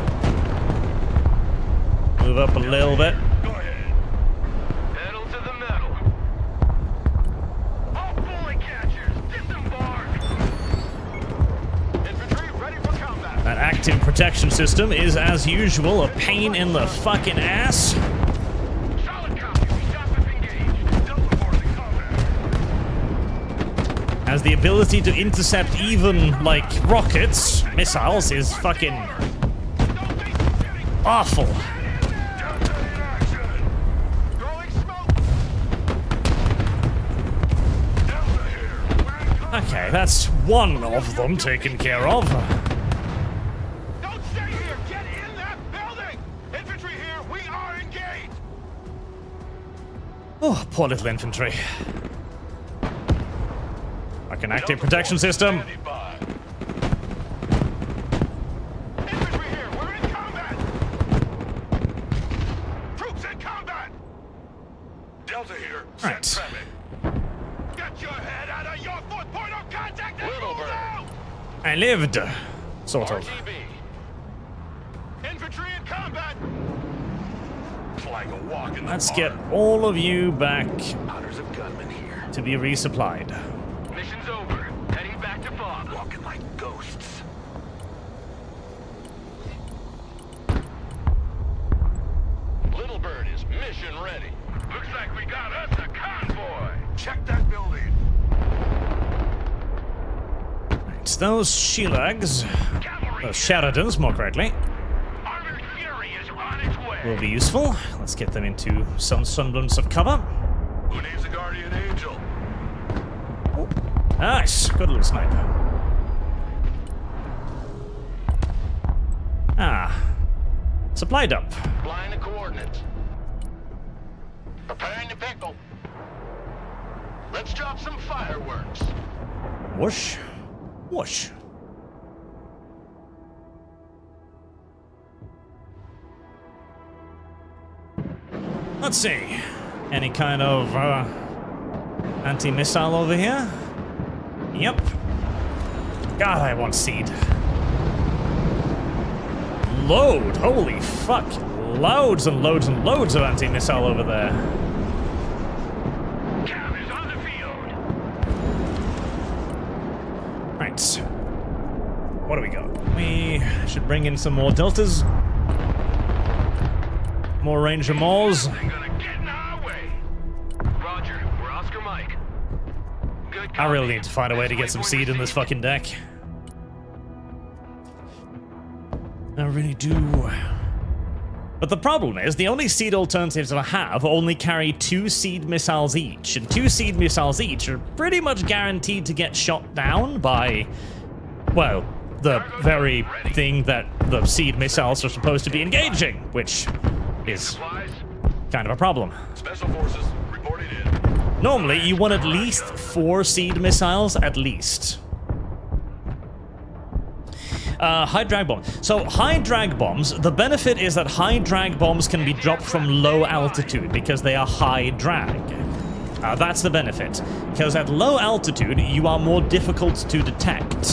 active protection system is, as usual, a pain in the fucking ass. Solid copy. Resupply engaged. Delta Force in combat. As the ability to intercept even, like, rockets, missiles, is fucking awful. Delta in action. Throwing smoke. Delta here. We're in combat. Okay, that's one of them taken care of. Don't stay here! Get in that building! Infantry here, we are engaged! Oh, poor little infantry. Fucking active protection system. Standing by. Infantry here, we're in combat! Troops in combat! Delta here, Right. set prepping. Get your head out of your fourth point of contact and move out! I lived. Sort of. RTB. Infantry in combat! It's like a walk in the Let's park. get all of you back Hunters of gunmen here. to be resupplied. Mission's over. Heading back to Bob. Walking like ghosts. Little Bird is mission ready. Looks like we got us a convoy. Check that building. It's those Shelags, Cavalry. those Sheridans, more correctly, Armored Fury is on its way. will be useful. Let's get them into some semblance of cover. Who needs a guardian angel? Nice, good little sniper. Ah, supply dump. Flying the coordinates. Preparing to pickle. Let's drop some fireworks. Whoosh, whoosh. Let's see. Any kind of anti-missile over here? Yep. God, I want seed. Load! Holy fuck. Loads and loads and loads of anti-missile over there. Cav is on the field. Right. What do we got? We should bring in some more deltas. More Ranger Mauls. They're gonna get in our way. Roger, we're Oscar Mike. Good I really copy. need to find a way to get some seed in this fucking deck. I really do. But the problem is, the only seed alternatives I have only carry 2 seed missiles each, and 2 seed missiles each are pretty much guaranteed to get shot down by, well, the very thing that the seed missiles are supposed to be engaging, which is Supplies. kind of a problem. Special forces reporting in. Normally, you want at least 4 seed missiles, at least. High drag bomb. So high drag bombs, the benefit is that high drag bombs can be dropped from low altitude because they are high drag. That's the benefit. Because at low altitude, you are more difficult to detect.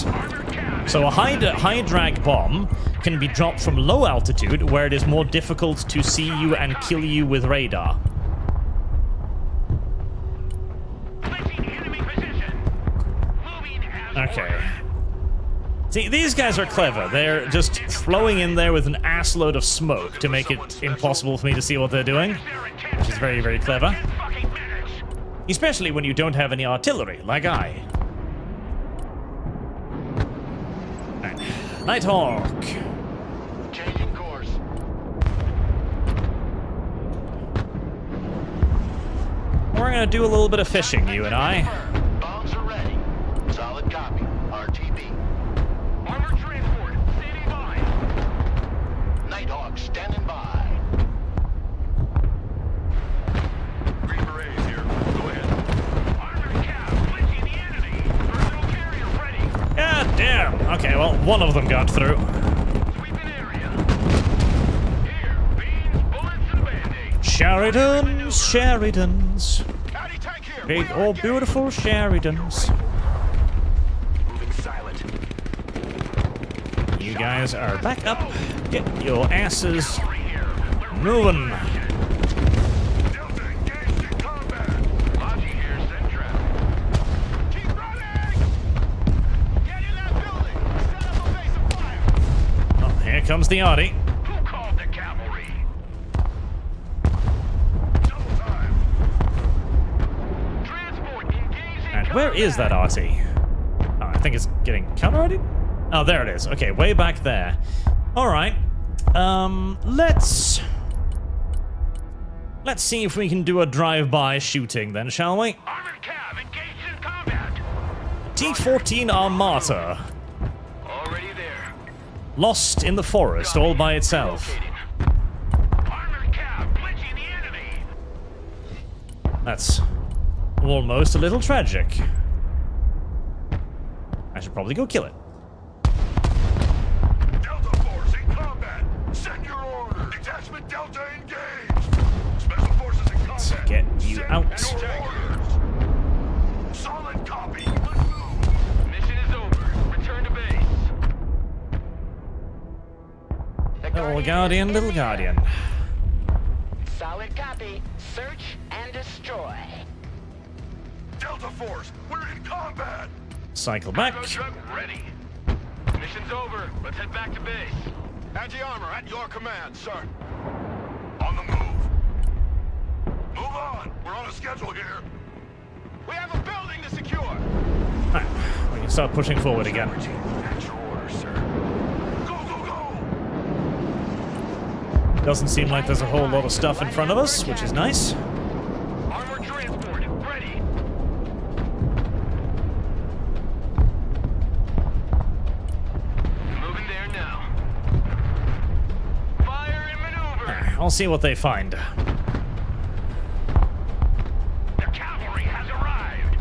So a high drag bomb can be dropped from low altitude where it is more difficult to see you and kill you with radar. Placing enemy position. Moving as Okay. ordered. See, these guys are clever. They're just flowing in there with an assload of smoke to make it impossible for me to see what they're doing, which is very, very clever. 10 fucking minutes. Especially when you don't have any artillery, like I. Right. Nighthawk. Changing course. We're gonna do a little bit of fishing, you and I. Bombs are ready. Solid copy. RTB. Armored transport standing by. Nighthawk standing by. Green Berets here. Go ahead. Armored Cav flinching the enemy. Personal carrier ready. God damn. Okay, well, one of them got through. Sweeping area. Here, beans, bullets, and band-aids. Sheridans, Sheridans. Howdy tank here. Big, We are old, beautiful Sheridans. moving silent. You guys are back up. Get your asses Cavalry here. moving. Delta engaged in combat. Logi here, send traffic. Keep running! Get in that building! Set up a base of fire! comes the Artie. Who called the cavalry? Double time. Transport engaging. And where is that Artie? Oh, I think it's getting counter-arted? Oh, there it is. Okay, way back there. Alright. Let's see if we can do a drive-by shooting then, shall we? Armored cav engaged in combat. T-14 Armata. Already there. Lost in the forest all by itself. Relocating. Armored cav glitching the enemy. That's almost a little tragic. I should probably go kill it. Delta Force in combat. Send your order. Detachment Delta engaged. Special forces in combat. Get you Send out. your orders. Solid copy. Let's move. Mission is over. Return to base. Little Guardian, little Guardian. Solid copy. Search and destroy. Delta Force, we're in combat. Cycle back. Cargo truck ready. Mission's over. Let's head back to base. Anti-armor at your command, sir. On the move. Move on. We're on a schedule here. We have a building to secure. Alright, we can start pushing forward again. At your order, sir. Go, go, go. Doesn't seem like there's a whole lot of stuff in front of us, which is nice. Armored transport ready. Moving there now. Fire and maneuver. I'll see what they find. The cavalry has arrived.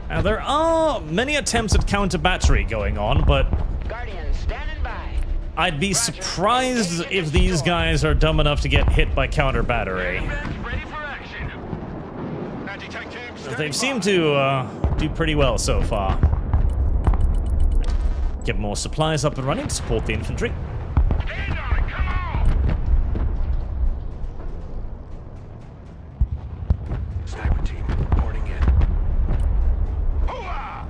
Now, there are many attempts at counter battery going on, but Guardian standing by. I'd be surprised if these guys are dumb enough to get hit by counter battery. Advance ready for action. Anti-tank team standing They've by. seemed to do pretty well so far. Get more supplies up and running to support the infantry. Stand on it, come on! Sniper team reporting in. Hooah!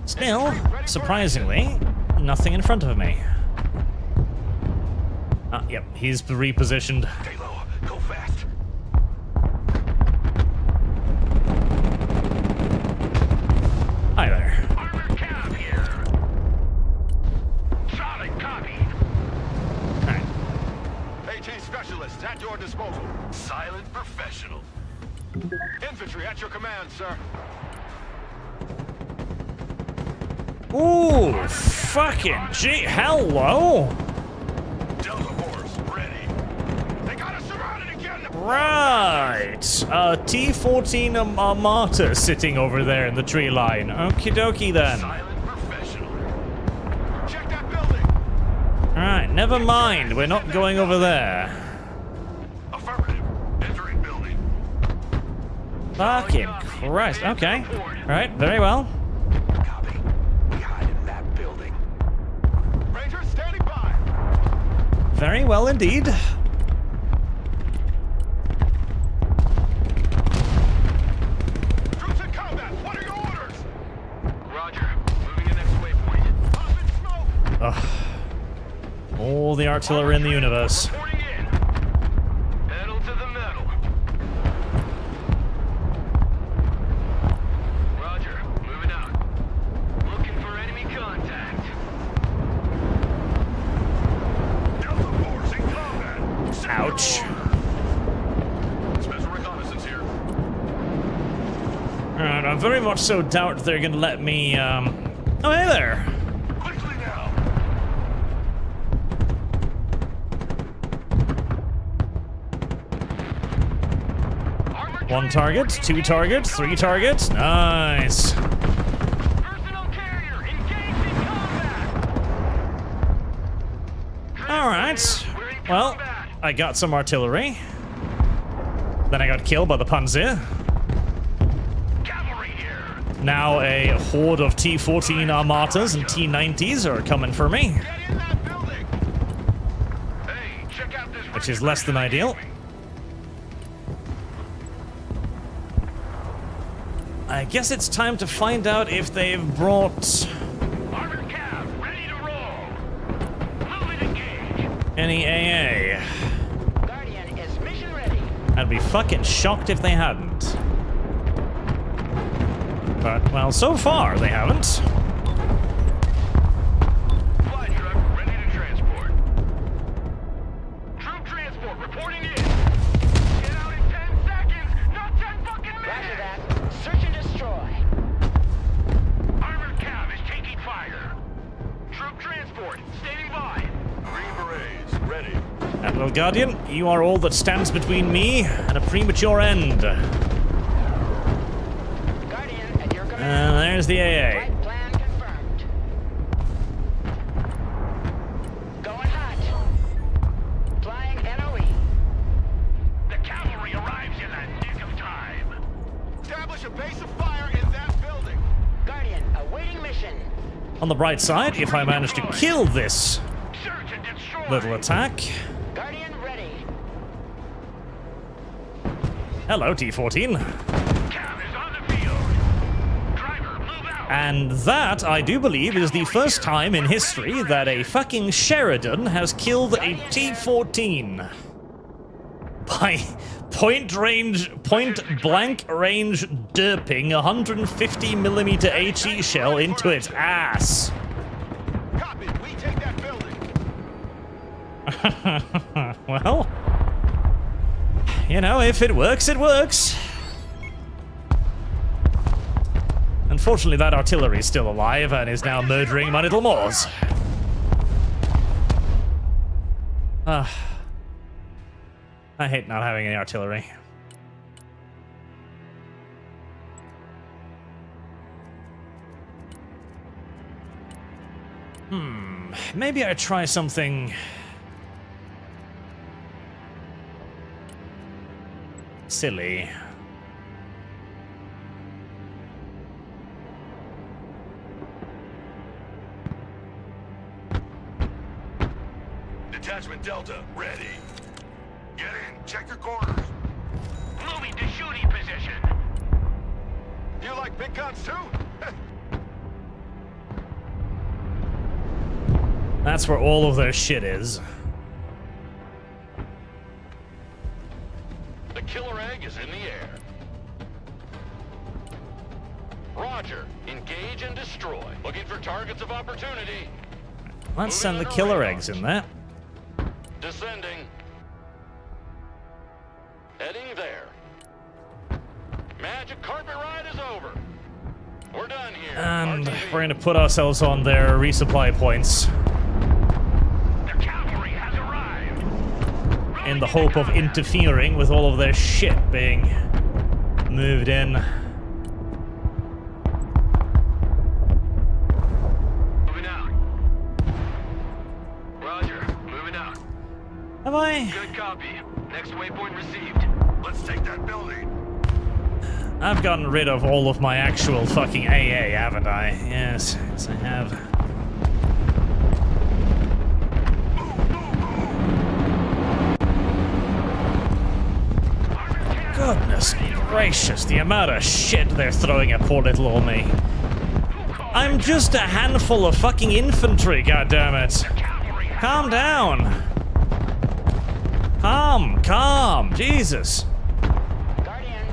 Still, surprisingly, nothing in front of me. Ah, yep, he's repositioned. Stay low, go fast. Hi there. Armored cav here. Solid copy. Alright. AT specialists at your disposal. Silent professional. Infantry at your command, sir. Ooh, fucking gee, hello! Delta Force ready. They got us surrounded again. Right, T-14 Armata sitting over there in the tree line. Okie dokie then. Silent professional. Check that building. Alright, never mind, we're not going over there. Affirmative. Entering building. Fucking Christ, okay. Alright, very well. Copy. We hide in that building. Rangers standing by. Very well indeed. Troops in combat. What are your orders? Roger. Moving to next waypoint. Pop and smoke. Ugh. All the artillery in the universe. Reporting in. Pedal to the metal. Roger. Moving out. Looking for enemy contact. Delta Force in combat. Ouch. Special reconnaissance here. Alright, I very much so doubt they're gonna let me, Oh, hey there! Quickly now. Armored One target, two targets, three targets. Nice. Personal carrier engaged in combat. Alright. We're in Well, combat. I got some artillery. Then I got killed by the Panzer. Cavalry here. Now a horde of T-14 Armatas and T-90s are coming for me, Get in that building. Hey, check out this. which is less than ideal. I guess it's time to find out if they've brought... Armored cav ready to roll. any AA. Guardian is mission ready. I'd be fucking shocked if they hadn't. But, well, so far they haven't. Fly truck ready to transport. Troop transport reporting in. Get out in 10 seconds, not 10 fucking minutes. Roger that. Search and destroy. Armored cab is taking fire. Troop transport standing by. Green Berets ready. Admiral Guardian, you are all that stands between me and a premature end. Guardian at your command. There's the AA. Flight plan confirmed. Going hot. Flying NOE. The cavalry arrives in the nick of time. Establish a base of fire in that building. Guardian awaiting mission. On the bright side, if I manage to kill this Search and destroy. little attack. Guardian ready. Hello, T-14. Cab is on the field. Driver, move out. And that, I do believe, is the first time in history that a fucking Sheridan has killed a T-14. By point blank range derping a 150mm HE shell into its ass. Copy. We take that building. Well, you know, if it works, it works. Unfortunately, that artillery is still alive and is now murdering my little Moors. I hate not having any artillery. Maybe I try something silly. Detachment Delta, ready. Get in, check your corners. Moving to shooting position. You like big guns too? That's where all of their shit is. The killer egg is in the air. Roger. Engage and destroy. Looking for targets of opportunity. Let's send the killer eggs in there. Descending. Heading there. Magic carpet ride is over. We're done here. And RTV. we're gonna put ourselves on their resupply points The cavalry has arrived. in the hope of interfering with all of their shit being moved in. Moving out. Roger. Moving out. Have I? Good copy. Next waypoint received. Let's take that building. I've gotten rid of all of my actual fucking AA, haven't I? Yes, yes I have. Goodness gracious, the amount of shit they're throwing at poor little old me. I'm just a handful of fucking infantry, goddammit. Calm down. Calm, Jesus. Guardian.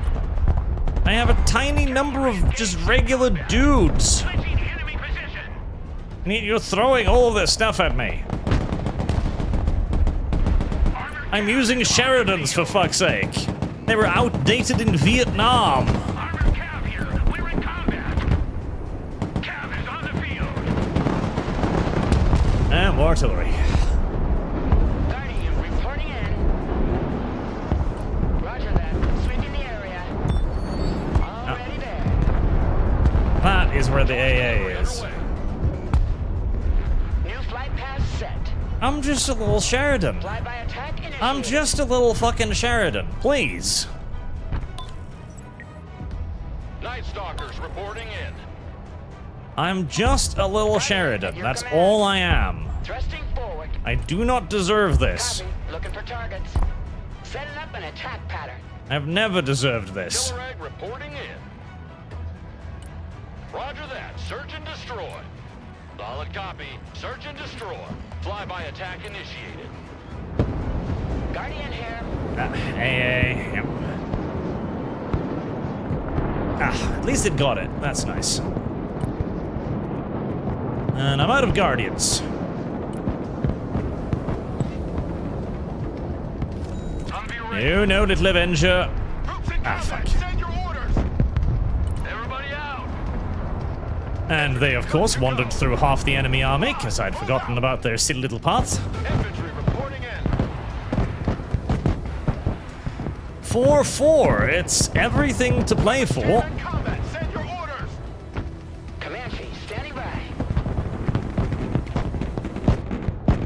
I have a tiny number of just regular dudes. Switching enemy position. And yet you're throwing all of this stuff at me. I'm using Sheridans, for fuck's sake. They were outdated in Vietnam. Armored cab here. We're in combat. Cab is on the field. And more artillery. Guardian reporting in. Roger that. Sweeping the area. Already there. That is where the AA is. New flight path set. I'm just a little Sheridan. Flyby attack initiated. I'm just a little fucking Sheridan. Please. Night Stalkers reporting in. I'm just a little Sheridan. That's all I am. Thrusting forward. I do not deserve this. Copy. Looking for targets. Setting up an attack pattern. I've never deserved this. Killer egg reporting in. Roger that. Search and destroy. Solid copy. Search and destroy. Flyby attack initiated. Guardian here. Yep. At least it got it. That's nice. And I'm out of Guardians. No, no, little Avenger. Fuck. Send your orders. Everybody out. And they, of course, wandered through half the enemy army, because I'd forgotten about their silly little path. Infantry reporting in. 4-4. It's everything to play for. In combat. Send your orders. Comanche, standing by.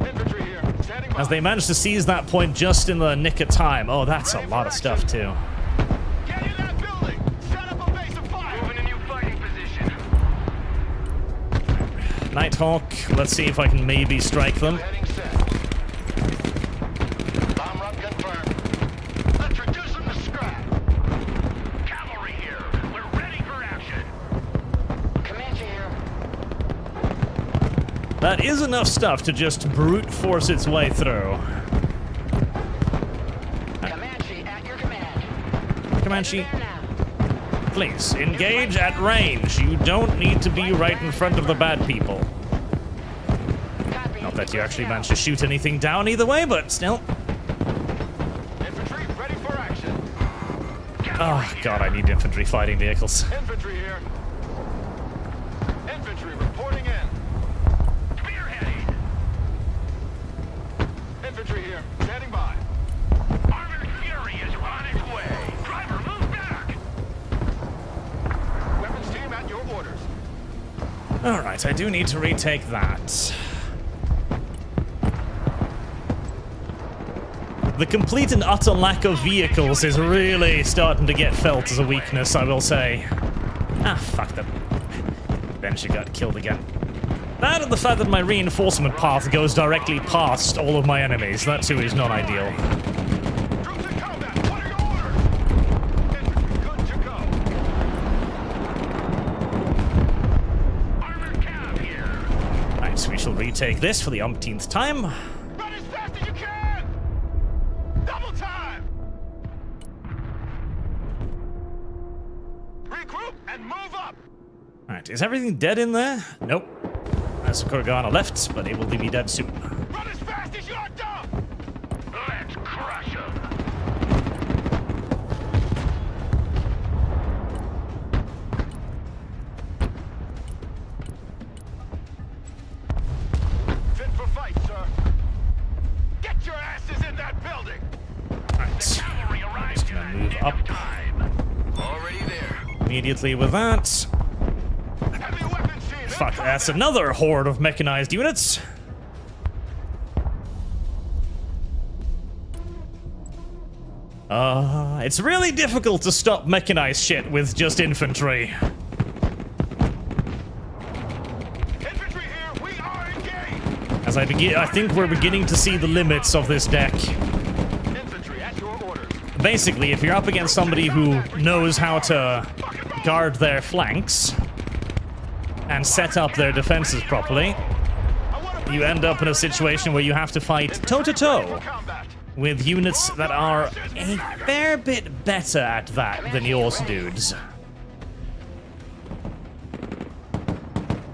Infantry here. Standing by. As they managed to seize that point just in the nick of time. Oh, that's a lot of stuff, too. Get in that building. Set up a base of fire. Moving a new fighting position. Nighthawk, let's see if I can maybe strike them. Heading set. Bomb run confirmed. Let's reduce them to scrap. Cavalry here. We're ready for action. Comanche here. That is enough stuff to just brute force its way through. Comanche at your command. Comanche, There now. please, engage at range. You don't need to be right in front of the bad people. Copy. Not that you actually managed to shoot anything down either way, but still. Infantry ready for action. Oh, God, I need infantry fighting vehicles. Infantry here. Infantry reporting in. Spearheading. Infantry here. Standing by. Armored Fury is on its way. Driver, move back. Weapons team at your orders. Alright, I do need to retake that. The complete and utter lack of vehicles is really starting to get felt as a weakness, I will say. Fuck them. Then she got killed again. That and the fact that my reinforcement path goes directly past all of my enemies, that too is not ideal. Troops in combat. What are your orders? Infantry good to go. Armored cav here. Right, so we shall retake this for the umpteenth time. Run as fast as you can. Double time. Regroup and move up. Alright, is everything dead in there? Nope. There's a Kurgana left, but it will be dead soon. Run as fast as you're done. Let's crush them. Fit for fight, sir. Get your asses in that building. Alright, Cavalry I'm arrives just gonna move up Already there. immediately with that. Heavy weapons team. Fuck, that's another horde of mechanized units. It's really difficult to stop mechanized shit with just infantry. Infantry here. We are engaged. As I think we're beginning to see the limits of this deck. Infantry at your orders. Basically, if you're up against somebody who knows how to guard their flanks and set up their defenses properly, you end up in a situation where you have to fight toe-to-toe with units that are a fair bit better at that than yours dudes.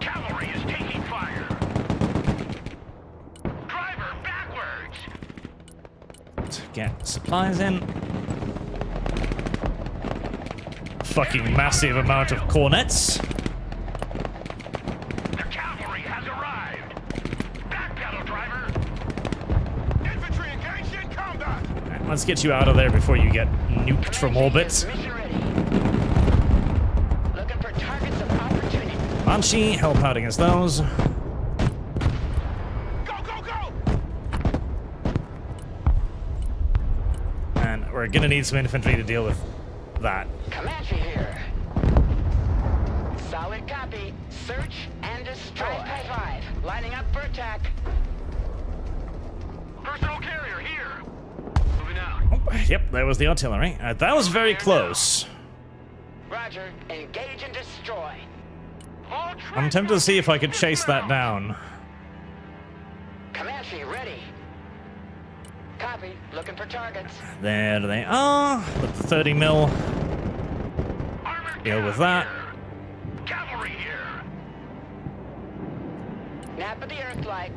Cavalry is taking fire. Driver, backwards. Get supplies in. Fucking massive amount of cornets. The cavalry has arrived. Backpedal, driver. Infantry engaged in combat. Alright, let's get you out of there before you get nuked from orbit. Mission ready. Looking for targets of opportunity. Banshee, help out against those. Go, go, go. And we're gonna need some infantry to deal with that. Comanche here. Solid copy. Search and destroy. 5 lining up for attack. Personal carrier here. Moving out. Oh, yep, there was the artillery. That was very close. Roger. Engage and destroy. All I'm tempted to see if I could chase that down. Comanche ready. Copy. Looking for targets. There they are. With the 30 mil. Armored Deal with cav that. here. Cavalry here. Nap of the Earthlight.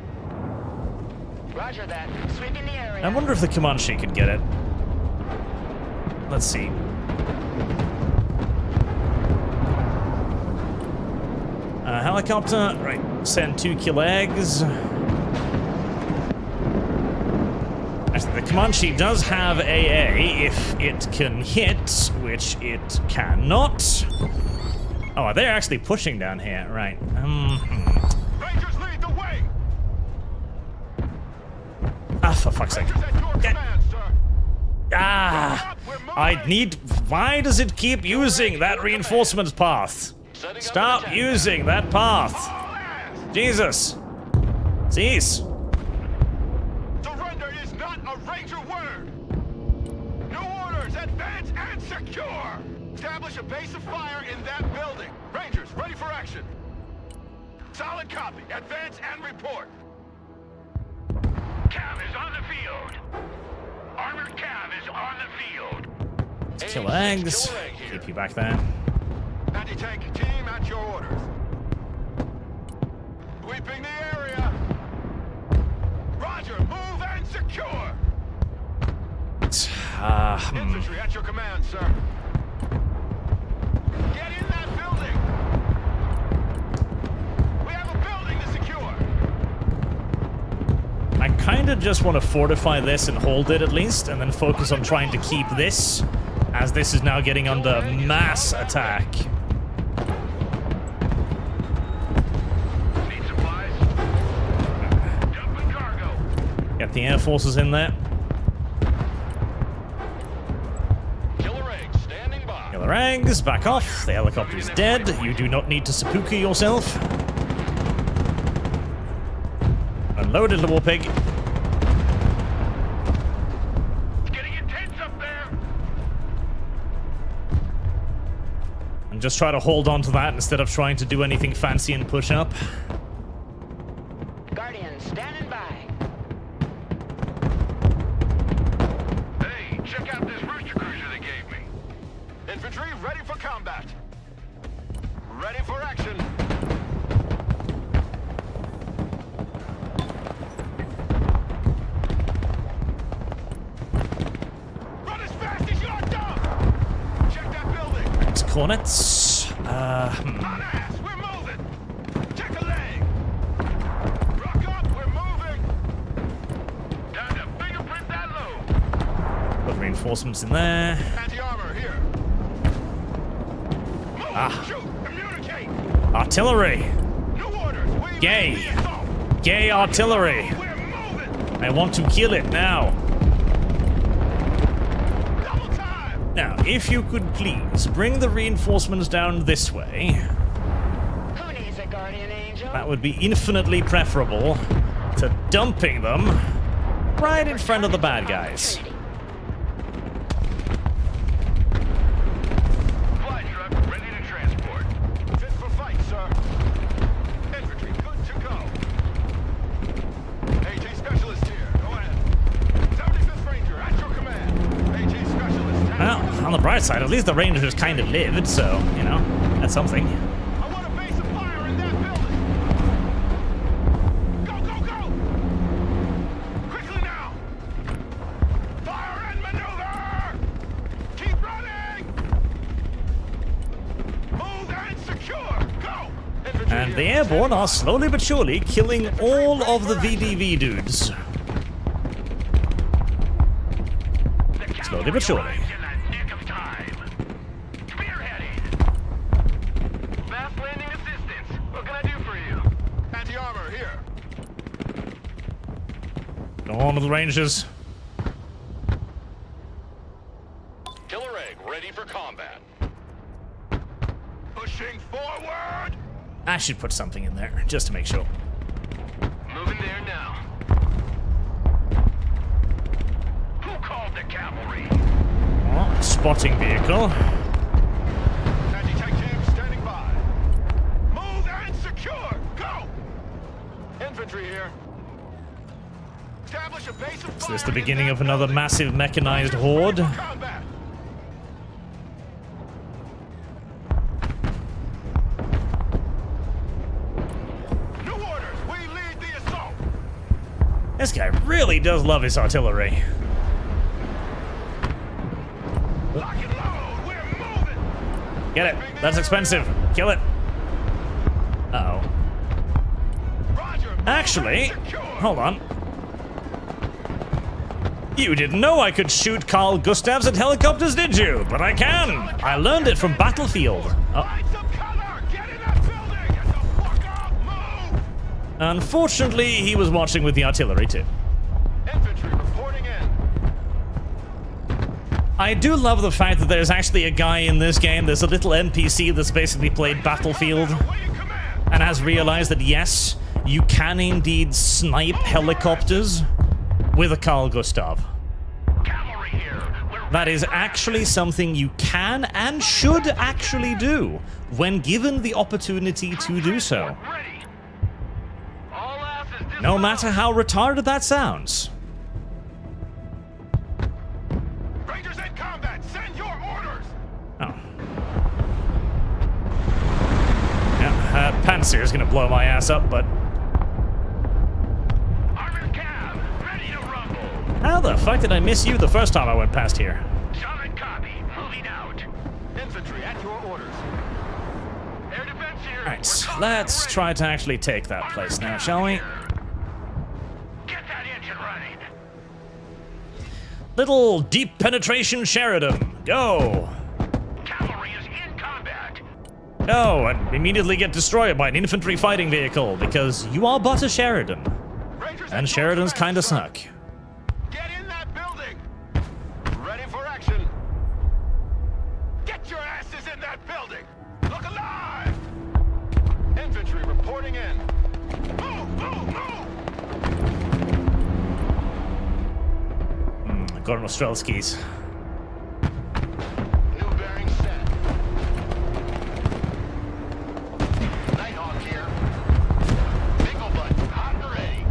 Roger that. Sweeping the area. I wonder if the Comanche could get it. Let's see. Helicopter. Right. Send 2 kill eggs. Actually, the Comanche does have AA if it can hit, which it cannot. Oh, they're actually pushing down here. Right. Rangers lead the way. Ah, for fuck's sake. Rangers at your command, sir. Ah! I need... Why does it keep using that reinforcement path? Stop using that path. All hands. Jesus. Cease. Surrender is not a Ranger word. New orders, advance and secure. Establish a base of fire in that building. Rangers, ready for action. Solid copy. Advance and report. Cav is on the field. Armored Cav is on the field. Kill eggs. Keep you back there. Anti-tank team at your orders. Sweeping the area. Roger, move and secure. Infantry at your command, sir. Get in that building. We have a building to secure. I kind of just want to fortify this and hold it at least, and then focus on trying to keep this, as this is now getting under mass attack. Need supplies? Dumping cargo. Get the Air Forces in there. Killer eggs standing by. Killer eggs, back off. The helicopter is dead. You do not need to seppuku yourself. Unload it, little pig. It's getting intense up there. And just try to hold on to that instead of trying to do anything fancy and push up. Guardian standing by. Hey, check out this rooster cruiser they gave me. Infantry ready for combat. Ready for action. Run as fast as your dumb. Check that building. It's Cornets. On ass, we're moving. Check a leg. Rock up, we're moving. Time to fingerprint that load. Put reinforcements in there. Anti-armor here. Move, shoot, communicate. Artillery. New orders. We Gay. lead the assault. Gay artillery. We're moving. I want to kill it now. Double time. Now, if you could please bring the reinforcements down this way, Who needs a guardian angel? that would be infinitely preferable to dumping them right in front of the bad guys. Flight truck ready to transport. Fit for fight, sir. Infantry good to go. AT specialist here. Go ahead. 75th Ranger at your command. AT specialist. Well, on the bright side, at least the Rangers kind of lived, so, you know, that's something. I want a base of fire in that building. Go, go, go! Quickly now! Fire and maneuver! Keep running! Move and secure! Go! Infantry And the here. airborne are slowly but surely killing all of the VDV dudes. The Slowly but surely. arrives in the nick of time. Spearheading. Fast landing assistance. What can I do for you? Anti-armor here. Go on with the Rangers. Killer egg ready for combat. Pushing forward. I should put something in there, just to make sure. Moving there now. Who called the cavalry? Oh, spotting vehicle. Anti-tank team standing by. Move and secure. Go. Infantry here. Establish a Is this the beginning of another massive mechanized horde? Combat. New orders. We lead the assault. This guy really does love his artillery. Lock and load. We're moving. Get it. That's expensive. Kill it. Uh-oh. Roger. Actually, Secure. hold on. You didn't know I could shoot Carl Gustavs at helicopters, did you? But I can. I learned it from Battlefield. Oh. Find some cover. Get in that building. Get the fuck up. Move. Unfortunately, he was watching with the artillery too. Infantry reporting in. I do love the fact that there's actually a guy in this game, there's a little NPC that's basically played Battlefield What do you command? and has realized that yes, you can indeed snipe helicopters with a Carl Gustav. Cavalry here. We're That is actually something you can and should actually do when given the opportunity to do so. ready. All asses No matter how retarded that sounds. Rangers in combat. Send your orders. Oh. Yeah, Panzer is gonna blow my ass up, but Armored cab. Ready to rumble. how the fuck did I miss you the first time I went past here? Solid copy. Moving out. Infantry at your orders. Air defense here. Alright, let's try to actually take that place now, shall we? Get that engine running. Little deep penetration Sheridan, go! Cavalry is in combat. Go and immediately get destroyed by an infantry fighting vehicle because you are but a Sheridan. Rangers And at Sheridans your kinda command, suck. sir. Get in that building. Ready for action. Get your asses in that building. Look alive. Infantry reporting in. Move, move, move. Gordon Ostrelski's. New bearing set. Nighthawk here. Bigglebut hot and ready.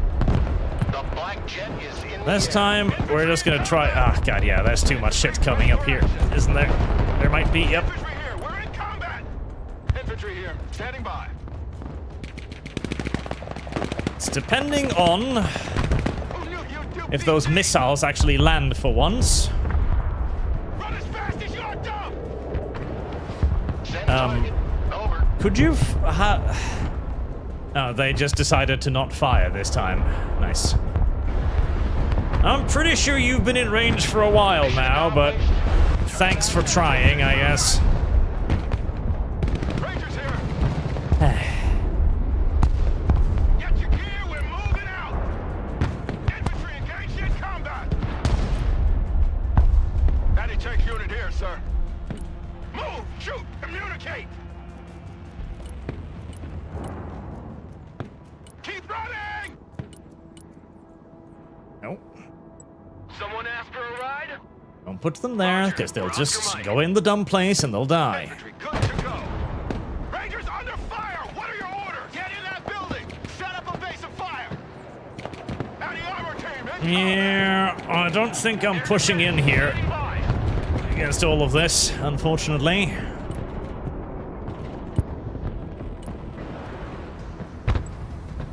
The black jet is in This the air. time, we're just gonna try. Ah, god, yeah, there's too much shit coming up here, isn't there? There might be, yep. Infantry here. We're in combat. Infantry here. Standing by. It's depending on Who knew you'd do if those PT? missiles actually land for once. Run as fast as you're dumb. Send Um, target. Over. Could you Oh, they just decided to not fire this time. Nice. I'm pretty sure you've been in range for a while now, but thanks for trying, I guess. Rangers here. Get your gear. We're moving out. Infantry engaged in combat. Anti-tank unit here, sir. Move. Shoot. Communicate. Keep running. Nope. Someone asked for a ride? Don't put them there, because they'll just go in the dumb place and they'll die. Infantry good to go. Rangers under fire. What are your orders? Get in that building. Set up a base of fire. Anti-armor team in Yeah, I don't think I'm pushing in here Standing by. against all of this, unfortunately.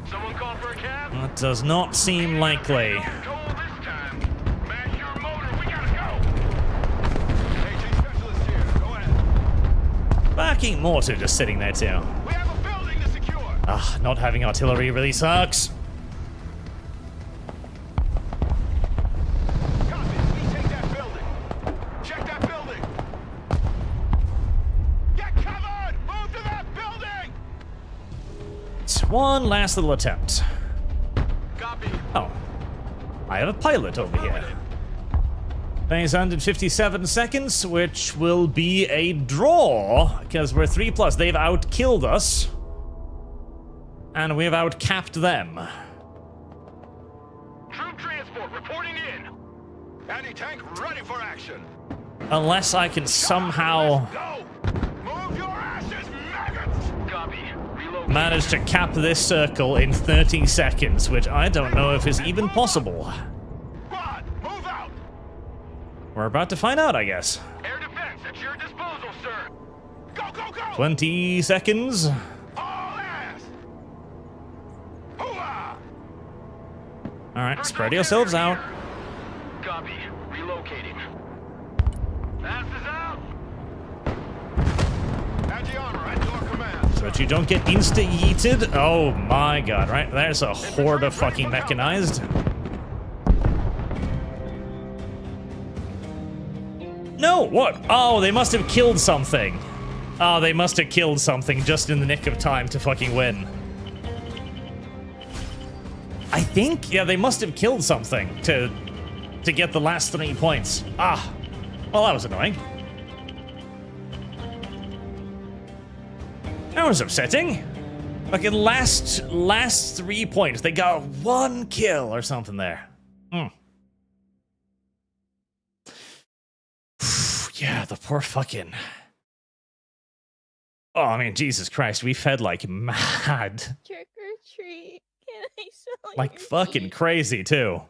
Someone call for a cab? That does not seem likely. Go this time. Mash your motor. We gotta go. AT specialist here. Go ahead. Backing mortar just sitting there too. We have a building to secure. Ah, not having artillery really sucks. Copy. We take that building. Check that building. Get covered. Move to that building. It's one last little attempt. Copy. Oh, I have a pilot over here. Phase 157 seconds, which will be a draw, because we're 3+. They've outkilled us, and we've outcapped them. Troop transport reporting in. Anti-tank ready for action. Unless I can somehow Go. Move your asses, maggots. Copy. Reload. manage to cap this circle in 30 seconds, which I don't know if is even possible. we're about to find out, I guess. Air defense at your disposal, sir. Go, go, go! 20 seconds. All ass! Hooah! Alright, spread yourselves out. Copy. Relocating. Ass is out! Agi armor at your command. So that you don't get insta-yeeted. Oh my god, right? There's a horde of fucking mechanized. No, what? Oh, they must have killed something. Oh, they must have killed something just in the nick of time to fucking win. I think, yeah, they must have killed something to get the last 3 points. Ah, well, that was annoying. That was upsetting. Like in last 3 points, they got 1 kill or something there. Yeah, the poor fucking... Oh, I mean, Jesus Christ, we fed like mad. Trick or treat. Can I smell Like your fucking feet? crazy, too.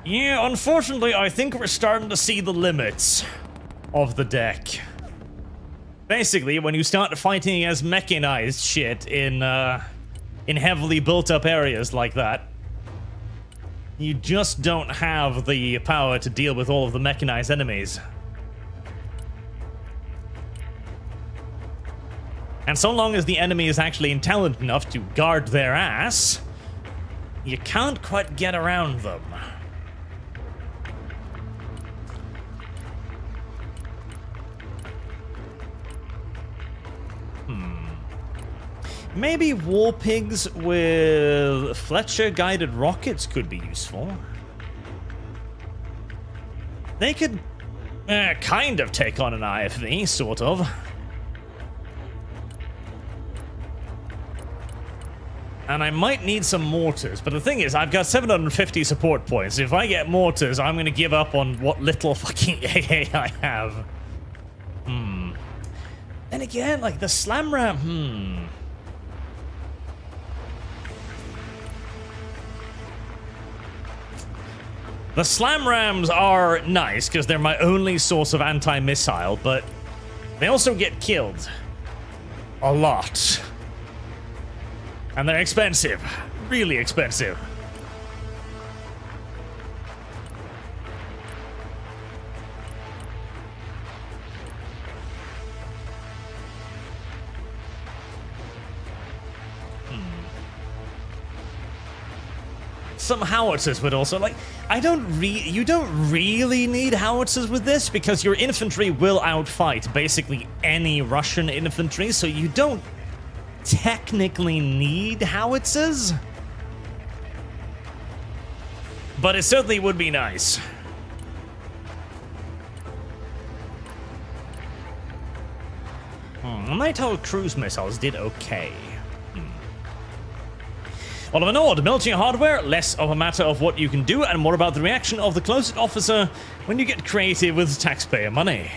Yeah, unfortunately, I think we're starting to see the limits of the deck. Basically, when you start fighting as mechanized shit in heavily built-up areas like that, you just don't have the power to deal with all of the mechanized enemies. And so long as the enemy is actually intelligent enough to guard their ass, you can't quite get around them. Maybe war pigs with Fletcher-guided rockets could be useful. They could kind of take on an IFV, sort of. And I might need some mortars, but the thing is, I've got 750 support points. If I get mortars, I'm gonna give up on what little fucking AA I have. Then again, like the slam ram, The slam rams are nice because they're my only source of anti-missile, but they also get killed a lot. And they're expensive, really expensive. Some howitzers would also, like, you don't really need howitzers with this because your infantry will outfight basically any Russian infantry, so you don't technically need howitzers. But it certainly would be nice. Night-Owl cruise missiles did okay. All of an odd, melting hardware, less of a matter of what you can do and more about the reaction of the closest officer when you get creative with taxpayer money.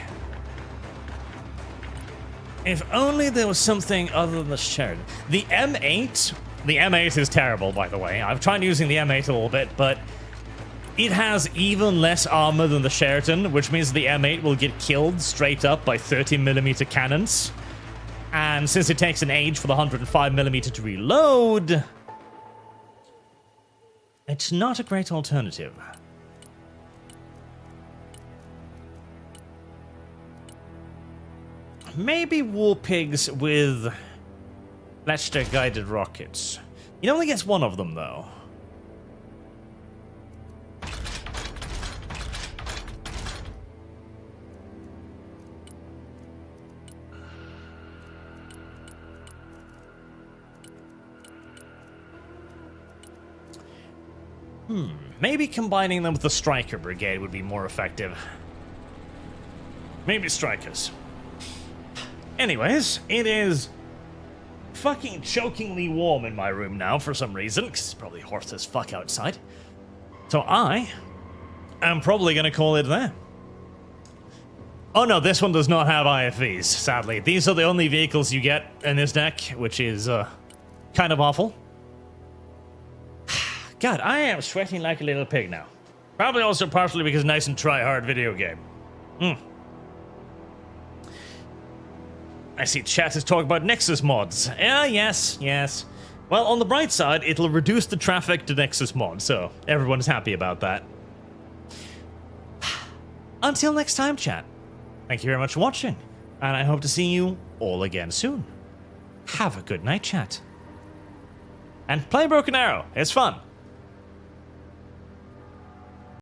If only there was something other than the Sheridan. The M8 is terrible, by the way. I've tried using the M8 a little bit, but it has even less armor than the Sheridan, which means the M8 will get killed straight up by 30mm cannons. And since it takes an age for the 105mm to reload, it's not a great alternative. Maybe war pigs with Fletcher-guided rockets. It only gets one of them, though. Maybe combining them with the Striker Brigade would be more effective. Maybe Strikers. Anyways, it is fucking chokingly warm in my room now for some reason, because it's probably hot as fuck outside. So I am probably going to call it there. Oh no, this one does not have IFVs, sadly. These are the only vehicles you get in this deck, which is kind of awful. God, I am sweating like a little pig now. Probably also partially because nice and try-hard video game. I see chat is talking about Nexus mods. Yes. Well, on the bright side, it'll reduce the traffic to Nexus mod, so everyone's happy about that. Until next time, chat. Thank you very much for watching, and I hope to see you all again soon. Have a good night, chat. And play Broken Arrow. It's fun.